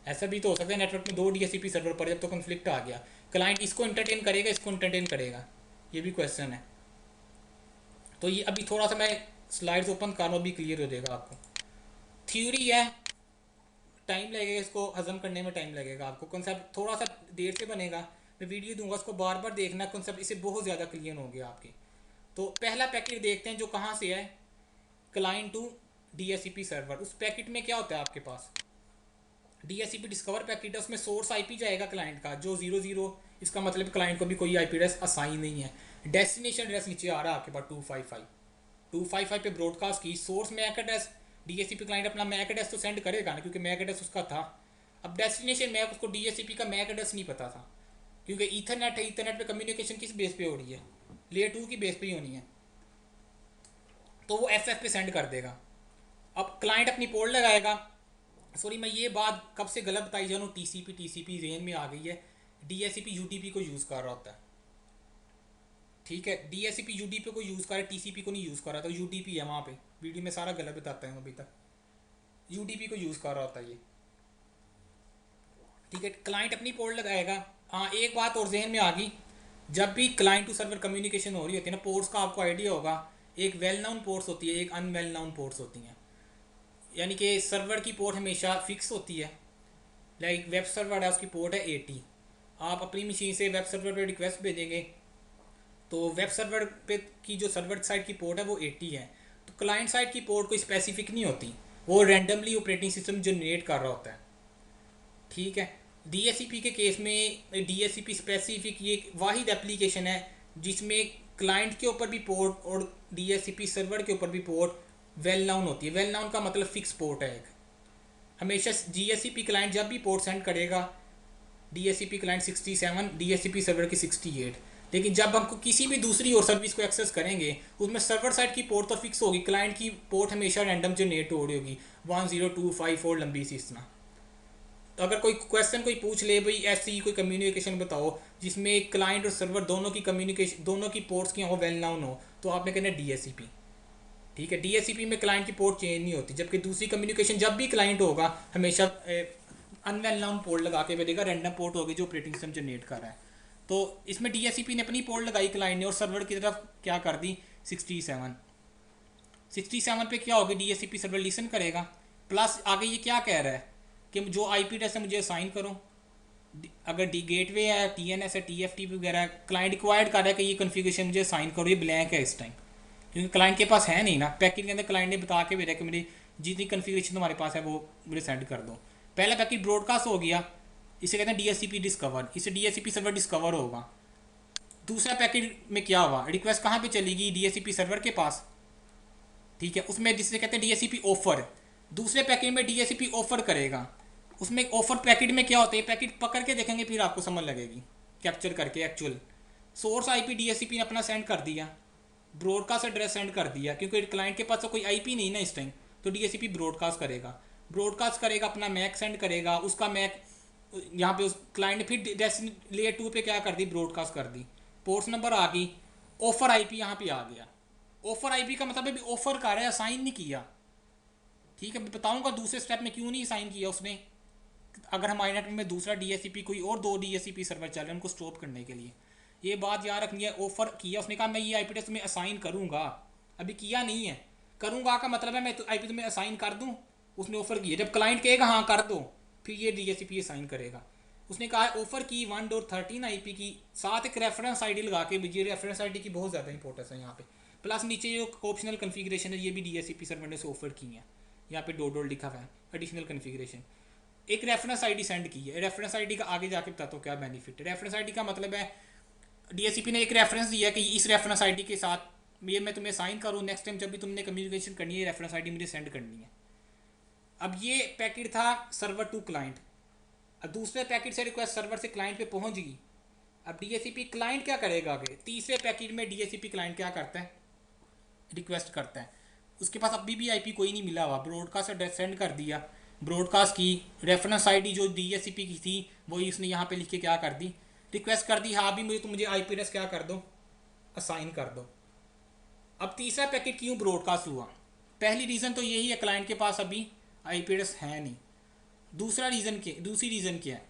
Speaker 1: ऐसा भी तो हो सकता है नेटवर्क में 2 डीएससीपी सर्वर पर, जब तो कन्फ्लिक्ट आ गया, क्लाइंट इसको एंटरटेन करेगा, इसको एंटरटेन करेगा, ये भी क्वेश्चन है। तो ये अभी थोड़ा सा मैं स्लाइड्स ओपन कर रहा हूँ, अभी क्लियर हो जाएगा आपको। थ्योरी है, टाइम लगेगा, इसको हजम करने में टाइम लगेगा आपको। कॉन्सेप्ट थोड़ा सा देर से बनेगा, मैं वीडियो दूंगा, उसको बार बार देखना, कॉन्सेप्ट इससे बहुत ज़्यादा क्लियर हो गया आपके। तो पहला पैकेट देखते हैं जो कहाँ से है, क्लाइंट टू डीएससीपी सर्वर। उस पैकेट में क्या होता है आपके पास? डीएससीपी डिस्कवर पैकेट है, उसमें सोर्स आईपी जाएगा क्लाइंट का जो 00, इसका मतलब क्लाइंट को भी कोई आईपी एड्रेस असाइन नहीं है। डेस्टिनेशन एड्रेस नीचे आ रहा है आपके पास 255 पे ब्रॉडकास्ट की। Source MAC address, DSCP client अपना मैक एड्रेस तो सेंड करेगा ना, क्योंकि मैक एड्रेस उसका था। अब डेस्टिनेशन मैक, उसको डीएससीपी का मैक एड्रेस नहीं पता था, क्योंकि ईथरनेट है, ईथरनेट पे कम्युनिकेशन किस बेस पे हो रही है? लेयर 2 की बेस पे ही होनी है। तो वो एफएफ पे सेंड कर देगा। अब क्लाइंट अपनी पोर्ट लगाएगा। सॉरी, मैं ये बात कब से गलत बताई जा रहा हूँ, टीसीपी रेंज में आ गई है। डीएससीपी यूटीपी को यूज़ कर रहा होता है, ठीक है। डीएससीपी यूडीपी को यूज़ कर रहा है, टीसीपी को नहीं यूज़ कर रहा। तो यूटीपी है वहाँ पे, वीडियो में सारा गलत बताता हूँ अभी तक। यूडीपी को यूज़ कर रहा होता है ये, ठीक है। क्लाइंट अपनी पोर्ट लगाएगा। हाँ, एक बात और जहन में आ गई, जब भी क्लाइंट टू सर्वर कम्युनिकेशन हो रही होती है ना, पोर्ट्स का आपको आइडिया होगा, एक वेल नाउन पोर्ट्स होती है, एक अनवेल नाउन पोर्ट्स होती हैं। यानी कि सर्वर की पोर्ट हमेशा फिक्स होती है। लाइक वेब सर्वर है, उसकी पोर्ट है 80। आप अपनी मशीन से वेब सर्वर पर रिक्वेस्ट भेजेंगे, तो वेब सर्वर पे की जो सर्वर साइड की पोर्ट है वो 80 है। तो क्लाइंट साइड की पोर्ट कोई स्पेसिफिक नहीं होती, वो रैंडमली ऑपरेटिंग सिस्टम जनरेट कर रहा होता है, ठीक है। डीएससीपी के केस में डीएससीपी स्पेसिफिक ये वाहिद एप्लीकेशन है जिसमें क्लाइंट के ऊपर भी पोर्ट और डीएससीपी सर्वर के ऊपर भी पोर्ट वेल नाउन होती है। वेल नाउन का मतलब फिक्स पोर्ट है एक। हमेशा डीएससीपी क्लाइंट जब भी पोर्ट सेंड करेगा, डीएससीपी क्लाइंट 67, डीएससीपी सर्वर की 68। लेकिन जब हमको किसी भी दूसरी और सर्विस को एक्सेस करेंगे, उसमें सर्वर साइड की पोर्ट तो फिक्स होगी, क्लाइंट की पोर्ट हमेशा रैंडम जनरेट हो रही होगी, 10254 लंबी सी इतना। तो अगर कोई क्वेश्चन कोई पूछ ले, भाई ऐसी कोई कम्युनिकेशन बताओ जिसमें क्लाइंट और सर्वर दोनों की कम्युनिकेशन, दोनों की पोर्ट्स की हो वेल नाउन हो, तो आपने कहना डीएससीपी, ठीक है। डीएससीपी में क्लाइंट की पोर्ट चेंज नहीं होती, जबकि दूसरी कम्युनिकेशन जब भी क्लाइंट होगा हमेशा अनवेल नाउन पोर्ट लगा के भेजेगा, रैंडम पोर्ट होगी जो ऑपरेटिंग सिस्टम जनरेट कर रहा है। तो इसमें डीएससीपी ने अपनी पोर्ट लगाई क्लाइंट ने, और सर्वर की तरफ क्या कर दी 67। 67 पे क्या होगी, डीएससीपी सर्वर लिसन करेगा। प्लस आगे ये क्या कह रहा है कि जो आईपी एड्रेस है मुझे असाइन करो। अगर डी गेटवे है, टीएनएस है, टीएफटीपी वगैरह, क्लाइंट रिक्वायर्ड कर रहा है कि ये कन्फिगरेशन मुझे असाइन करो, ये ब्लैंक है इस टाइम, क्योंकि क्लाइंट के पास है नहीं ना। पैकेट के अंदर क्लाइंट ने बता के भेजा कि मेरी जितनी कन्फिगरेशन तुम्हारे पास है वो मुझे सेंड कर दो। पहला पैकेट ब्रॉडकास्ट हो गया, इसे कहते हैं डीएससीपी डिस्कवर, इसे डीएससीपी सर्वर डिस्कवर होगा। दूसरा पैकेट में क्या हुआ, रिक्वेस्ट कहाँ पे चलेगी, डीएससीपी सर्वर के पास, ठीक है। उसमें जिसे कहते हैं डीएससीपी ऑफर, दूसरे पैकेट में डीएससीपी ऑफर करेगा। उसमें ऑफर पैकेट में क्या होता है, पैकेट पकड़ के देखेंगे फिर आपको समझ लगेगी, कैप्चर करके एक्चुअल सोर्स आईपी डीएससीपी ने अपना सेंड कर दिया, ब्रॉडकास्ट एड्रेस सेंड कर दिया, क्योंकि क्लाइंट के पास तो कोई आईपी नहीं ना इस टाइम, तो डीएससीपी ब्रॉडकास्ट करेगा। ब्रॉडकास्ट करेगा, अपना मैक सेंड करेगा, उसका मैक यहाँ पे उस क्लाइंट ने फिर लेयर 2 पे क्या कर दी, ब्रॉडकास्ट कर दी, पोर्ट नंबर आ गई, ऑफर आईपी यहाँ पे आ गया। ऑफर आईपी का मतलब है ऑफर कर रहा है, असाइन नहीं किया, ठीक है। बताऊंगा दूसरे स्टेप में क्यों नहीं असाइन किया उसने, अगर हमारे नेटवर्क में दूसरा DHCP कोई और 2 DHCP सर्वर चल रहे हैं उनको स्टॉप करने के लिए। ये बात याद रखनी है। ऑफर किया उसने, कहा मैं ये IP एड्रेस में असाइन करूँगा, अभी किया नहीं है। करूँगा का मतलब है मैं तो IP तुम्हें असाइन कर दूँ, उसने ऑफर किया। जब क्लाइंट कहेगा हाँ कर दो, फिर ये DHCP असाइन करेगा। उसने कहा ऑफर की 1.13 IP की, साथ एक रेफरेंस ID लगा के भेजिए। रेफरेंस ID की बहुत ज़्यादा इंपॉर्टेंस है यहाँ पे। प्लस नीचे जो ऑप्शनल कन्फिग्रेशन है ये भी DHCP सर्वर ने से ऑफर की है, यहाँ पे डॉट लिखा हुआ है एडिशनल कन्फिग्रेशन। एक रेफरेंस आईडी सेंड की है। रेफरेंस आईडी का आगे जाके बताता हूँ क्या बेनिफिट है। रेफरेंस आईडी का मतलब है DHCP ने एक रेफरेंस दिया कि इस रेफरेंस आईडी के साथ ये मैं तुम्हें साइन करूँ, नेक्स्ट टाइम जब भी तुमने कम्युनिकेशन करनी है रेफरेंस आईडी मुझे सेंड करनी है। अब ये पैकेट था सर्वर टू क्लाइंट। अब दूसरे पैकेट से रिक्वेस्ट सर्वर से क्लाइंट पे पहुंच गई। अब DHCP क्लाइंट क्या करेगा आगे? तीसरे पैकेट में DHCP क्लाइंट क्या करता है? रिक्वेस्ट करता है। उसके पास अभी भी IP कोई नहीं मिला हुआ, ब्रॉडकास्ट एड्रेस सेंड कर दिया, ब्रॉडकास्ट की रेफरेंस आईडी जो DHCP की थी वही उसने यहाँ पे लिख के क्या कर दी, रिक्वेस्ट कर दी, हाँ भी मुझे IP एड्रेस क्या कर दो, असाइन कर दो। अब तीसरा पैकेट क्यों ब्रॉडकास्ट हुआ? पहली रीज़न तो यही है क्लाइंट के पास अभी IP एड्रेस है नहीं। दूसरी रीज़न क्या है?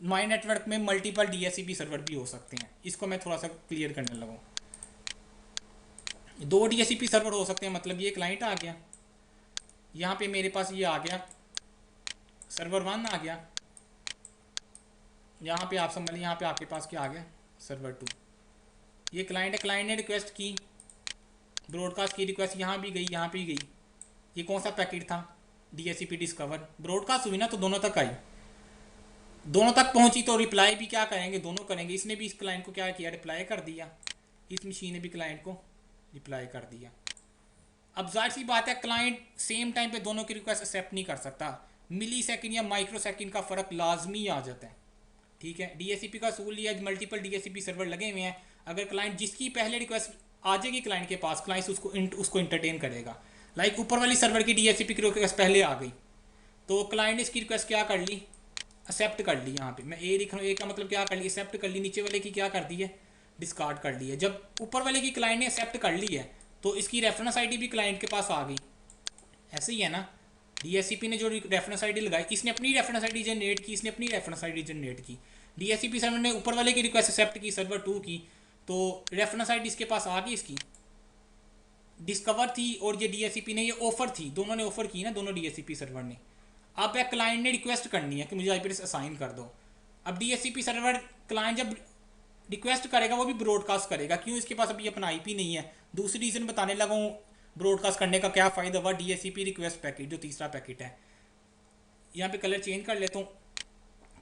Speaker 1: माई नेटवर्क में मल्टीपल DHCP सर्वर भी हो सकते हैं। इसको मैं थोड़ा सा क्लियर करने लगा। 2 DHCP सर्वर हो सकते हैं, मतलब ये क्लाइंट आ गया, यहाँ पे मेरे पास ये आ गया सर्वर 1 आ गया, यहाँ पे आप समझ लीजिए यहाँ पे आपके पास क्या आ गया सर्वर 2। ये क्लाइंट है, क्लाइंट ने रिक्वेस्ट की, ब्रॉडकास्ट की रिक्वेस्ट यहाँ भी गई, यहाँ भी गई। ये कौन सा पैकेट था? DHCP discover. ब्रॉडकास्ट हुई ना तो दोनों तक आई, दोनों तक पहुंची तो रिप्लाई भी क्या करेंगे? दोनों करेंगे। इसने भी इस क्लाइंट को क्या किया? रिप्लाई कर दिया। इस मशीन ने भी क्लाइंट को रिप्लाई कर दिया। अब जाहिर सी बात है क्लाइंट सेम टाइम पे दोनों की रिक्वेस्ट एक्सेप्ट नहीं कर सकता, मिली सेकेंड या माइक्रो सेकेंड का फ़र्क लाजमी आ जाता है। ठीक है, DHCP का असूल ये है, मल्टीपल DHCP सर्वर लगे हुए हैं, अगर क्लाइंट जिसकी पहले रिक्वेस्ट आ जाएगी क्लाइंट के पास, क्लाइंट उसको इंटरटेन करेगा। लाइक ऊपर वाली सर्वर की DHCP की रिक्वेस्ट पहले आ गई तो क्लाइंट ने इसकी रिक्वेस्ट क्या कर ली? एक्सेप्ट कर ली। यहाँ पे मैं ए लिख रहा हूँ, ए का मतलब क्या कर ली? एक्सेप्ट कर ली। नीचे वाले की क्या कर दी है? डिस्कार्ड कर ली है। जब ऊपर वाले की क्लाइंट ने एक्सेप्ट कर ली है तो इसकी रेफरेंस आईडी भी क्लाइंट के पास आ गई। ऐसे ही है ना, DHCP ने जो रेफरेंस आईडी लगाई, इसने अपनी रेफरेंस आईडी जनरेट की, इसने अपनी रेफरेंस आईडी जनरेट की। DHCP सर्वर ने ऊपर वाले की रिक्वेस्ट एक्सेप्ट की सर्वर 2 की, तो रेफरेंस आईडी इसके पास आ गई, इसकी डिस्कवर थी और ये DHCP ने ये ऑफर थी, दोनों ने ऑफर की ना, दोनों DHCP सर्वर ने। अब एक क्लाइंट ने रिक्वेस्ट करनी है कि मुझे IP एड्रेस असाइन कर दो। अब DHCP सर्वर क्लाइंट जब रिक्वेस्ट करेगा वो भी ब्रॉडकास्ट करेगा। क्यों? इसके पास अभी अपना IP नहीं है। दूसरी रीज़न बताने लगा हूँ ब्रॉडकास्ट करने का क्या फ़ायदा हुआ। DHCP रिक्वेस्ट पैकेट जो तीसरा पैकेट है, यहाँ पे कलर चेंज कर लेता हूँ।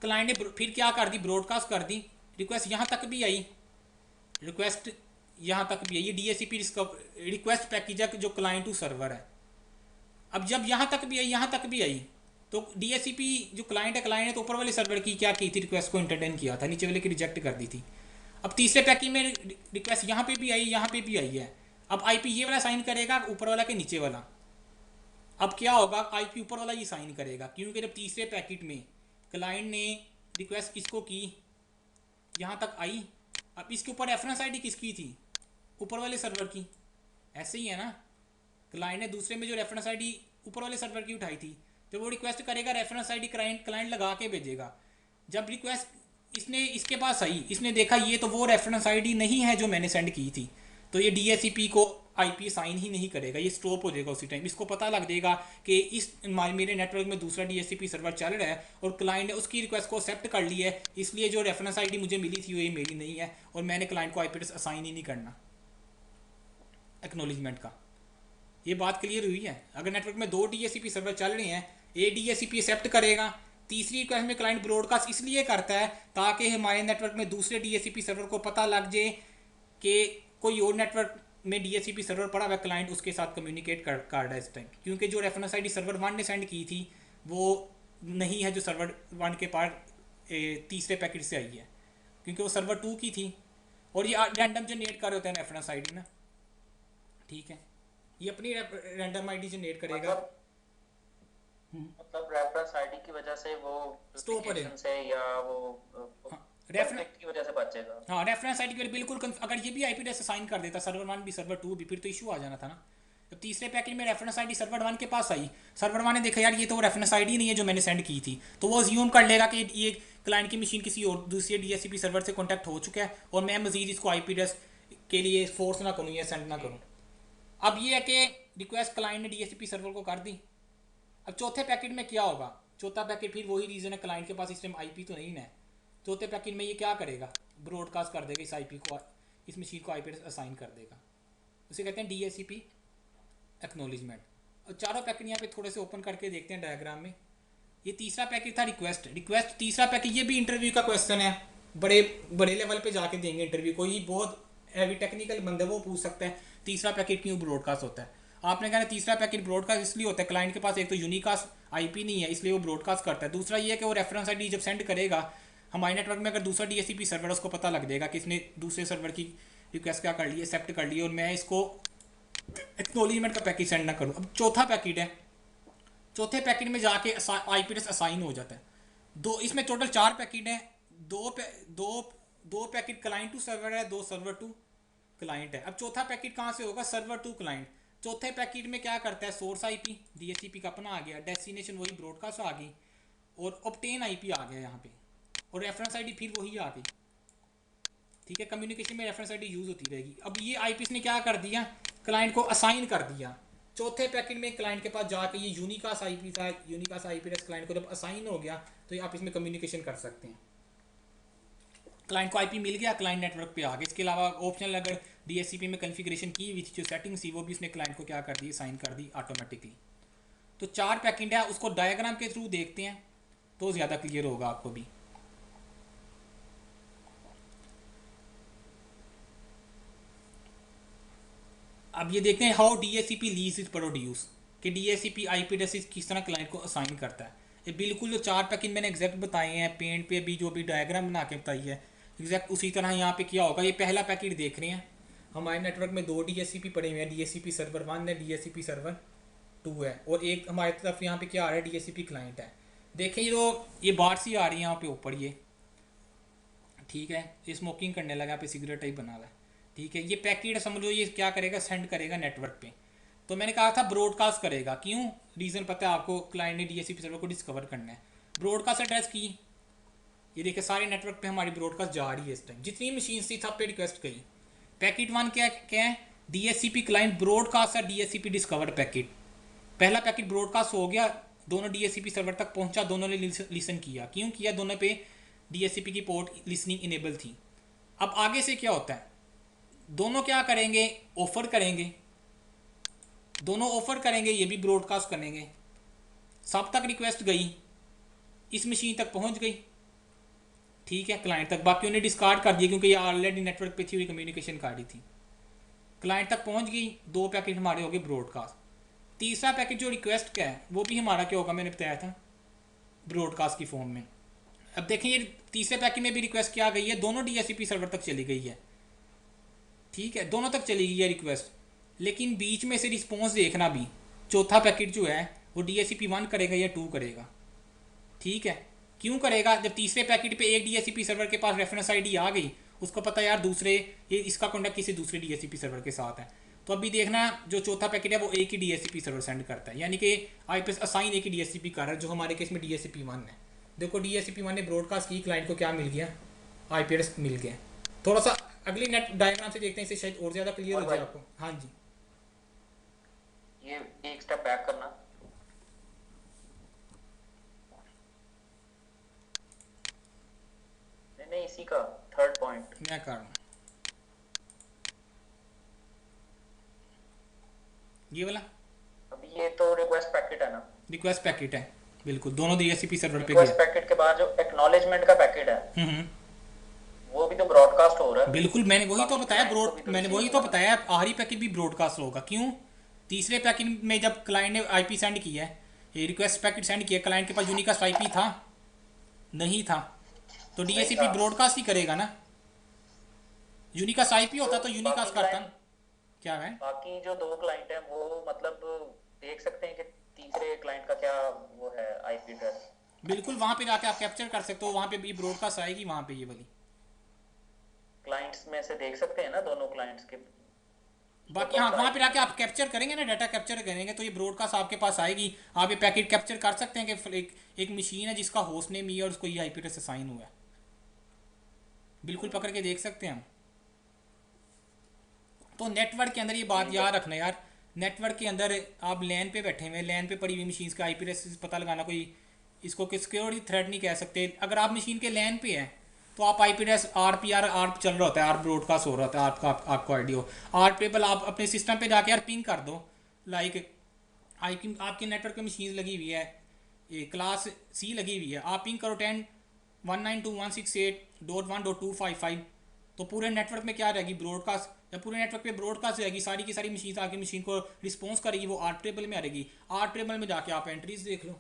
Speaker 1: क्लाइंट ने फिर क्या कर दी? ब्रॉडकास्ट कर दी। रिक्वेस्ट यहाँ तक भी आई, रिक्वेस्ट यहाँ तक भी आई। ये DHCP रिक्वेस्ट पैकेज है जो क्लाइंट टू सर्वर है। अब जब यहाँ तक भी आई, यहाँ तक भी आई, तो DHCP जो क्लाइंट है, क्लाइंट ने तो ऊपर वाले सर्वर की क्या की थी? रिक्वेस्ट को इंटरटेन किया था, नीचे वाले की रिजेक्ट कर दी थी। अब तीसरे पैकेज में रिक्वेस्ट यहाँ पे भी आई, यहाँ पे भी आई है। अब IP ये वाला साइन करेगा, ऊपर वाला के नीचे वाला। अब क्या होगा? IP ऊपर वाला ये साइन करेगा, क्योंकि जब तीसरे पैकेट में क्लाइंट ने रिक्वेस्ट इसको की, यहाँ तक आई। अब इसके ऊपर रेफरेंस आईडी किसकी थी? ऊपर वाले सर्वर की। ऐसे ही है ना, क्लाइंट ने दूसरे में जो रेफरेंस आईडी ऊपर वाले सर्वर की उठाई थी, जब वो रिक्वेस्ट करेगा रेफरेंस आईडी क्लाइंट लगा के भेजेगा। जब रिक्वेस्ट इसने इसके पास आई, इसने देखा ये तो वो रेफरेंस आईडी नहीं है जो मैंने सेंड की थी, तो ये DHCP को IP साइन ही नहीं करेगा, ये स्टॉप हो जाएगा उसी टाइम। इसको पता लग जाएगा कि इस मेरे नेटवर्क में दूसरा DHCP सर्वर चल रहा है और क्लाइंट ने उसकी रिक्वेस्ट को एक्सेप्ट कर ली है, इसलिए जो रेफरेंस आईडी मुझे मिली थी वो ये मेरी नहीं है और मैंने क्लाइंट को IP एड्रेस असाइन ही नहीं करना एक्नॉलेजमेंट का। ये बात क्लियर हुई है? अगर नेटवर्क में 2 DHCP सर्वर चल रहे हैं, ए DHCP एक्सेप्ट करेगा, तीसरी रिक्वेस्ट में क्लाइंट ब्रॉडकास्ट इसलिए करता है ताकि हमारे नेटवर्क में दूसरे DHCP सर्वर को पता लग जाए कि कोई और नेटवर्क में DHCP सर्वर पड़ा हुआ, क्लाइंट उसके साथ कम्युनिकेट कर रहा है इस टाइम। क्योंकि जो रेफरेंस आईडी सर्वर 1 ने सेंड की थी वो नहीं है जो सर्वर 1 के पास तीसरे पैकेट से आई है, क्योंकि वो सर्वर 2 की थी। और ये रैंडम जनरेट कर होते हैं रेफरेंस आईडी ना, ठीक है, ये अपनी रैंडम आईडी जनरेट करेगा।
Speaker 2: मतलब रेफरेंस आईडी की वजह से वो
Speaker 1: स्टॉप हो जाएगा
Speaker 2: से या वो रेफरेंस की वजह से बचेगा।
Speaker 1: हाँ, रेफरेंस आईडी के बिल्कुल अगर ये भी IP एड्रेस असाइन कर देता सर्वर 1 भी सर्वर 2 भी, फिर तो इशू आ जाना था ना। जब तीसरे पैकेट में रेफरेंस आईडी सर्वर 1 के पास आई, सर्वर 1 ने देखा यार ये तो वो रेफरेंस आईडी नहीं है जो मैंने सेंड की थी, तो वो अज्यूम कर लेगा कि ये क्लाइंट की मशीन किसी और दूसरे डीएचसीपी सर्वर से कॉन्टैक्ट हो चुका है और मैं मजीद इसको आईपी एड्रेस के लिए फोर्स ना करूँ या सेंड ना करूँ। अब ये है कि रिक्वेस्ट क्लाइंट ने डीएचसीपी सर्वर को कर दी। अब चौथे पैकेट में क्या होगा, चौथा पैकेट फिर वही रीज़न है, क्लाइंट के पास इस टाइम आईपी तो नहीं है। चौथे पैकेट में ये क्या करेगा, ब्रॉडकास्ट कर देगा इस आईपी को, इस मशीन को आईपी एड्रेस असाइन कर देगा, उसे कहते हैं डीएचसीपी एक्नॉलेजमेंट। और चारों पैकेट यहाँ पे थोड़े से ओपन करके देखते हैं डायग्राम में। ये तीसरा पैकेट था रिक्वेस्ट तीसरा पैकेट, ये भी इंटरव्यू का क्वेश्चन है, बड़े बड़े लेवल पे जाके देंगे इंटरव्यू, कोई बहुत हैवी टेक्निकल बंदे वो पूछ सकते हैं तीसरा पैकेट क्यों ब्रॉडकास्ट होता है। आपने कहना तीसरा पैकेट ब्रॉडकास्ट इसलिए होता है, क्लाइंट के पास एक तो यूनिकास्ट आईपी नहीं है इसलिए वो ब्रॉडकास्ट करता है, दूसरा ये है कि वो रेफरेंस आईडी जब सेंड करेगा हमारे नेटवर्क में, अगर दूसरा डीएचसीपी सर्वर उसको पता लग जाएगा कि इसने दूसरे सर्वर की रिक्वेस्ट क्या कर ली, एक्सेप्ट कर ली, और मैं इसको एक्नॉलेजमेंट का पैकेट सेंड ना करूँ। अब चौथा पैकेट है, चौथे पैकेट में जाके आईपी एड्रेस असाइन हो जाता है। दो इसमें टोटल 4 पैकेट है, दो पैकेट क्लाइंट टू सर्वर है, 2 सर्वर टू क्लाइंट है। अब चौथा पैकेट कहाँ से होगा, सर्वर टू क्लाइंट। चौथे पैकेट में क्या करता है, सोर्स आईपी डीएचसीपी का अपना आ गया, डेस्टिनेशन वही ब्रॉडकास्ट आ गई, और ऑब्टेन आईपी आ गया यहाँ पे, और रेफरेंस आईडी फिर वही आ गई। ठीक है, कम्युनिकेशन में रेफरेंस आईडी यूज होती रहेगी। अब ये आईपी ने क्या कर दिया, क्लाइंट को असाइन कर दिया। चौथे पैकेट में क्लाइंट के पास जाके ये यूनिकास्ट आईपी था, यूनिकास्ट आईपी एड्रेस क्लाइंट को जब असाइन हो गया तो ये आप इसमें कम्युनिकेशन कर सकते हैं। क्लाइंट को आईपी मिल गया, क्लाइंट नेटवर्क पे आ गया। इसके अलावा ऑप्शनल अगर डीएचसीपी में कॉन्फ़िगरेशन की हुई थी जो सेटिंग्स थी वो भी उसने क्लाइंट को क्या कर दी, साइन कर दी ऑटोमेटिकली। तो 4 पैकेट है, उसको डायग्राम के थ्रू देखते हैं तो ज़्यादा क्लियर होगा आपको भी। अब ये देखते हैं how DHCP lease is produce, कि डीएचसीपी आईपी एड्रेस किस तरह क्लाइंट को असाइन करता है। ये बिल्कुल जो 4 पैकेट मैंने एग्जैक्ट बताए हैं, पेंट पे भी जो भी डायग्राम बना के बताई है एग्जैक्ट उसी तरह यहाँ पे क्या होगा। ये पहला पैकेट देख रहे हैं, हमारे नेटवर्क में 2 डीएचसीपी पड़े हुए हैं, डीएचसीपी सर्वर 1 है, डीएचसीपी सर्वर 2 है, और एक हमारी तरफ यहाँ पे क्या आ रहा है, डीएचसीपी क्लाइंट है। देखिए ये बात सी आ रही है यहाँ पे ऊपर ये, ठीक है, ये स्मोकिंग करने लगा, यहाँ पे सिगरेट ही बना हुआ है। ठीक है, ये पैकेट समझ लो ये क्या करेगा, सेंड करेगा नेटवर्क पे। तो मैंने कहा था ब्रॉडकास्ट करेगा, क्यों, रीज़न पता है आपको, क्लाइंट ने डीएचसीपी सर्वर को डिस्कवर करना है। ब्रॉडकास्ट एड्रेस की ये देखिए सारे नेटवर्क पे हमारी ब्रॉडकास्ट जा रही है इस टाइम, जितनी मशीन थी सब पे रिक्वेस्ट गई। पैकेट 1 क्या है, डीएचसीपी क्लाइंट ब्रॉडकास्ट है डीएचसीपी डिस्कवर पैकेट। पहला पैकेट ब्रॉडकास्ट हो गया, दोनों डीएचसीपी सर्वर तक पहुंचा, दोनों ने लिसन किया, क्यों किया, दोनों पे डीएचसीपी की पोर्ट लिसनिंग इनेबल थी। अब आगे से क्या होता है, दोनों क्या करेंगे, ऑफर करेंगे, दोनों ऑफर करेंगे, ये भी ब्रॉडकास्ट करेंगे। सब तक रिक्वेस्ट गई, इस मशीन तक पहुंच गई, ठीक है, क्लाइंट तक, बाकी उन्हें डिस्कार्ड कर दिया क्योंकि ये ऑलरेडी नेटवर्क पे थी हुई, कम्युनिकेशन कर रही थी। क्लाइंट तक पहुंच गई, 2 पैकेट हमारे हो गए ब्रॉडकास्ट। तीसरा पैकेट जो रिक्वेस्ट का है वो भी हमारा क्या होगा, मैंने बताया था ब्रॉडकास्ट की फॉर्म में। अब देखें ये तीसरे पैकेट में भी रिक्वेस्ट क्या गई है, दोनों डीएचसीपी सर्वर तक चली गई है, ठीक है, दोनों तक चली गई है रिक्वेस्ट, लेकिन बीच में से रिस्पॉन्स देखना भी, चौथा पैकेट जो है वो डीएचसीपी 1 करेगा या 2 करेगा। ठीक है, क्यों करेगा, जब तीसरे पैकेट पे एक डीएचसीपी सर्वर के पास रेफरेंस आईडी आ गई, उसको पता यार दूसरे ये इसका कॉन्टैक्ट किसी दूसरे डीएचसीपी सर्वर के साथ है, तो अभी देखना जो चौथा पैकेट है वो एक ही डीएचसीपी सर्वर सेंड करता है, यानी कि आईपी असाइन एक ही डीएचसीपी कर रहा है, जो हमारे केस में डीएचसीपी 1 है। देखो डीएचसीपी 1 ने ब्रॉडकास्ट की, क्लाइंट को क्या मिल गया, आईपी एड्रेस मिल गया। थोड़ा सा अगली नेट डायग्राम से देखते हैं, इससे शायद और ज़्यादा क्लियर हो जाए आपको। हाँ जी,
Speaker 2: ये एक स्टेप बैक करना, नहीं इसी का थर्ड पॉइंट
Speaker 1: मैं कर रहा हूँ, ये वाला।
Speaker 2: अब ये तो रिक्वेस्ट पैकेट है ना,
Speaker 1: रिक्वेस्ट पैकेट है बिल्कुल, दोनों डीएचसीपी सर्वर पे
Speaker 2: रिक्वेस्ट
Speaker 1: गया।
Speaker 2: पैकेट के बाद जो एक्नॉलेजमेंट का पैकेट है वो भी तो ब्रॉडकास्ट हो रहा है।
Speaker 1: बिल्कुल, मैंने वही तो बताया मैंने वही तो
Speaker 2: receive
Speaker 1: बताया, आखिरी पैकेट भी ब्रॉडकास्ट होगा। क्यों, तीसरे पैकेट में जब क्लाइंट ने आईपी सेंड किया है, ये रिक्वेस्ट पैकेट सेंड किया, क्लाइंट के पास यूनिकास्ट आईपी था, नहीं था, तो डीएचसीपी ब्रॉडकास्ट ही करेगा ना। यूनिकास्ट आईपी होता तो यूनिकास्ट करता ना। क्या है,
Speaker 2: बाकी जो 2 क्लाइंट हैं वो मतलब देख सकते हैं कि तीसरे क्लाइंट का क्या वो है आईपी एड्रेस,
Speaker 1: बिल्कुल, वहां पे जाके आप कैप्चर कर सकते हो, वहां पे भी ब्रॉडकास्ट आएगी, वहां पे ये वाली
Speaker 2: क्लाइंट्स में से देख सकते हैं ना दोनों क्लाइंट्स के।
Speaker 1: बाकी हाँ वहाँ पे आके आप कैप्चर करेंगे ना, डाटा कैप्चर करेंगे तो ये ब्रॉडकास्ट आपके पास आएगी। आप ये पैकेट कैप्चर कर सकते हैं कि एक मशीन है जिसका होस्ट नेम ये और उसको ये आईपी एड्रेस असाइन हुआ है, बिल्कुल पकड़ के देख सकते हैं हम। तो नेटवर्क के अंदर ये बात
Speaker 2: ठीक है।
Speaker 1: याद रखना यार, नेटवर्क के अंदर आप लैन पे बैठे हुए, लैन पे पड़ी हुई मशीन का आईपी एड्रेस पता लगाना कोई इसको सिक्योरिटी थ्रेट नहीं कह सकते। अगर आप मशीन के लैन पे हैं तो आप आईपी एड्रेस आर चल रहा होता है, आर ब्रॉडकास्ट हो रहा होता है आपको आईडियो आर टेबल आप अपने सिस्टम पे जाके यार पिंग कर दो। लाइक आपके नेटवर्क पे मशीन लगी हुई है, ये क्लास सी लगी हुई है, आप पिंग करो 10.192.168.1.255, तो पूरे नेटवर्क में क्या रहेगी ब्रॉडकास्ट, या पूरे नेटवर्क पे ब्रॉडकास्ट रहेगी, सारी की सारी मशीन आके मशीन को रिस्पॉन्स करेगी, वो आर टेबल में आ रहेगी। आर टेबल में जाके आप एंट्रीज देख लो,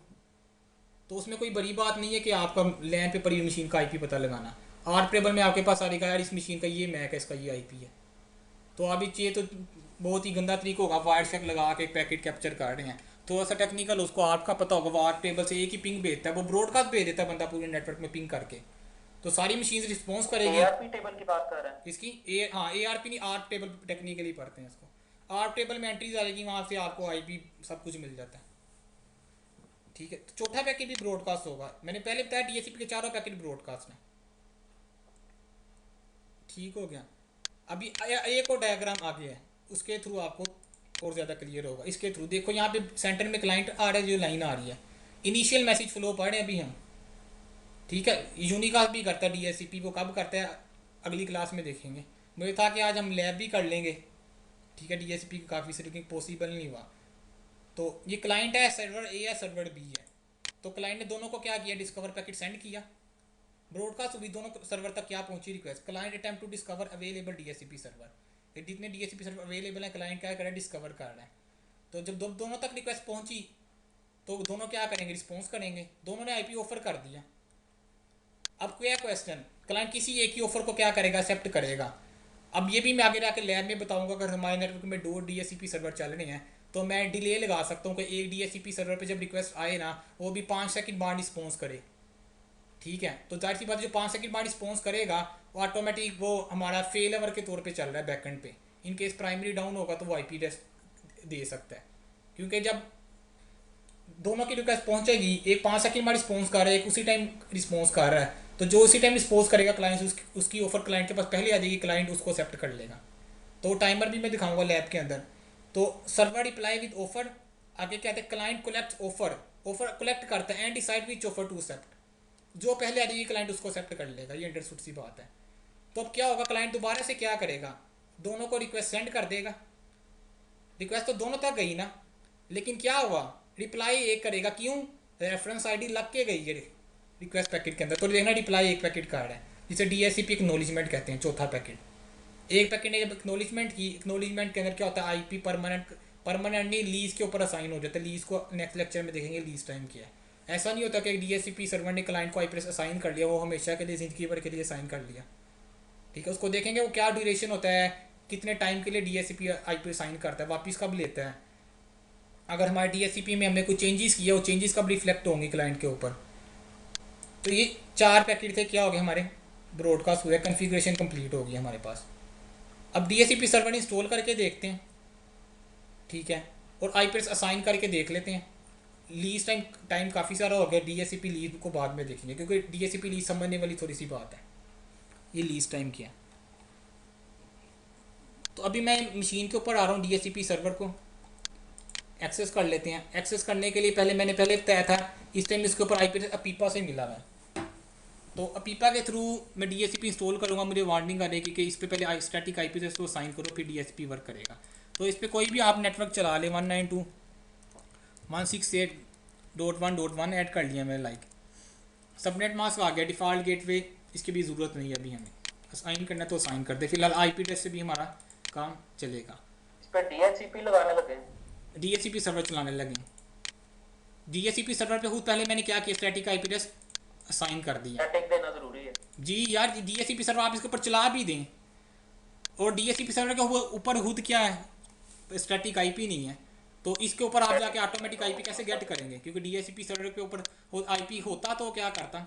Speaker 1: तो उसमें कोई बड़ी बात नहीं है कि आपका लैन पे पड़ी मशीन का आईपी पता लगाना। आर टेबल में आपके पास आ रहेगा यार इस मशीन का ये मैक है, इसका ये आईपी है। तो अभी ये तो बहुत ही गंदा तरीका होगा, वायर शेक लगा के पैकेट कैप्चर कर रहे हैं, थोड़ा सा टेक्निकल उसको आपका पता होगा। वो आर टेबल से एक ही पिंग भेजता है, वो ब्रॉडकास्ट भेज देता है बंदा पूरे नेटवर्क में पिंग करके, तो सारी मशीन रिस्पॉन्स करेगी।
Speaker 2: एआरपी टेबल की बात कर रहे हैं।
Speaker 1: इसकी ए हाँ ए आर पी नहीं, आर टेबल टेक्निकली पढ़ते हैं इसको। आर टेबल में एंट्रीज आ जाएगी, वहाँ से आपको आईपी सब कुछ मिल जाता है। ठीक है, तो चौथा पैकेट भी ब्रॉडकास्ट होगा। मैंने पहले बताया डीएससीपी के चारों पैकेट ब्रॉडकास्ट हैं। ठीक हो गया। अभी एक और डायग्राम आ गया है, उसके थ्रू आपको और ज़्यादा क्लियर होगा। इसके थ्रू देखो यहाँ पे सेंटर में क्लाइंट आ रहा है, जो लाइन आ रही है इनिशियल मैसेज फ्लो पढ़ रहे हैं अभी हम। ठीक है, यूनिकास्ट भी करता है डीएससीपी, वो कब करता है अगली क्लास में देखेंगे। मुझे था कि आज हम लैब भी कर लेंगे, ठीक है, डीएससीपी काफ़ी से, लेकिन पॉसिबल नहीं हुआ। तो ये क्लाइंट है, सर्वर ए है, सर्वर बी है। तो क्लाइंट ने दोनों को क्या किया, डिस्कवर पैकेट सेंड किया, ब्रॉडकास्ट हुई, दोनों सर्वर तक क्या पहुंची request. Client attempt to discover available DSCP server, ये जितने डीएससीपी सर्वर अवेलेबल है क्लाइंट क्या कर रहा है, डिस्कवर कर रहा है। तो जब दोनों तक रिक्वेस्ट पहुंची तो दोनों क्या करेंगे, रिस्पॉन्स करेंगे। दोनों ने आईपी ऑफर कर दिया। अब क्या क्वेश्चन, क्लाइंट किसी एक ही ऑफर को क्या करेगा, एक्सेप्ट करेगा। अब ये भी मैं आगे जाके लैब में बताऊंगा, अगर हमारे नेटवर्क में 2 डीएससीपी सर्वर चल रहे हैं तो मैं डिले लगा सकता हूँ कि एक डीएससीपी सर्वर पे जब रिक्वेस्ट आए ना, वो भी 5 सेकंड बाद रिस्पॉन्स करे। ठीक है, तो जाहिर सी बात, जो 5 सेकंड बाद रिस्पॉन्स करेगा वो ऑटोमेटिक वो हमारा फेल ओवर के तौर पे चल रहा है बैकएंड पे। इन केस प्राइमरी डाउन होगा तो वो आईपी एड्रेस दे सकता है, क्योंकि जब दोनों की रिक्वेस्ट पहुंचेगी, एक 5 सेकंड बाद रिस्पॉन्स कर रहा है, एक उसी टाइम रिस्पॉन्स कर रहा है, तो जो उसी टाइम रिस्पॉन्स करेगा क्लाइंट, उसकी ऑफर क्लाइंट के पास पहले आ जाएगी, क्लाइंट उसको एक्सेप्ट कर लेगा। तो टाइमर भी मैं दिखाऊंगा लैब के अंदर। तो सर्वर रिप्लाई विद ऑफर, आगे क्या कहते हैं, client collect offer, offer collect करता है and decide which offer to accept, जो पहले आ जाएगी क्लाइंट उसको एक्सेप्ट कर लेगा। ये अंडरस्टूड सी बात है। तो अब क्या होगा, क्लाइंट दोबारा से क्या करेगा, दोनों को रिक्वेस्ट सेंड कर देगा। रिक्वेस्ट तो दोनों तक गई ना, लेकिन क्या हुआ, रिप्लाई एक करेगा, क्यों, रेफरेंस आईडी लग के गई है रिक्वेस्ट पैकेट के अंदर। तो देखना रिप्लाई एक पैकेट का आ रहा है, जिसे डीएससीपी एक्नॉलेजमेंट कहते हैं, चौथा पैकेट। एक पैकेट ने जब एक्नॉलेजमेंट की, एक्नॉलेजमेंट के अंदर क्या होता है, आईपी परमानेंटली लीज के ऊपर असाइन हो जाता है। लीज को नेक्स्ट लेक्चर में देखेंगे लीज टाइम क्या है। ऐसा नहीं होता कि डीएससीपी सर्वर ने क्लाइंट को आईपी असाइन कर लिया, वो हमेशा के लिए ज़िंदगी भर के लिए असाइन कर लिया। ठीक है, उसको देखेंगे वो क्या ड्यूरेशन होता है, कितने टाइम के लिए डीएससीपी आईपी असाइन करता है, वापस कब लेता है। अगर हमारे डीएससीपी में हमने कोई चेंजेस किया, वो चेंजेस कब रिफ्लेक्ट होंगे क्लाइंट के ऊपर। तो ये 4 पैकेट थे, क्या हो गए हमारे, ब्रॉडकास्ट हुए, कॉन्फ़िगरेशन कंप्लीट होगी हमारे पास। अब डीएससीपी सर्वर इंस्टॉल करके देखते हैं, ठीक है, और आईपी असाइन करके देख लेते हैं। लीज टाइम काफ़ी सारा हो गया, डीएससीपी लीज को बाद में देखेंगे, क्योंकि डीएससीपी लीज समझने वाली थोड़ी सी बात है। ये लीज टाइम क्या है। तो अभी मैं मशीन के ऊपर आ रहा हूँ, डीएससीपी सर्वर को एक्सेस कर लेते हैं। एक्सेस करने के लिए मैंने पहले बताया था, इस टाइम इसके ऊर आईपी अपीपा से मिला हुआ है। तो अपीपा के थ्रू मैं डीएससीपी इंस्टॉल करूँगा, मुझे वार्निंग आ रहेगी कि इस पर पहले स्टैटिक आईपी से इसको साइन करो, फिर डीएससीपी वर्क करेगा। तो इस पर कोई भी आप नेटवर्क चला ले, 192.168.1.1 ऐड कर लिया मैंने। लाइक सबनेट मास्क आ गया, डिफ़ॉल्ट गेटवे, इसकी भी ज़रूरत नहीं है अभी, हमें असाइन करना तो असाइन कर दे। फिलहाल आईपी एड्रेस से भी हमारा काम चलेगा।
Speaker 2: इस पर डीएचसीपी लगाने लगे,
Speaker 1: डीएससीपी सर्वर चलाने लगे। डीएससीपी सर्वर पे खुद पहले मैंने क्या किया, स्टैटिक आईपी एड्रेस असाइन कर दिया।
Speaker 2: स्टैटिक देना जरूरी है
Speaker 1: जी यार, डीएससीपी सर्वर आप इसके ऊपर चला भी दें, और डीएससीपी सर्वर के ऊपर खुद क्या है, स्टैटिक आईपी नहीं है, तो इसके ऊपर आप जाके ऑटोमेटिक आईपी कैसे गेट करेंगे, क्योंकि डीएससीपी सर्वर के ऊपर आईपी होता तो क्या करता,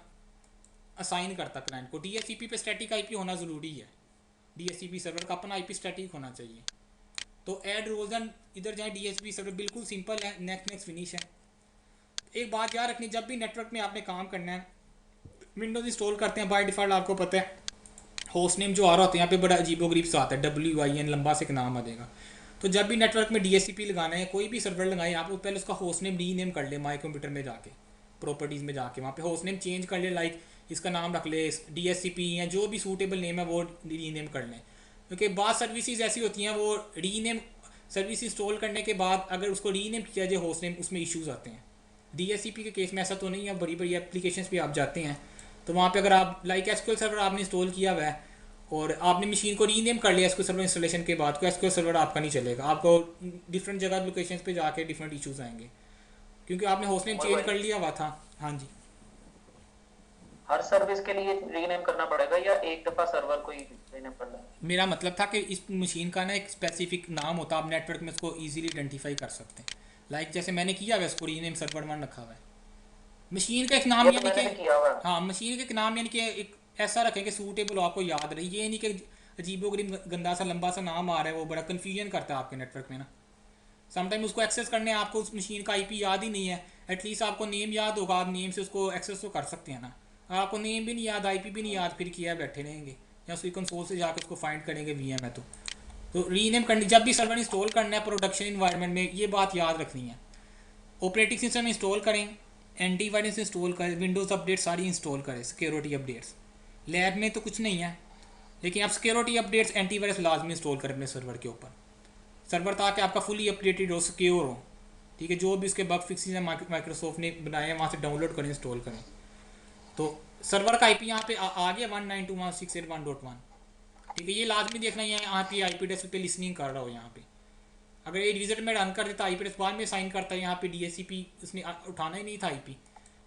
Speaker 1: असाइन करता क्लाइंट को। डीएससीपी पे स्टैटिक आईपी होना ज़रूरी है, डीएससीपी सर्वर का अपना आईपी स्टैटिक होना चाहिए। तो ऐड रोल्स एंड इधर जाए DHCP सर्वर, बिल्कुल सिंपल है, नेक्स्ट नेक्स्ट फिनिश है। एक बात याद रखनी, जब भी नेटवर्क में आपने काम करना है, विंडोज इंस्टॉल करते हैं बाय डिफ़ॉल्ट आपको पता है होस्ट नेम जो आ रहा होता है यहाँ पे बड़ा अजीबोगरीब सा आता है, WIN लंबा से एक नाम आ जाएगा। तो जब भी नेटवर्क में DHCP लगाना है, कोई भी सर्वर लगाए, आप पहले उसका होस्ट नेम रीनेम कर ले, माई कंप्यूटर में जाके प्रॉपर्टीज़ में जाके वहाँ पे होस्ट नेम चेंज कर ले, लाइक इसका नाम रख ले DHCP या जो भी सूटेबल नेम है वो रीनेम कर लें। क्योंकि बाद सर्विसेज ऐसी होती हैं वो रीनेम सर्विस इंस्टॉल करने के बाद अगर उसको रीनेम किया जाए होस्ट नेम, उसमें इश्यूज़ आते हैं। DHCP के केस में ऐसा तो नहीं है, बड़ी बड़ी एप्लीकेशंस पे आप जाते हैं तो वहाँ पे अगर आप लाइक SQL सर्वर आपने इंस्टॉल किया हुआ है और आपने मशीन को रीनेम कर लिया SQL सर्वर इंस्टॉलेशन के बाद, तो SQL सर्वर आपका नहीं चलेगा, आपको डिफरेंट जगह लोकेशन पे जाके डिफरेंट इशूज़ आएंगे क्योंकि आपने होस्ट नेम
Speaker 2: और
Speaker 1: चेंज
Speaker 2: भाई
Speaker 1: कर लिया हुआ था। हाँ जी।
Speaker 2: हर सर्विस के लिए रीनेम करना पड़ेगा या एक दफा सर्वर को ही रीनेम करना है?
Speaker 1: मेरा मतलब था कि इस मशीन का ना एक स्पेसिफिक नाम होता है, आप नेटवर्क में उसको ईजिली आइडेंटिफाई कर सकते हैं। लाइक जैसे मैंने किया हुआ है उसको रीनेम सर्वर 1 रखा हुआ है। मशीन का एक नाम
Speaker 2: ये तो
Speaker 1: यानी
Speaker 2: मैंने
Speaker 1: कि,
Speaker 2: भी किया हुआ है।
Speaker 1: हाँ मशीन का एक नाम यानी कि एक ऐसा रखें कि सूटेबल हो, आपको याद रहे, ये नहीं कि अजीबोगरीब गंदा सा लंबा सा नाम आ रहा है, वो बड़ा कन्फ्यूजन करता है आपके नेटवर्क में ना। समटाइम उसको एक्सेस करने आपको उस मशीन का IP याद ही नहीं है, एटलीस्ट आपको नेम याद होगा, आप नेम से उसको एक्सेस तो कर सकते हैं ना। अगर आपको नेम भी नहीं याद, IP भी नहीं याद, फिर किया बैठे रहेंगे या उसकी कंसोल से जाकर उसको फाइंड करेंगे VM है तो रीनेम करनी, जब भी सर्वर इंस्टॉल करना है प्रोडक्शन इन्वायरमेंट में, ये बात याद रखनी है। ऑपरेटिंग सिस्टम इंस्टॉल करें, एंटीवायरस इंस्टॉल करें, विंडोज़ अपडेट सारी इंस्टॉल करें, सिक्योरिटी अपडेट्स। लैब में तो कुछ नहीं है, लेकिन आप सिक्योरिटी अपडेट्स एंटीवायरस लाजमी इंस्टॉल करें अपने सर्वर के ऊपर, सर्वर ताकि आपका फुली अपडेटेड हो, सिक्योर हो। ठीक है, जो भी उसके बग फिक्सेस हैं माइक्रोसॉफ्ट ने बनाए हैं वहाँ से डाउनलोड करें, इंस्टॉल करें। तो सर्वर का IP यहाँ पे आ गया 192.168.1.1। ठीक है, ये लाजमी देखना है यहाँ पे IP एड्रेस पे लिसनिंग कर रहा हो यहाँ पे। अगर ये विजिट में रन कर देता IP एड्रेस बाद में साइन करता है, यहाँ पे DHCP उसने उठाना ही नहीं था IP,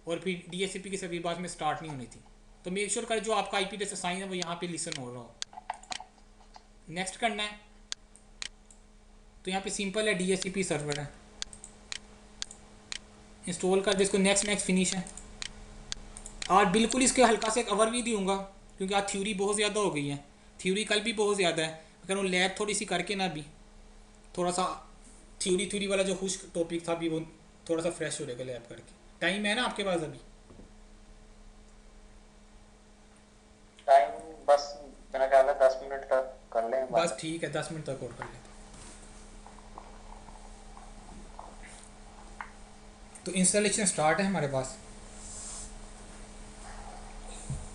Speaker 1: और फिर DHCP की सभी बाद में स्टार्ट नहीं होनी थी। तो मेक श्योर करें जो आपका IP एड्रेस साइन है वो यहाँ पे लिसन हो रहा हो। नेक्स्ट करना है, तो यहाँ पे सिंपल है, DHCP सर्वर है, इंस्टॉल कर दे इसको, नेक्स्ट नेक्स्ट फिनिश है। और बिल्कुल इसके हल्का से एक ओवरव्यू दूंगा क्योंकि आज थ्योरी बहुत ज़्यादा हो गई है, थ्योरी कल भी बहुत ज़्यादा है, अगर वो लैब थोड़ी सी करके ना भी थोड़ा सा थ्योरी वाला जो खुश टॉपिक था अभी वो थोड़ा सा फ्रेश हो जाएगा लैब करके। टाइम है ना आपके पास अभी?
Speaker 2: टाइम बस मेरा ख्याल है 10 मिनट तक कर लें
Speaker 1: बस ठीक है, 10 मिनट तक और कर लेते। तो इंस्टॉलेशन स्टार्ट है हमारे पास।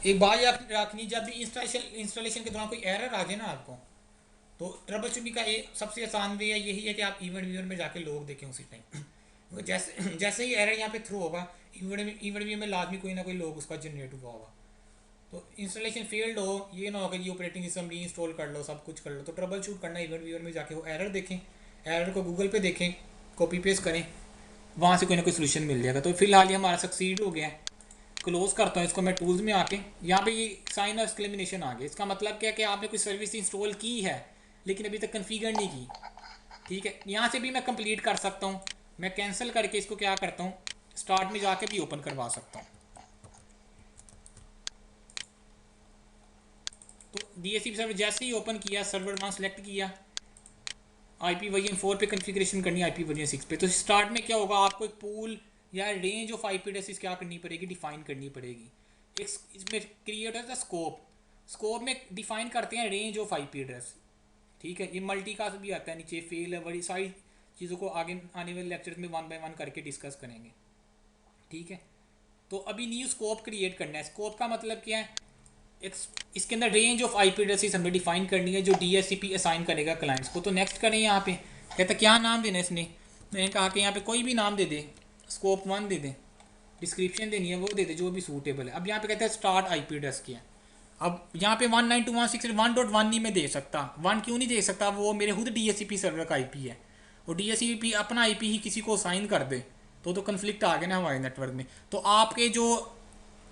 Speaker 1: एक बात याद रखनी, जब भी इंस्टॉलेशन के दौरान कोई एरर आ जाए ना आपको, तो ट्रबल शूटिंग का एक सबसे आसान वे है यही है कि आप इवेंट व्यूअर में जाके लोग देखें उसी टाइम। जैसे ही एरर यहाँ पे थ्रो होगा, इवेंट व्यू में लाजमी कोई ना कोई लोग उसका जनरेट हुआ होगा। तो इंस्टॉलेशन फेल्ड हो, ये ना हो कि ये ऑपरेटिंग सिस्टम री इंस्टॉल कर लो, सब कुछ कर लो, तो ट्रबल शूट करना इवेंट व्यूअर में जाके वो एरर देखें, एरर को गूगल पे देखें, कॉपी पेस्ट करें, वहाँ से कोई ना कोई सोल्यूशन मिल जाएगा। तो फिलहाल ये हमारा सक्सीड हो गया है। क्लोज करता हूँ इसको मैं टूल्स में आके, यहाँ पे ये साइन और एक्सक्लेमिनेशन आ गया। इसका मतलब क्या है कि आपने कोई सर्विस इंस्टॉल की है लेकिन अभी तक कन्फिगर नहीं की। ठीक है, यहाँ से भी मैं कंप्लीट कर सकता हूँ, मैं कैंसिल करके इसको क्या करता हूँ, स्टार्ट में जाके भी ओपन करवा सकता हूँ। तो DHCP सर्वर जैसे ही ओपन किया, सर्वर 1 सेलेक्ट किया, IP वर्जन 4 पे कन्फिग्रेशन करनी है, IP वर्जन 6 पे। तो स्टार्ट में क्या होगा, आपको एक पूल या रेंज ऑफ IP एड्रेसेस क्या करनी पड़ेगी, डिफाइन करनी पड़ेगी। एक इसमें क्रिएट होता है स्कोप, स्कोप में डिफाइन करते हैं रेंज ऑफ IP एड्रेस। ठीक है, ये मल्टी कास्ट भी आता है नीचे, फेल है, बड़ी सारी चीज़ों को आगे आने वाले लेक्चर्स में 1 बाय 1 करके डिस्कस करेंगे। ठीक है, तो अभी न्यू स्कोप क्रिएट करना है। स्कोप का मतलब क्या है, इसके अंदर रेंज ऑफ IP एड्रेसेस हमें डिफाइन करनी है जो DHCP असाइन करेगा क्लाइंट्स को। तो नेक्स्ट करें, यहाँ पे कहता क्या नाम देना है इसने, मैंने कहा कि यहाँ पे कोई भी नाम दे दे, स्कोप 1 दे दें, डिस्क्रिप्शन देनी है वो दे दे जो भी सूटेबल है। अब यहाँ पे कहता है स्टार्ट IP एड्रेस किया, अब यहाँ पे 192.168.1.1 नहीं मैं दे सकता। 1 क्यों नहीं दे सकता, वो मेरे खुद DHCP सर्वर का IP है, और DHCP अपना IP ही किसी को असाइन कर दे तो कन्फ्लिक्ट आ गया ना हमारे नेटवर्क में। तो आपके जो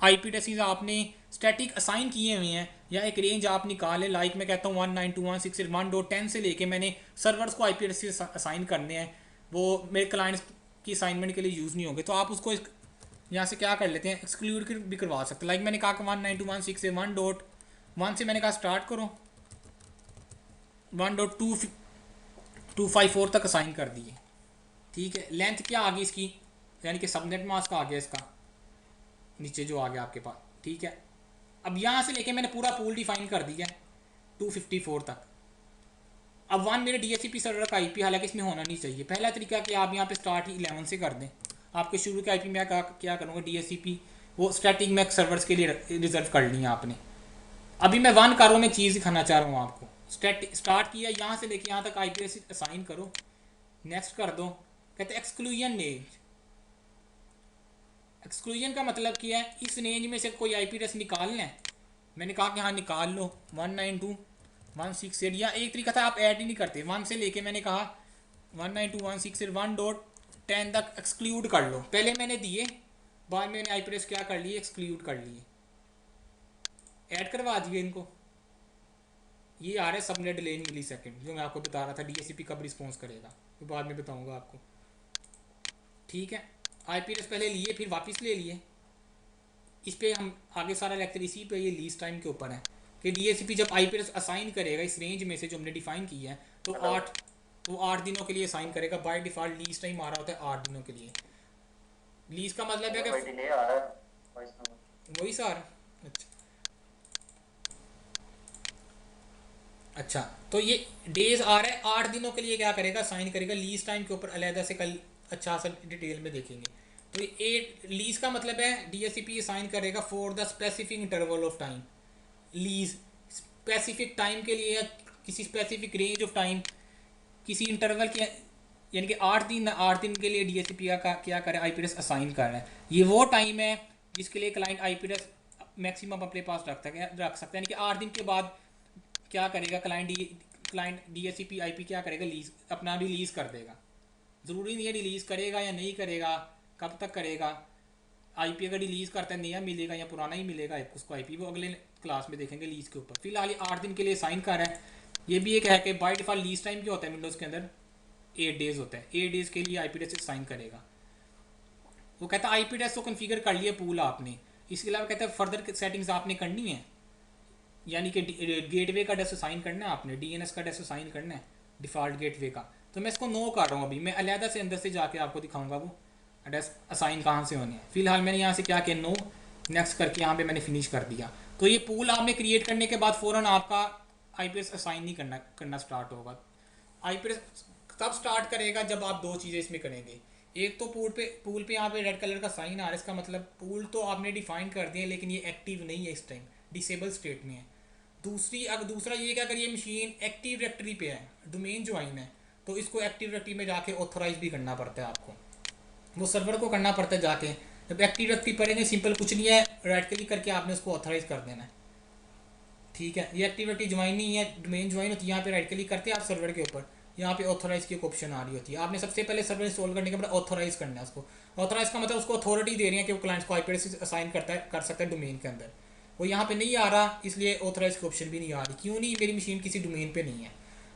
Speaker 1: IP एड्रेसेस आपने स्टैटिक असाइन किए हुए हैं या एक रेंज आप निकालें, लाइक मैं कहता हूँ 192.168.1.10 से लेके मैंने सर्वर्स को IP एड्रेसेस असाइन करने हैं, वो मेरे क्लाइंट्स की असाइनमेंट के लिए यूज़ नहीं होंगे। तो आप उसको यहाँ से क्या कर लेते हैं, एक्सक्लूड भी करवा सकते हैं। लाइक मैंने कहा कि 192.168.1.1 से मैंने कहा स्टार्ट करो, 1.2 254 तक असाइन कर दिए, ठीक है। लेंथ क्या आ गई इसकी, यानी कि सबनेट मास्क आ गया इसका, नीचे जो आ गया आपके पास, ठीक है। अब यहाँ से लेके मैंने पूरा पूल डिफाइन कर दिया 254 तक। अब 1 मेरे DHCP सर्वर का IP, हालांकि इसमें होना नहीं चाहिए। पहला तरीका कि आप यहाँ पे स्टार्ट ही 11 से कर दें। आपके शुरू के IP में क्या करूँगा, DHCP वो स्टैटिक मैक सर्वर्स के लिए रिजर्व कर लिया आपने। अभी मैं 1 करो में चीज़ दिखाना चाह रहा हूँ आपको। स्टार्ट किया, यहाँ से लेके यहाँ तक IP एड्रेस असाइन करो, नेक्स्ट कर दो। कहते हैं एक्सक्लूजन रेंज। एक्सक्लूजन का मतलब क्या है, इस रेंज में से कोई IP एड्रेस निकालना है। मैंने कहा कि हाँ निकाल लो 192.168, या एक तरीका था आप ऐड ही नहीं करते, 1 से लेके मैंने कहा 192.168.1.10 तक एक्सक्लूड कर लो। पहले मैंने दिए, बाद में मैंने IP एड्रेस क्या कर लिए, एक्सक्लूड कर लिए, ऐड करवा दिए इनको। ये आ रहा है subnet delay in millisecond, जो मैं आपको बता रहा था DHCP कब रिस्पॉन्स करेगा, तो बाद में बताऊंगा आपको, ठीक है। IP एड्रेस पहले लिए, फिर वापस ले लिए। इस पे हम आगे सारा लेक्चर इसी पे ये लीज टाइम के ऊपर है कि DHCP जब IP एड्रेस असाइन करेगा इस रेंज में से जो हमने डिफाइन किया है, तो 8 दिनों के लिए असाइन करेगा। बाय डिफॉल्ट लीज टाइम आ रहा होता है 8 दिनों के लिए। लीज का मतलब है कि
Speaker 2: डिले आ रहा है वॉइस में।
Speaker 1: वही सर, अच्छा तो ये डेज आ रहा है 8 दिनों के लिए क्या करेगा, साइन करेगा। लीज टाइम के ऊपर अलहदा से कल अच्छा सा डिटेल में देखेंगे। तो ये लीज का मतलब है DHCP साइन करेगा for the specific interval of time. Lease specific time के लिए या किसी स्पेसिफिक रेंज ऑफ टाइम, किसी इंटरवल के, यानी कि 8 दिन के लिए DHCP का क्या करे, IP एड्रेस असाइन कर रहा है। ये वो टाइम है जिसके लिए क्लाइंट IP एड्रेस मैक्सिमम अपने पास रख सकता है, यानी कि 8 दिन के बाद क्या करेगा क्लाइंट DHCP IP क्या करेगा, लीज अपना रिलीज़ कर देगा। ज़रूरी नहीं है रिलीज़ करेगा या नहीं करेगा, कब तक करेगा। IP अगर रिलीज़ करता है नया मिलेगा या पुराना ही मिलेगा उसको IP, वो अगले क्लास में देखेंगे लीज़ के ऊपर। फिलहाल ये 8 दिन के लिए साइन कर रहा है। ये भी एक है कि बाय डिफॉल्ट लीज टाइम क्या होता है विंडोज़ के अंदर, 8 डेज़ होता है। 8 डेज़ के लिए IP एड्रेस साइन करेगा। वो कहता है IP एड्रेस को कन्फिगर कर लिया पूल आपने, इसके अलावा कहता है फर्दर सेटिंग्स आपने करनी है, यानी कि गेटवे का एड्रेस असाइन करना है आपने, DNS का एड्रेस असाइन करना है, डिफ़ॉल्ट गेटवे का। तो मैं इसको नो कर रहा हूँ अभी, मैं अलहदा से अंदर से जाके आपको दिखाऊंगा वो एड्रेस असाइन कहाँ से होने हैं। फिलहाल मैंने यहाँ से क्या किया, नो नेक्स्ट करके यहाँ पे मैंने फिनिश कर दिया। तो ये पूल आपने क्रिएट करने के बाद फ़ौरन आपका IP एड्रेस असाइन नहीं करना स्टार्ट होगा। IP एड्रेस तब स्टार्ट करेगा जब आप दो चीज़ें इसमें करेंगे। एक तो पूल पे यहाँ पे रेड कलर का साइन आ रहा है, इसका मतलब पूल तो आपने डिफाइन कर दिया लेकिन ये एक्टिव नहीं है, इस टाइम डिसेबल स्टेट में है। दूसरा ये क्या करिए, मशीन एक्टिव डायरेक्टरी पे है, डोमेन ज्वाइन है, तो इसको एक्टिव डायरेक्टरी में जाके ऑथोराइज भी करना पड़ता है आपको, वो सर्वर को करना पड़ता है जाके। जब एक्टिव डायरेक्टरी पर नहीं, सिंपल कुछ नहीं है, राइट क्लिक करके आपने उसको ऑथोराइज कर देना है, ठीक है। ये एक्टिव डायरेक्टरी ज्वाइन नहीं है, डोमेन ज्वाइन होती है। यहाँ पे राइट क्लिक करते हैं आप सर्वर के ऊपर, यहाँ पे ऑथोराइज की एक ऑप्शन आ रही होती है। आपने सबसे पहले सर्वर इंस्टॉल करने के बाद ऑथोराइज करना है उसको। ऑथोराइज का मतलब उसको अथॉरिटी दे रही है कि वो क्लाइंट्स को IP एड्रेस असाइन कर सकता है डोमेन के अंदर। वो यहाँ पे नहीं आ रहा, इसलिए ऑथोराइज की ऑप्शन भी नहीं आ रही। क्यों नहीं, मेरी मशीन किसी डोमेन पे नहीं है,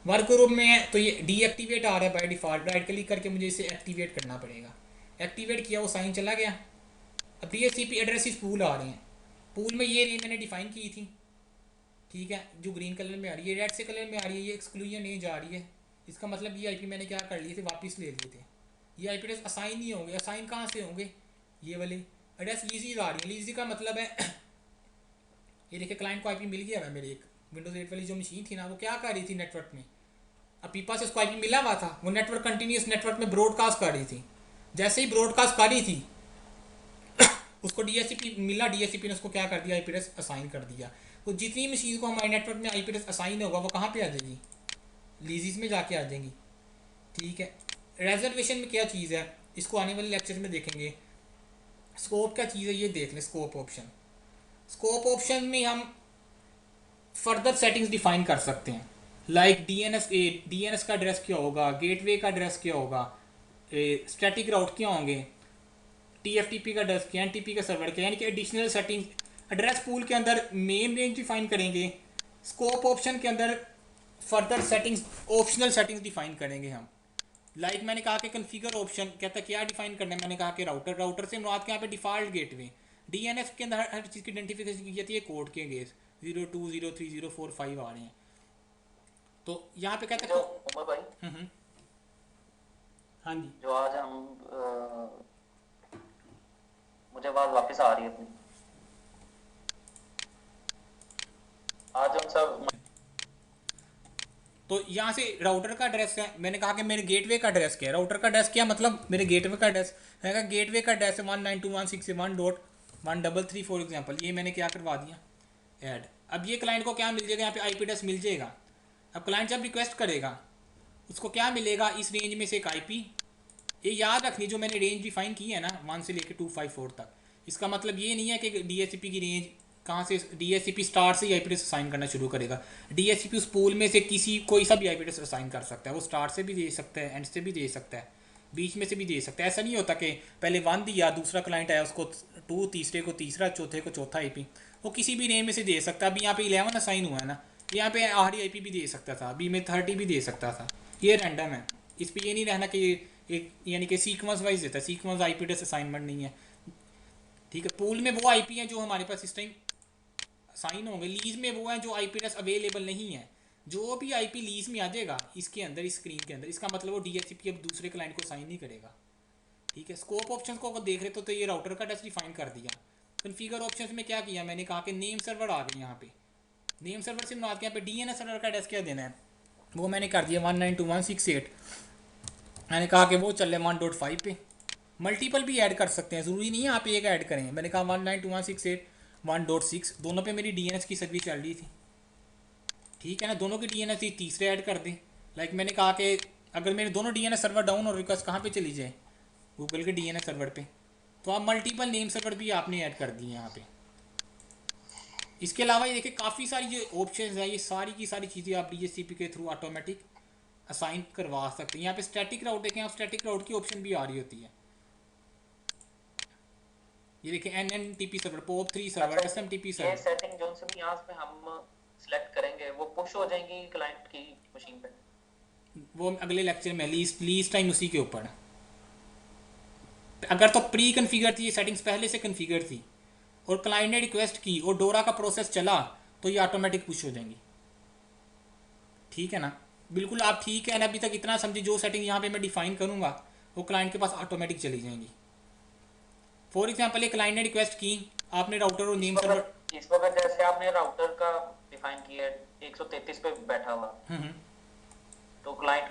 Speaker 1: वर्क ग्रुप में है, तो ये डीएक्टिवेट आ रहा है बाय डिफॉल्ट। राइट क्लिक करके मुझे इसे एक्टिवेट करना पड़ेगा। एक्टिवेट किया, वो साइन चला गया। अब DHCP एड्रेसेस पूल आ रहे हैं, पूल में ये रेंज मैंने डिफाइन की थी, ठीक है, जो ग्रीन कलर में आ रही है, रेड से कलर में आ रही है, ये एक्सक्लूजन रेंज आ रही है। इसका मतलब ये IP मैंने क्या कर लिए थे, वापस ले लिए थे। ये IP एड्रेस असाइन नहीं होंगे, असाइन कहाँ से होंगे, ये वाले एड्रेस लीजीज आ रही है। लीजी का मतलब है ये देखिए क्लाइंट को IP मिल गया है। मेरी एक विंडोज 8 वाली जो मशीन थी ना, वो क्या कर रही थी नेटवर्क में, अपीपा से उसको IP मिला हुआ था, वो नेटवर्क कंटिन्यूस नेटवर्क में ब्रॉडकास्ट कर रही थी। जैसे ही ब्रॉडकास्ट कर रही थी उसको DHCP मिला, DHCP ने उसको क्या कर दिया, IP एड्रेस असाइन कर दिया। तो जितनी मशीन को हमारे नेटवर्क में IP एड्रेस असाइन होगा वो कहाँ पे आ जाएगी, लीजीज में जाके आ जाएंगी, ठीक है। रिजर्वेशन में क्या चीज़ है, इसको आने वाले लेक्चर में देखेंगे। स्कोप क्या चीज़ है ये देख लें, स्कोप ऑप्शन। स्कोप ऑप्शन में हम फर्दर सेटिंग्स डिफाइन कर सकते हैं, लाइक DNS का एड्रेस क्या होगा, गेटवे का एड्रेस क्या होगा, स्टैटिक राउट क्या होंगे, TFTP का एड्रेस क्या, NTP का सर्वर क्या, यानी कि एडिशनल सेटिंग एड्रेस पूल के अंदर मेन रेंज डिफाइन करेंगे। स्कोप ऑप्शन के अंदर further settings, optional settings define करेंगे हम। लाइक मैंने कहा कि कन्फिगर ऑप्शन कहता है क्या डिफाइन करना है, मैंने कहा कि राउटर से मुराद के यहाँ पे डिफॉल्ट गेटवे। DNS के अंदर हर चीज़ की आइडेंटिफिकेशन की जाती है कोड के अगेंस्ट, 020304 5 आ रहे हैं। तो यहाँ पे कहता है
Speaker 2: जो उमर भाई
Speaker 1: हाँ जी।
Speaker 2: जो आज हम मुझे आवाज वापस आ रही है अपनी। आज हम सब
Speaker 1: तो यहाँ से राउटर का एड्रेस है, मैंने कहा कि मेरे गेटवे का एड्रेस क्या है, राउटर का एड्रेस क्या मतलब मेरे गेटवे का एड्रेस है, कहा गेटवे का एड्रेस है 192.168.133 फॉर एग्जांपल। ये मैंने क्या करवा दिया, ऐड। अब ये क्लाइंट को क्या मिल जाएगा, यहाँ पे आईपी एड्रेस मिल जाएगा। अब क्लाइंट जब रिक्वेस्ट करेगा उसको क्या मिलेगा, इस रेंज में से एक आईपी। ये याद रखनी, जो मैंने रेंज डिफाइन की है ना 1 से लेकर 254 तक, इसका मतलब ये नहीं है कि डीएससीपी की रेंज कहाँ से, डीएससीपी स्टार्ट से ही आईपी एड्रेस असाइन करना शुरू करेगा। डीएससीपी उस पूल में से किसी कोई सा भी आईपी एड्रेस असाइन कर सकता है, वो स्टार्ट से भी दे सकता है, एंड से भी दे सकता है, बीच में से भी दे सकता है। ऐसा नहीं होता कि पहले 1 दिया, दूसरा क्लाइंट आया उसको 2, तीसरे को तीसरा, चौथे को चौथा आईपी। वो किसी भी रेंज में से दे सकता है। अभी यहाँ पे 11 असाइन हुआ है ना, यहाँ पे आखिरी आईपी भी दे सकता था, अभी में 30 भी दे सकता था। ये रैंडम है, इस पर ये नहीं रहना कि एक यानी कि सीक्वेंस वाइज देता है, सीक्वेंस आईपी एड्रेस असाइनमेंट नहीं है। ठीक है, पूल में वो आईपी हैं जो हमारे पास इस टाइम साइन होंगे, लीज में वो हैं जो आईपी एड्रेस अवेलेबल नहीं है। जो भी आईपी लीज में आ जाएगा इसके अंदर, इस स्क्रीन के अंदर, इसका मतलब वो डीएचसीपी अब दूसरे क्लाइंट को साइन नहीं करेगा। ठीक है, स्कोप ऑप्शन को अगर देख रहे तो ये राउटर का एड्रेस डिफाइन कर दिया। कॉन्फ़िगर ऑप्शंस में क्या किया, मैंने कहा कि नेम सर्वर आ गए यहाँ पे। नेम सर्वर से मुराद के यहाँ पे डीएनएस सर्वर का एड्रेस क्या देना है, वो मैंने कर दिया 192.168। मैंने कहा कि वो चल रहे 1.5 पे। मल्टीपल भी ऐड कर सकते हैं, ज़रूरी नहीं है आप एक ऐड करें। मैंने कहा 192.168.1.6, दोनों पे मेरी डीएनएस की सर्विस चल रही थी। ठीक है ना, दोनों की डीएनएस थी, तीसरे ऐड कर दें। लाइक मैंने कहा कि अगर मेरे दोनों डीएनएस सर्वर डाउन और रिक्वेस्ट कहाँ पे चली जाए, गूगल के डीएनएस सर्वर पे, तो आप मल्टीपल नेम सर्वर भी आपने ऐड कर दिए यहाँ पे। इसके अलावा ये देखिए काफ़ी सारी जो ऑप्शन है, ये सारी की सारी चीज़ें आप डीएचसीपी के थ्रू ऑटोमेटिक असाइन करवा सकते हैं। यहाँ पे स्टैटिक राउट देखें आप, स्टैटिक राउट की ऑप्शन भी आ रही होती है। ये देखिए एनएनटीपी सर्वर, पोप3 सर्वर,
Speaker 2: अच्छा,
Speaker 1: एसएमटीपी
Speaker 2: ये
Speaker 1: सर्वर।
Speaker 2: सेटिंग जो से भी यहाँ पे हम सिलेक्ट करेंगे वो पुश हो जाएंगी क्लाइंट की मशीन पे।
Speaker 1: वो अगले लेक्चर में, लीस्ट टाइम उसी के ऊपर। अगर तो प्री कन्फिगर थी ये सेटिंग्स, पहले से कन्फिगर थी, और क्लाइंट ने रिक्वेस्ट की और डोरा का प्रोसेस चला, तो ये ऑटोमेटिक पुश हो जाएंगी। ठीक है ना, बिल्कुल आप ठीक है ना, अभी तक इतना समझे, जो सेटिंग यहाँ पे मैं डिफाइन करूँगा वो क्लाइंट के पास ऑटोमेटिक चली जाएंगी। फॉर एग्जाम्पल एक क्लाइंट ने रिक्वेस्ट की, आपने राउटर और नेम सर्वर,
Speaker 2: इस वक्त जैसे आपने राउटर का डिफाइन किया 133 पे बैठा हुआ, तो क्लाइंट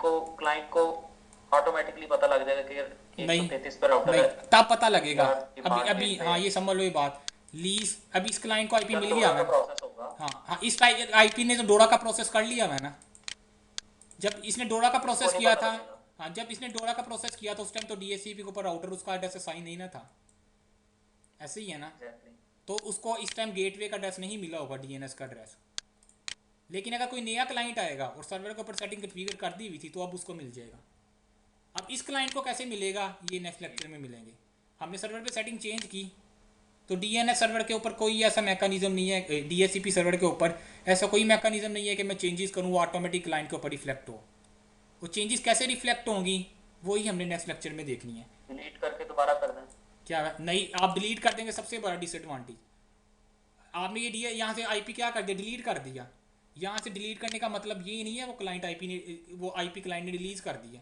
Speaker 2: को ऑटोमेटिकली पता लग जाएगा कि
Speaker 1: नहीं
Speaker 2: 133 पे राउटर
Speaker 1: नहीं,
Speaker 2: है
Speaker 1: तब पता लगेगा।
Speaker 2: या
Speaker 1: अभी
Speaker 2: डिमांड
Speaker 1: अभी
Speaker 2: डेट पे
Speaker 1: हाँ, ये समझ लो ये बात, लीज अभी इस क्लाइंट को आईपी
Speaker 2: जब
Speaker 1: मिल गया
Speaker 2: डोरा का
Speaker 1: है।
Speaker 2: प्रोसेस होगा।
Speaker 1: हाँ हाँ, इस आईपी ने तो डोरा का प्रोसेस कर लिया है ना। जब इसने डोरा का
Speaker 2: उसको
Speaker 1: प्रोसेस
Speaker 2: नहीं
Speaker 1: किया
Speaker 2: पता
Speaker 1: था,
Speaker 2: लगेगा।
Speaker 1: हाँ जब इसने डोरा का प्रोसेस किया था उस टाइम तो डीएचसीपी के ऊपर राउटर उसका एड्रेस असाइन नहीं ना था, ऐसे ही है ना।
Speaker 2: Exactly.
Speaker 1: तो उसको इस टाइम गेटवे का एड्रेस नहीं मिला होगा, डीएनएस का एड्रेस। लेकिन अगर कोई नया क्लाइंट आएगा और सर्वर के ऊपर सेटिंग कॉन्फ़िगर कर दी हुई थी, तो अब उसको मिल जाएगा। अब इस क्लाइंट को कैसे मिलेगा, ये नेक्स्ट लेक्चर में मिलेंगे। हमने सर्वर पे सेटिंग चेंज की, तो डीएनएस सर्वर के ऊपर कोई ऐसा मैकेनिज्म नहीं है, डीएचसीपी सर्वर के ऊपर ऐसा कोई मैकेनिज्म नहीं है कि मैं चेंजेस करूँ वो ऑटोमेटिक क्लाइंट के ऊपर रिफ्लेक्ट हो। वो चेंजेस कैसे रिफ्लेक्ट होंगी वही हमने नेक्स्ट लेक्चर में देखनी है।
Speaker 2: डिलीट करके दोबारा कर दें।
Speaker 1: क्या है? नहीं, आप डिलीट कर देंगे, सबसे बड़ा डिसएडवांटेज आपने ये दिया, यहाँ से आईपी क्या कर दिया, डिलीट कर दिया। यहाँ से डिलीट करने का मतलब ये नहीं है वो क्लाइंट आईपी ने, वो आईपी क्लाइंट ने रिलीज कर दिया।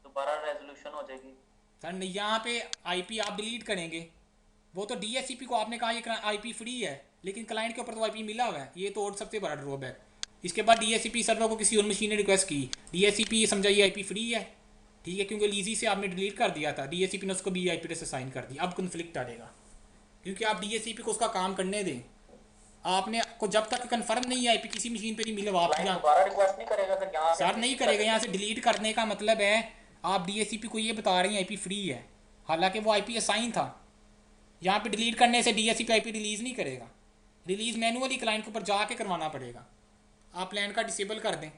Speaker 2: दोबारा रेजोल्यूशन हो जाएगी।
Speaker 1: सर नहीं, यहाँ पे आईपी आप डिलीट करेंगे, वो तो डीएचसीपी को आपने कहा ये आईपी फ्री है, लेकिन क्लाइंट के ऊपर तो आईपी मिला हुआ है, ये तो और सबसे बड़ा ड्रॉबैक। इसके बाद डीएचसीपी सर्वर को किसी और मशीन ने रिक्वेस्ट की, डीएचसीपी ये समझा ये आईपी फ्री है, ठीक है, क्योंकि लीजी से आपने डिलीट कर दिया था, डीएचसीपी ने उसको भी आईपी एड्रेस असाइन कर दिया। अब कन्फ्लिक्ट आ जाएगा, क्योंकि आप डीएचसीपी को उसका काम करने दें। आपने को जब तक कंफर्म नहीं है आईपी किसी मशीन पे नहीं मिला, आप
Speaker 2: क्लाइंट
Speaker 1: यहाँ
Speaker 2: दोबारा रिक्वेस्ट नहीं करेगा अगर यहाँ
Speaker 1: सर नहीं करेगा। यहाँ से डिलीट करने का मतलब है आप डीएचसीपी को ये बता रहे हैं आईपी फ्री है, हालांकि वो आईपी असाइन था। यहाँ पे डिलीट करने से डीएचसीपी आईपी रिलीज़ नहीं करेगा, रिलीज़ मैनुअली क्लाइंट के ऊपर जाके करवाना पड़ेगा। आप प्लान का डिसेबल कर दें,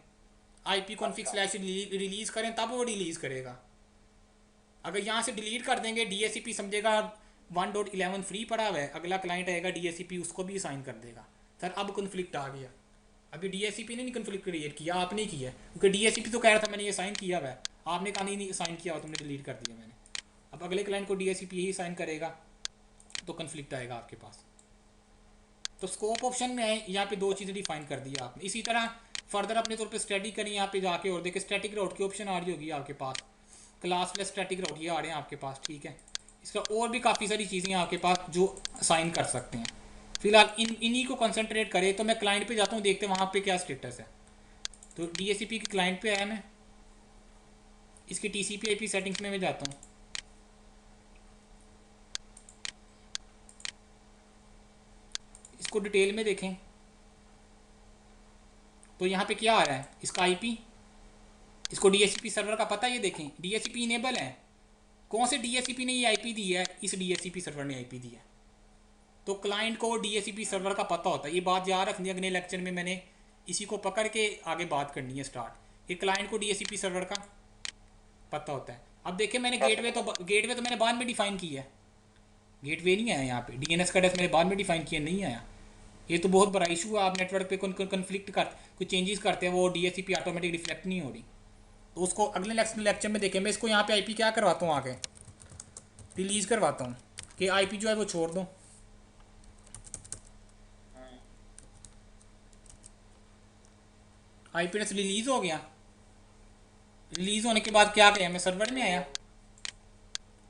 Speaker 1: आईपी कॉन्फिग स्लैश रिलीज़ करें, तब वो रिलीज़ करेगा। अगर यहाँ से डिलीट कर देंगे, डीएचसीपी समझेगा 1.11 फ्री पड़ा हुआ है, अगला क्लाइंट आएगा डीएचसीपी उसको भी असाइन कर देगा। सर अब कन्फ्लिक्ट आ गया, अभी डीएचसीपी ने नहीं कन्फ्लिक्ट क्रिएट किया, आपने किया, क्योंकि डीएचसीपी तो कह रहा था मैंने ये साइन किया हुआ है, आपने कहा नहीं साइन किया हुआ, तुमने डिलीट कर दिया मैंने। अब अगले क्लाइंट को डीएचसीपी यही साइन करेगा, तो कन्फ्लिक्ट आएगा आपके पास। तो स्कोप ऑप्शन में है, यहाँ पे दो चीज़ें डिफाइन कर दी आपने। इसी तरह फर्दर अपने तौर पे स्टडी करें, यहाँ पे जाके और देखें स्टैटिक राउट की ऑप्शन आ रही होगी आपके पास, क्लास प्लस स्टैटिक राउट ये आ रहे हैं आपके पास, ठीक है। इसका और भी काफ़ी सारी चीज़ें आपके पास जो असाइन कर सकते हैं। फिलहाल इन्हीं को कंसंट्रेट करें। तो मैं क्लाइंट पे जाता हूँ, देखते हैं वहाँ पे क्या स्टेटस है। तो DHCP के क्लाइंट पे आया मैं, इसकी TCP IP सेटिंग्स में मैं जाता हूँ। इसको डिटेल में देखें तो यहाँ पे क्या आ रहा है, इसका IP, इसको DHCP सर्वर का पता, ये देखें DHCP इनेबल है। कौन से DHCP ने ये IP दी है, इस DHCP सर्वर ने IP दी है। तो क्लाइंट को DHCP सर्वर का पता होता है। ये बात याद रखनी है, अगले लेक्चर में मैंने इसी को पकड़ के आगे बात करनी है स्टार्ट। ये क्लाइंट को DHCP सर्वर का पता होता है। अब देखिए मैंने गेटवे तो मैंने बाद में डिफाइन किया है, गेटवे नहीं आया यहाँ पे। DNS का एड्रेस मैंने बाद में डिफाइन किया, नहीं आया। ये तो बहुत बड़ा इशू है। आप नेटवर्क पे कन्फ्लिक्ट कर कुछ चेंजेस करते हैं, वो DHCP ऑटोमेटिक रिफ्लेक्ट नहीं हो रही। तो उसको अगले लेक्चर में देखें। मैं इसको यहाँ पे IP क्या करवाता हूँ, आगे रिलीज़ करवाता हूँ कि IP जो है वो छोड़ दो। IP एड्रेस रिलीज़ हो गया। रिलीज़ होने के बाद क्या करें, मैं सर्वर में आया,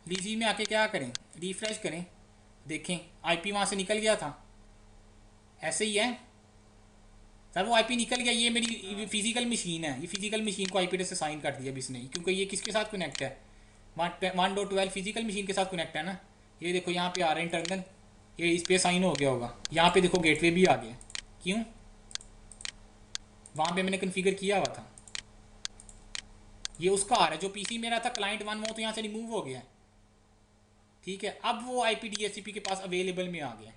Speaker 1: रिलीज में आके क्या करें, रिफ्रेश करें, देखें IP वहाँ से निकल गया था। ऐसे ही है सर, वो IP निकल गया। ये मेरी फिजिकल मशीन है, ये फिजिकल मशीन को IP एड्रेस से साइन कर दिया इसने, क्योंकि ये किसके साथ कनेक्ट है, 1.12 फिजिकल मशीन के साथ कनेक्ट है ना। ये देखो यहाँ पे आ रहा है इंटरनल, ये इस पर साइन हो गया होगा। यहाँ पे देखो गेटवे भी आ गया, क्यों, वहाँ पे मैंने कन्फिगर किया हुआ था। ये उसका आ रहा है जो PC मेरा था क्लाइंट 1, वो तो यहाँ से रिमूव हो गया, ठीक है। अब वो IP DHCP के पास अवेलेबल में आ गया,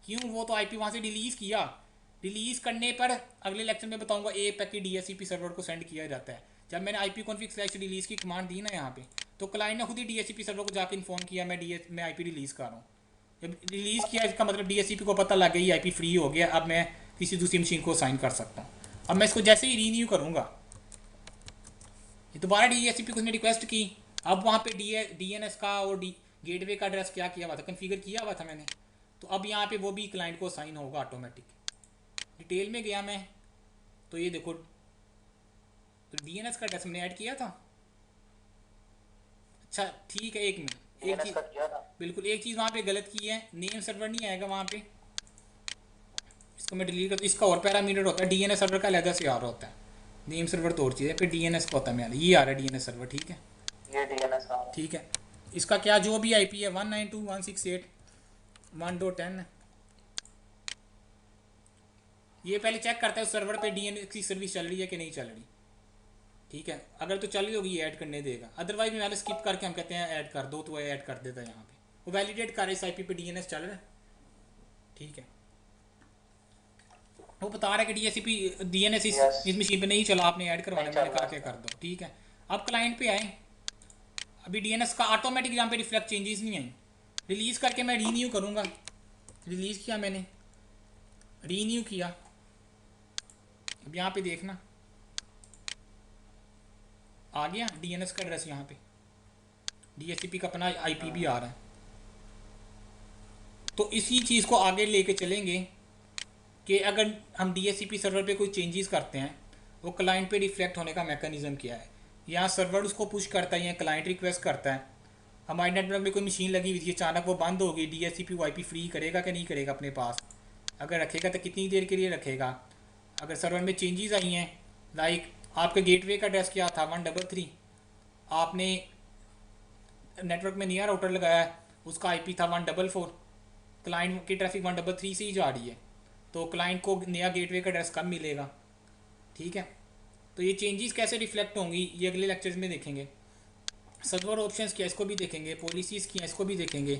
Speaker 1: क्यों, वो तो IP वहाँ से डिलीज़ किया। डिलीज़ करने पर अगले लेक्चर में बताऊंगा APEC की DHCP सर्वर को सेंड किया जाता है। जब मैंने ipconfig/release की कमांड दी ना यहाँ पे, तो क्लाइंट ने खुद ही DHCP सर्वर को जाकर इन्फॉर्म किया मैं IP रिलीज़ कर रहा हूँ। जब रिलीज़ किया इसका मतलब DHCP को पता लग गया IP फ्री हो गया, अब मैं किसी दूसरी मशीन को साइन कर सकता हूँ। अब मैं इसको जैसे ही रीन्यू करूँगा, ये दोबारा DHCP को उसने रिक्वेस्ट की। अब वहाँ पे DNS का और गेटवे का एड्रेस क्या किया हुआ था, कन्फिगर किया हुआ था मैंने। तो अब यहाँ पे वो भी क्लाइंट को साइन होगा ऑटोमेटिक। डिटेल में गया मैं, तो ये देखो तो DNS का एड्रेस मैंने ऐड किया था। अच्छा ठीक है, एक मिनट, एक चीज़ बिल्कुल, एक चीज़ वहाँ पे गलत की है, नेम सर्वर नहीं आएगा वहाँ पे। इसको मैं डिलीट कर, इसका और पैरामीटर होता है, DNS सर्वर का अलग से आ रहा होता है, नेम सर्वर तो और चीज़ है, फिर DNS का होता है मेरा, ये आ रहा है DNS सर्वर, ठीक है,
Speaker 2: ये DNS आ रहा है,
Speaker 1: ठीक है। इसका क्या जो भी IP है 192.168.1.10, ये पहले चेक करता है उस सर्वर पे DNS की सर्विस चल रही है कि नहीं चल रही, ठीक है। अगर तो चल रही होगी ये ऐड करने देगा, अदरवाइज मैं स्किप करके हम कहते हैं ऐड कर दो, तो ऐड कर देता है यहाँ पे। वो वैलिडेट कर इस IP पे DNS चल रहा है, ठीक है। वो बता रहा है कि DHCP DNS इस मशीन पे नहीं चला, आपने ऐड करवाना, मैंने कहा क्या कर दो, ठीक है। अब क्लाइंट पे आए, अभी DNS का ऑटोमेटिक यहाँ पे रिफ्लेक्ट चेंजेस नहीं आई। रिलीज़ करके मैं रीन्यू करूँगा, रिलीज़ किया मैंने, रीन्यू किया। अब यहाँ पे देखना आ गया DNS का एड्रेस, यहाँ पे DHCP का अपना IP भी आ रहा है। तो इसी चीज़ को आगे लेके चलेंगे कि अगर हम DHCP सर्वर पे कोई चेंजेस करते हैं, वो क्लाइंट पे रिफ्लेक्ट होने का मैकेनिज्म क्या है। यहाँ सर्वर उसको पुश करता है या क्लाइंट रिक्वेस्ट करता है, हमारे नेटवर्क में कोई मशीन लगी हुई थी, अचानक वो बंद हो गई, DHCP वो IP फ्री करेगा कि नहीं करेगा अपने पास, अगर रखेगा तो कितनी देर के लिए रखेगा। अगर सर्वर में चेंजेस आई हैं, लाइक आपके गेटवे का एड्रेस क्या था 133, आपने नेटवर्क में नया राउटर लगाया, उसका IP था 144, क्लाइंट की ट्रैफिक 133 से ही जा रही है, तो क्लाइंट को नया गेटवे का एड्रेस कब मिलेगा, ठीक है। तो ये चेंजेस कैसे रिफ्लेक्ट होंगी ये अगले लेक्चर्स में देखेंगे। सर्वर ऑप्शंस क्या, इसको भी देखेंगे, पॉलिसीज़ क्या, इसको भी देखेंगे,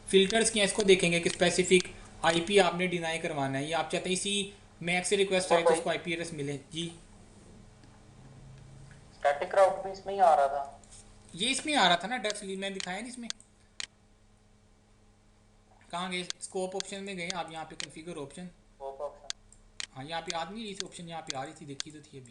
Speaker 1: फिल्टर्स क्या, इसको देखेंगे कि स्पेसिफिक IP आपने डिनाई करवाना है, या आप चाहते हैं इसी मैक से रिक्वेस्ट आए तो उसको IP एड्रेस मिले। जी
Speaker 2: स्टैटिक राउट भी इसमें ही आ रहा था,
Speaker 1: ये इसमें आ रहा था ना एड्रेस, मैं दिखाया नहीं इसमें, कहाँ गए, स्कोप ऑप्शन में गए आप, यहाँ पे कॉन्फ़िगर ऑप्शन, हाँ यहाँ पे आ नहीं रही थी ऑप्शन, यहाँ पे आ रही थी, देखी तो थी अभी,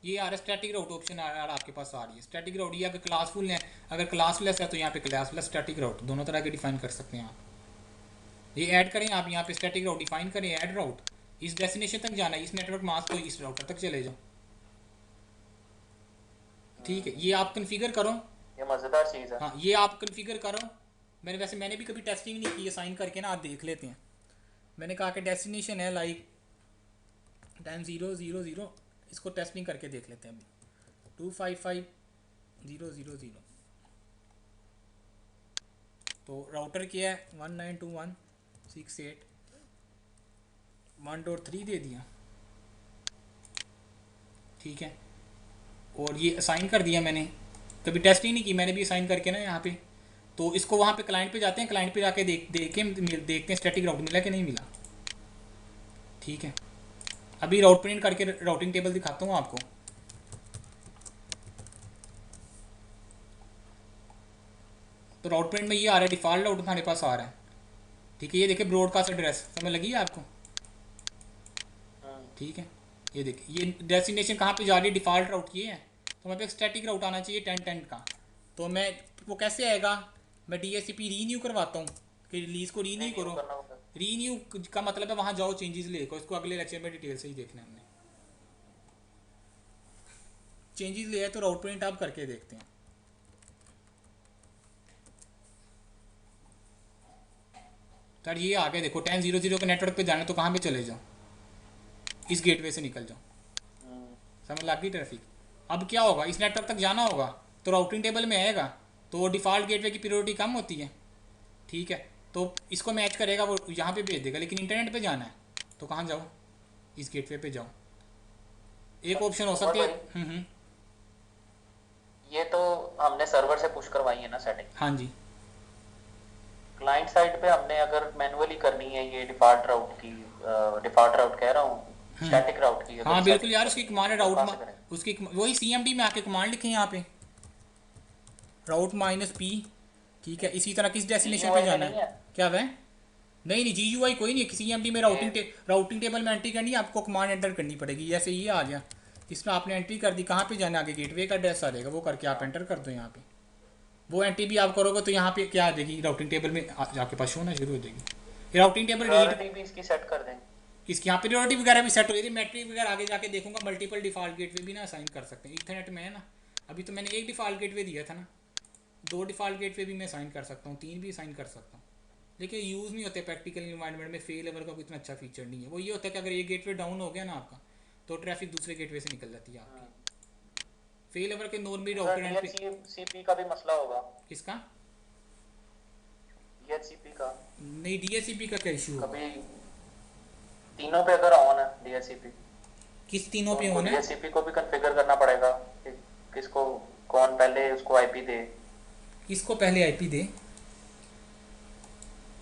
Speaker 1: ये आ रहा है स्टैटिक राउट ऑप्शन आ रहा है आपके पास, आ रही है स्टैटिक राउट। ये अगर क्लासफुल है, अगर क्लासलेस है तो यहाँ पे क्लासलेस स्टैटिक राउट दोनों तरह के डिफाइन कर सकते हैं आप। ये ऐड करें आप, यहाँ पे स्टैटिक राउट डिफाइन करें, ऐड राउट, इस डेस्टिनेशन तक जाना है, इस नेटवर्क मास्क को इस राउटर तक चले जाओ। ठीक है, ये आप कन्फिगर करो।
Speaker 2: ये मजेदार चीज है।
Speaker 1: हाँ, ये आप कन्फिगर करो। मैंने भी कभी टेस्टिंग नहीं की, ये साइन करके ना आप देख लेते हैं। मैंने कहा कि डेस्टिनेशन है लाइक 10,000, इसको टेस्टिंग करके देख लेते हैं अभी। 255,000, तो राउटर क्या है 192.168.1.3 दे दिया। ठीक है, और ये असाइन कर दिया मैंने। कभी टेस्ट ही नहीं की मैंने भी असाइन करके ना यहाँ पे। तो इसको वहाँ पे क्लाइंट पे जाते हैं, क्लाइंट पे जाके देखते हैं स्टैटिक राउट मिला कि नहीं मिला। ठीक है, अभी राउट प्रिंट करके राउटिंग टेबल दिखाता हूँ आपको। तो राउट प्रिंट में ये आ रहा है, डिफ़ॉल्ट राउट हमारे पास आ रहा है। ठीक है, ये देखिए ब्रॉडकास्ट एड्रेस समझ लगी है आपको। ठीक है, ये देखिए ये डेस्टिनेशन कहाँ पे जा रही है, डिफ़ॉल्ट राउट ये है। तो हमारे पास स्टैटिक राउट आना चाहिए 1010 का। तो मैं वो कैसे आएगा, मैं DHCP रीन्यू करवाता हूँ कि रिलीज़ को रीन्यू करो। रीन्यू का मतलब है वहाँ जाओ चेंजेस लेकर, इसको अगले लेक्चर में डिटेल से ही देखना है हमने। चेंजेस ले आए तो राउट प्रिंट आप करके देखते हैं। सर ये आगे देखो 10.0.0 के नेटवर्क पे जाना, तो कहाँ पे चले जाओ, इस गेटवे से निकल जाओ। समझ लग गई ट्रैफिक। अब क्या होगा, इस नेटवर्क तक जाना होगा तो राउटिंग टेबल में आएगा, तो डिफ़ॉल्ट गेटवे की प्रायोरिटी कम होती है। ठीक है, तो इसको मैच करेगा, वो यहाँ पे भेज देगा। लेकिन इंटरनेट पे जाना है तो कहाँ जाओ, इस गेटवे पे जाओ। एक ऑप्शन हो सकती है।
Speaker 2: ये तो हमने सर्वर से पुश करवाई है ना सेटिंग।
Speaker 1: हाँ जी,
Speaker 2: क्लाइंट साइड पे हमने अगर मैनुअली करनी है ये डिफॉल्ट राउट की, डिफॉल्ट राउट कह रहा हूँ, स्टैटिक राउट की।
Speaker 1: हाँ बिल्कुल यार, उसकी कमांड है राउट उसकी वही CMD में आके कमांड लिखे यहाँ पे राउट -P। ठीक है, इसी तरह किस डेस्टिनेशन पे जाना है, क्या वह नहीं GUI कोई नहीं है। CMD में राउटिंग टेबल में एंट्री करनी है, आपको कमांड एंटर करनी पड़ेगी। जैसे ये आ गया, इसमें आपने एंट्री कर दी, कहाँ पे जाना है, आगे गेटवे का एड्रेस आ जाएगा, वो करके आप एंटर कर दो यहाँ पे। वो एंट्री भी आप करोगे तो यहाँ पे क्या आ जाएगी, राउटिंग टेबल में जाके पास होना शुरू हो जाएगी। राउटिंग टेबल
Speaker 2: प्रायोरिटी भी इसकी सेट कर दें,
Speaker 1: इसकी यहाँ प्रायोरिटी वगैरह भी सेट हो जाती है। मैट्रिक वगैरह आगे जाके देखूंगा, मल्टीपल डिफ़ॉल्ट गेटवे भी ना असाइन कर सकते हैं। इथरनेट में है ना, अभी तो मैंने एक डिफ़ॉल्ट गेटवे दिया था ना, 2 डिफ़ॉल्ट गेटवे भी मैं असाइन कर सकता हूँ, 3 भी असाइन कर सकता हूँ। लेकिन यूज़ नहीं होते प्रैक्टिकल इन्वायरमेंट में। फेल ओवर का कोई इतना अच्छा फीचर नहीं है। वो ये होता है कि अगर एक गेटवे डाउन हो गया ना आपका, तो ट्रैफिक दूसरे गेटवे से निकल जाती है आपकी। फेल ओवर के नॉर्मली राउटर एंड पे
Speaker 2: DHCP का भी मसला होगा।
Speaker 1: किसका,
Speaker 2: DHCP का
Speaker 1: नहीं DHCP का क्या इशू होगा,
Speaker 2: कभी तीनों पे अगर ऑन है DHCP,
Speaker 1: किस तीनों
Speaker 2: तो
Speaker 1: पे होना है,
Speaker 2: DHCP को भी कॉन्फ़िगर करना पड़ेगा कि किसको कौन पहले उसको IP दे,
Speaker 1: किसको पहले IP दे।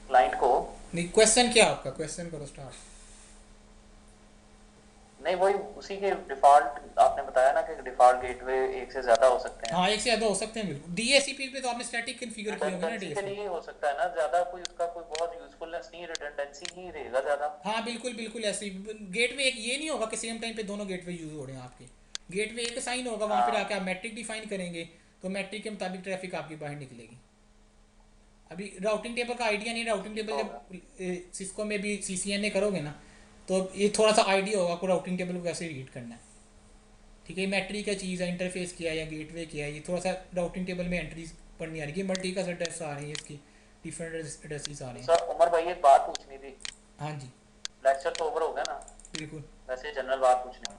Speaker 2: क्लाइंट को।
Speaker 1: नहीं, क्वेश्चन क्या आपका, क्वेश्चन करो स्टार्ट।
Speaker 2: नहीं वही उसी के डिफॉल्ट आपने बताया ना कि डिफॉल्ट गेटवे एक से ज्यादा हो सकते हैं।
Speaker 1: हाँ, एक से ज़्यादा हो सकते हैं बिल्कुल। DHCP पे तो आपने स्टैटिक कन्फिगर किया होगा ना
Speaker 2: रिडंडेंसी के
Speaker 1: DHCP।
Speaker 2: लिए हो सकता है ना, ज्यादा कोई उसका कोई बहुत यूजफुलनेस नहीं, रिडंडेंसी ही रहेगा ज्यादा।
Speaker 1: हाँ बिल्कुल बिल्कुल, ऐसे ही गेटवे एक ये नहीं होगा कि सेम टाइम पे दोनों गेटवे यूज हो रहे हैं आपके। गेटवे एक साइन होगा, वहाँ पे आके आप मैट्रिक डिफाइन करेंगे, तो मैट्रिक के मुताबिक ट्रैफिक आपकी बाहर निकलेगी। अभी राउटिंग टेबल का आइडिया नहीं। राउटिंग टेबल जब सिस्को में भी CCNA करोगे ना, तो ये थोड़ा सा आइडिया होगा आपको राउटिंग टेबल को कैसे रीड करना है। ठीक है, मैट्रिक क्या चीज़ है, इंटरफेस क्या है या गेटवे क्या है, ये थोड़ा सा राउटिंग टेबल में एंट्रीज पढ़नी आ रही है। मल्टी का एड्रेस आ रही है, इसकी डिफरेंट एड्रेसेस आ रहे हैं।
Speaker 2: सर उमर भाई एक बात पूछनी थी।
Speaker 1: हाँ जी,
Speaker 2: लेक्चर तो ओवर हो गया ना,
Speaker 1: बिल्कुल।
Speaker 2: वैसे जनरल बात पूछनी